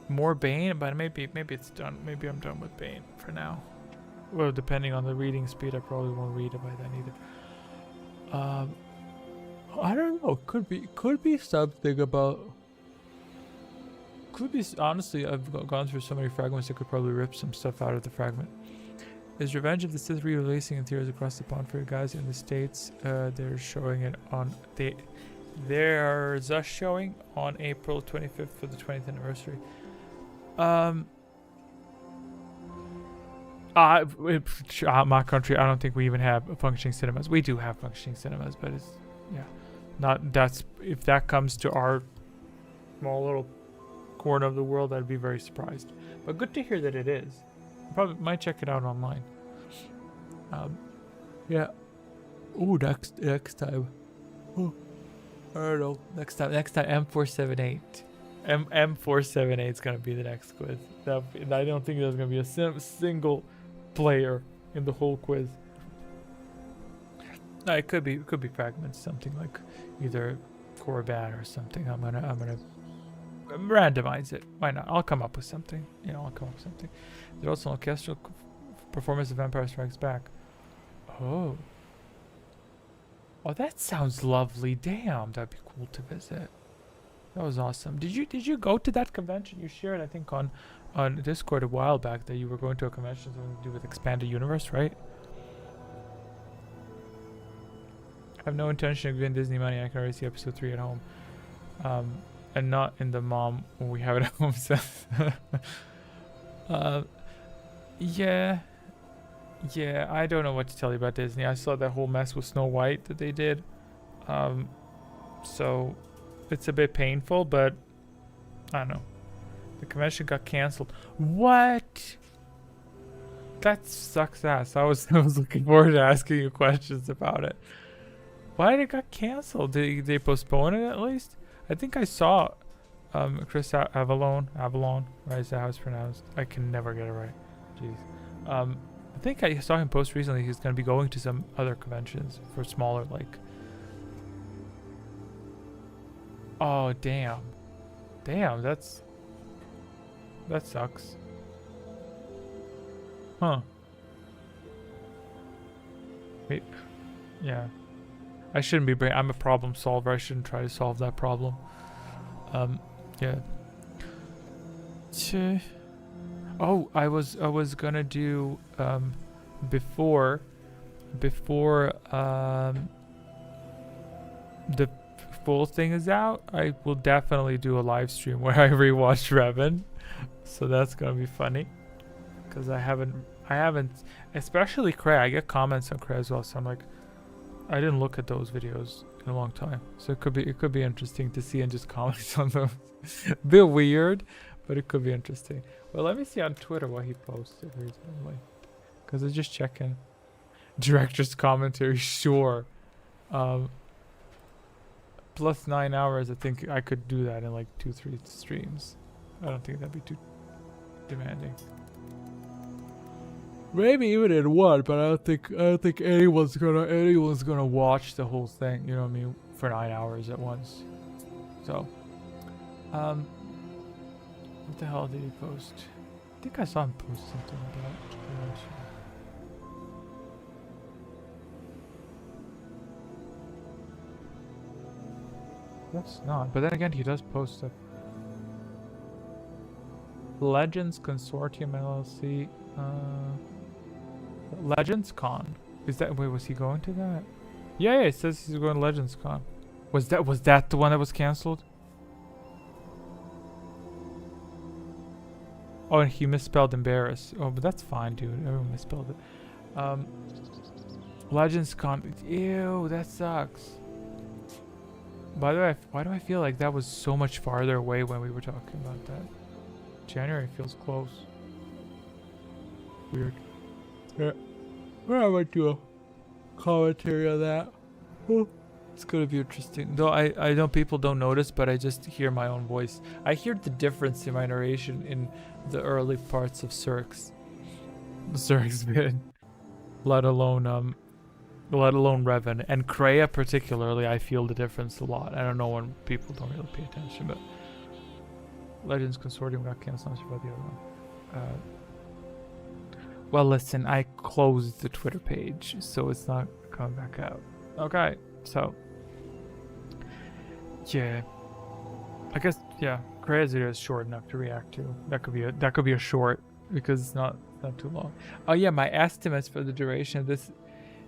More Bane, but maybe it's done. Maybe I'm done with Bane for now. Well, depending on the reading speed, I probably won't read it by then either. I don't know. Could be something about. Could be, honestly, I've gone through so many fragments, I could probably rip some stuff out of the fragment. Is Revenge of the Sith re-releasing in theaters across the pond for you guys in the States? They're showing it on there's a showing on April 25th for the 20th anniversary. My country, I don't think we even have functioning cinemas. We do have functioning cinemas, but it's, yeah, not, that's, if that comes to our small little corner of the world, I'd be very surprised. But good to hear that it is. Probably might check it out online. Yeah. Ooh, next time. Ooh, I don't know. Next time M478. M478 is gonna be the next quiz. I don't think there's gonna be a single player in the whole quiz. No, it could be fragments, something like either Korriban or something. I'm gonna randomize it. Why not? I'll come up with something. I'll come up with something. There's also an orchestral performance of Empire Strikes Back. Oh, that sounds lovely. Damn, that'd be cool to visit. That was awesome. Did you go to that convention? You shared, I think, on Discord a while back that you were going to a convention something to do with Expanded Universe, right? I have no intention of giving Disney money. I can already see episode 3 at home. And not in the mom when we have it at home. Yeah, I don't know what to tell you about Disney. I saw that whole mess with Snow White that they did. So it's a bit painful, but I don't know. The convention got canceled. What? That sucks ass. I was looking forward to asking you questions about it. Why did it got canceled? Did they postpone it at least? I think I saw Chris Avalon, right? Is that how it's pronounced? I can never get it right. Jeez. I think I saw him post recently. He's going to be going to some other conventions for smaller, like. Oh, damn. Damn, that sucks. Huh. Wait. Yeah. I shouldn't be I'm a problem solver. I shouldn't try to solve that problem. Yeah. Oh, I was gonna do before the full thing is out, I will definitely do a live stream where I rewatch Revan. So that's gonna be funny. Cause I haven't especially Cray. I get comments on Cray as well, so I'm like, I didn't look at those videos in a long time, so it could be interesting to see and just comment on them. A bit weird, but it could be interesting. Well, let me see on Twitter what he posted recently, because I just checking. Director's commentary, sure. Plus 9 hours. I think I could do that in like 2-3 streams. I don't think that'd be too demanding. Maybe even in one, but I don't think anyone's gonna watch the whole thing, you know what I mean, for 9 hours at once. So, what the hell did he post? I think I saw him post something about. That's not, but then again, he does post stuff. Legends Consortium LLC. Legends Con. Is that, wait, was he going to that? Yeah, it says he's going to Legends Con. Was that the one that was cancelled? Oh, and he misspelled embarrass. Oh, but that's fine, dude. Everyone misspelled it. Legends Con. Ew, that sucks. By the way, why do I feel like that was so much farther away when we were talking about that? January feels close. Weird. Yeah. I might do a commentary on that. Oh, it's gonna be interesting. Though I know people don't notice, but I just hear my own voice. I hear the difference in my narration in the early parts of Cirque's bit. Let alone Revan. And Kreia particularly, I feel the difference a lot. I don't know when people don't really pay attention, but Legends Consortium got canceled. About the other one. Well, listen, I closed the Twitter page, so it's not coming back out. Okay, so yeah, I guess yeah, crazy is short enough to react to. That could be a short because it's not too long. Oh yeah, my estimates for the duration of this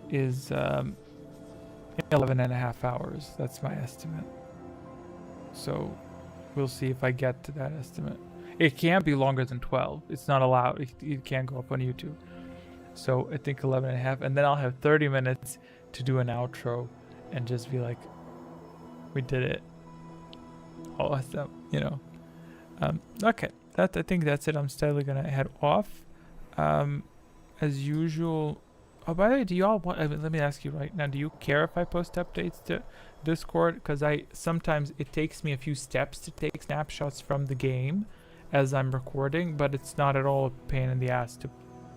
is 11.5 hours. That's my estimate. So we'll see if I get to that estimate. It can't be longer than 12. It's not allowed. It can't go up on YouTube. So I think 11.5, and then I'll have 30 minutes to do an outro and just be like, we did it. Awesome, you know. Okay, I think that's it. I'm steadily gonna head off. As usual. Oh, by the way, do you all want? Let me ask you right now. Do you care if I post updates to Discord? Because sometimes it takes me a few steps to take snapshots from the game as I'm recording, but it's not at all a pain in the ass to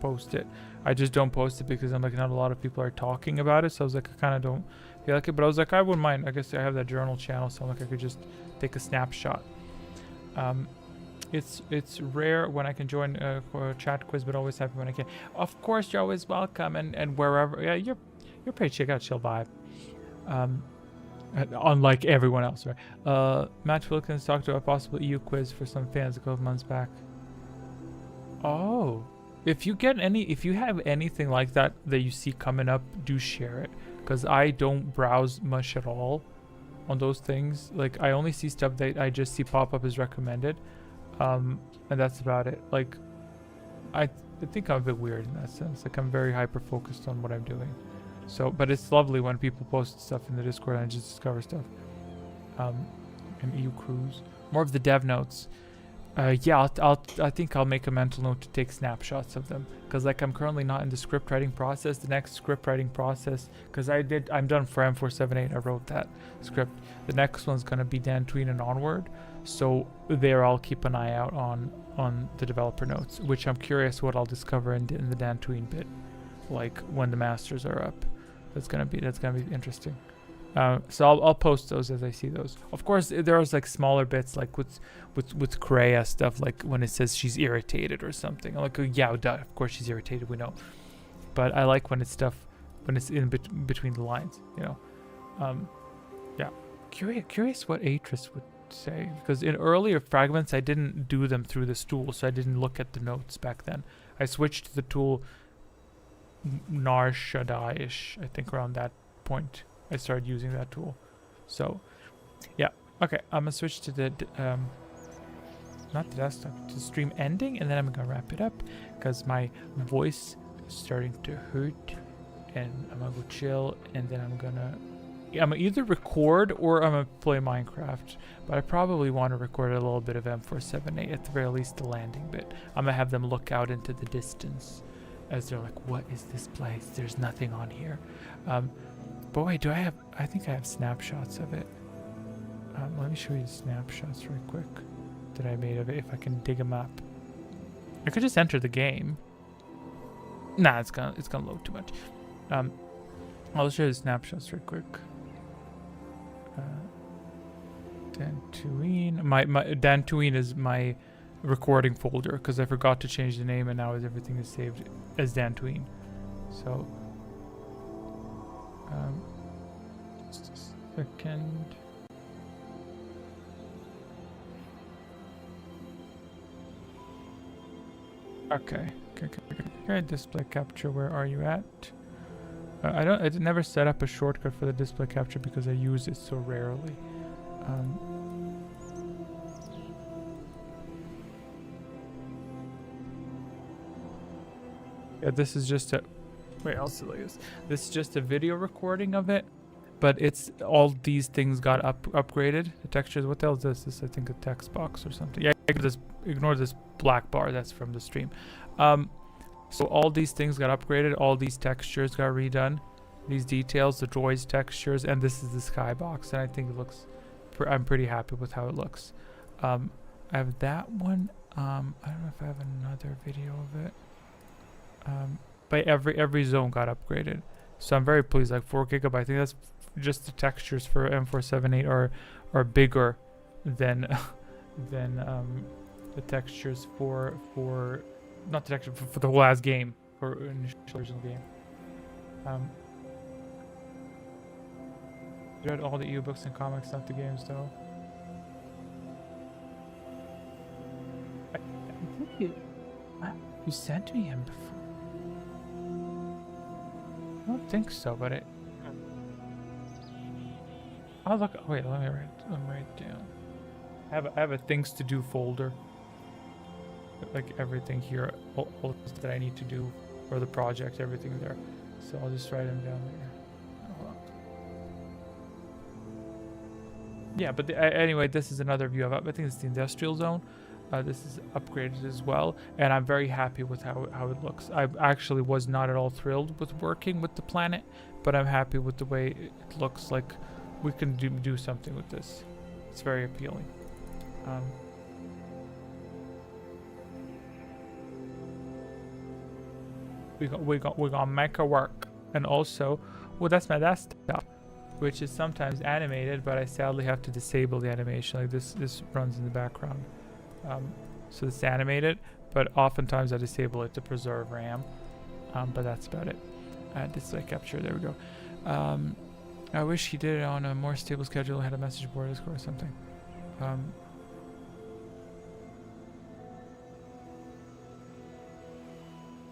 post it. I just don't post it because I'm like, not a lot of people are talking about it, so I was like, I kind of don't feel like it, but I was like, I wouldn't mind. I guess I have that journal channel, so I'm like, I could just take a snapshot. It's rare when I can join for a chat quiz, but always happy when I can. Of course, you're always welcome, and wherever. Yeah, you're pretty chill. Got a chill vibe. Unlike everyone else, right? Matt Wilkins talked about a possible EU quiz for some fans a couple months back. Oh, if you have anything like that you see coming up, do share it, because I don't browse much at all on those things. Like, I only see stuff that I just see pop up as recommended, and that's about it. Like, I think I'm a bit weird in that sense. Like, I'm very hyper focused on what I'm doing. So, but it's lovely when people post stuff in the Discord and I just discover stuff. And EU cruise, more of the dev notes. Yeah, I think I'll make a mental note to take snapshots of them, because like I'm currently not in the script writing process. The next script writing process, because I'm done for M478. I wrote that script. The next one's gonna be Dantooine and onward. So there, I'll keep an eye out on the developer notes, which I'm curious what I'll discover in the Dantooine bit, like when the masters are up. That's gonna be interesting. So I'll post those as I see those. Of course, there's like smaller bits, like with Kreia stuff, like when it says she's irritated or something. I'm like, oh, yeah, duh, of course she's irritated, we know. But I like when it's in between the lines, you know. Yeah, curious what Atris would say, because in earlier fragments I didn't do them through this tool, so I didn't look at the notes back then. I switched to the tool Nar Shaddai-ish, I think around that point I started using that tool. So yeah, okay, I'm gonna switch to the not the desktop, to the stream ending, and then I'm gonna wrap it up because my voice is starting to hurt, and I'm gonna go chill, and then I'm gonna either record or I'm gonna play Minecraft, but I probably want to record a little bit of M478, at the very least the landing bit. I'm gonna have them look out into the distance as they're like, what is this place? There's nothing on here. But wait, I think I have snapshots of it. Let me show you the snapshots real quick that I made of it, if I can dig them up. I could just enter the game. Nah, it's gonna load too much. I'll show you the snapshots real quick. Dantooine. My Dantooine is my recording folder, because I forgot to change the name, and now everything is saved as Dantooine. So just a second. Okay, display capture, where are you at? I never set up a shortcut for the display capture because I use it so rarely. Yeah, this is just a... Wait, I'll see this. This is just a video recording of it, but it's all these things got upgraded. The textures, what the hell is this? This is, I think, a text box or something. Yeah, ignore this black bar, that's from the stream. So all these things got upgraded, all these textures got redone, these details, the droids textures, and this is the skybox, and I think it looks... I'm pretty happy with how it looks. I have that one. I don't know if I have another video of it. But every zone got upgraded, so I'm very pleased. Like 4 GB, I think that's just the textures for M478 are bigger than the textures for not the texture for the whole ass game, for initial original game. Read all the ebooks and comics, not the games though. I think you sent me him before. I don't think so, but it. I'll look. Wait, let me write down. I have a things to do folder. Like everything here, all that I need to do for the project, everything there. So I'll just write them down there. Hold on. Yeah, but anyway, this is another view of it. I think it's the industrial zone. This is upgraded as well, and I'm very happy with how it looks. I actually was not at all thrilled with working with the planet, but I'm happy with the way it looks. Like we can do something with this. It's very appealing. We got mecha work, and also, well, that's my desktop, which is sometimes animated, but I sadly have to disable the animation. Like this runs in the background. So it's animated, but oftentimes I disable it to preserve RAM. But that's about it. Display capture, there we go. I wish he did it on a more stable schedule, had a message board Discord or something.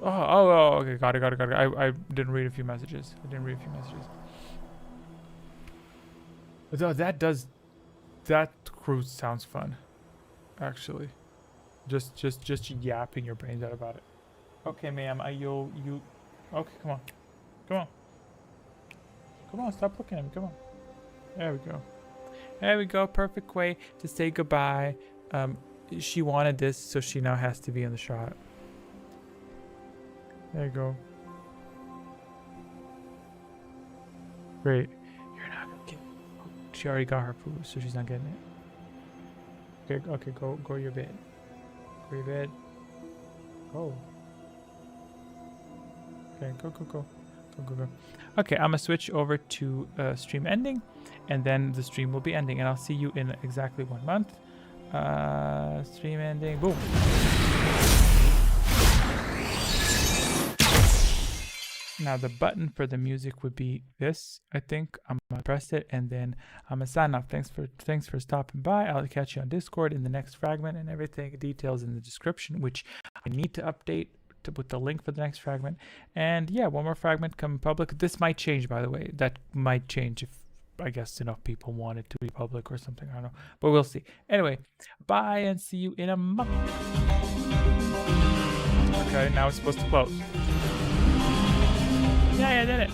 Okay, got it. I didn't read a few messages. Though that cruise sounds fun. Actually, just yapping your brains out about it. Okay, ma'am, you okay, come on, stop looking at me, come on. There we go, perfect way to say goodbye. She wanted this, so she now has to be in the shot. There you go. Great. You're not gonna get. She already got her food, so she's not getting it. Okay, go to your bed. Go. Okay, go. Okay, I'm gonna switch over to stream ending, and then the stream will be ending, and I'll see you in exactly 1 month. Stream ending. Boom. Now the button for the music would be this. I think I'm gonna press it, and then I'm gonna sign off. Thanks for stopping by. I'll catch you on Discord in the next fragment, and everything details in the description, which I need to update with the link for the next fragment. And yeah, one more fragment coming public. This might change, by the way. That might change if I guess enough people want it to be public or something. I don't know, but we'll see. Anyway, bye and see you in a month. Okay, now it's supposed to close. Yeah, I did it.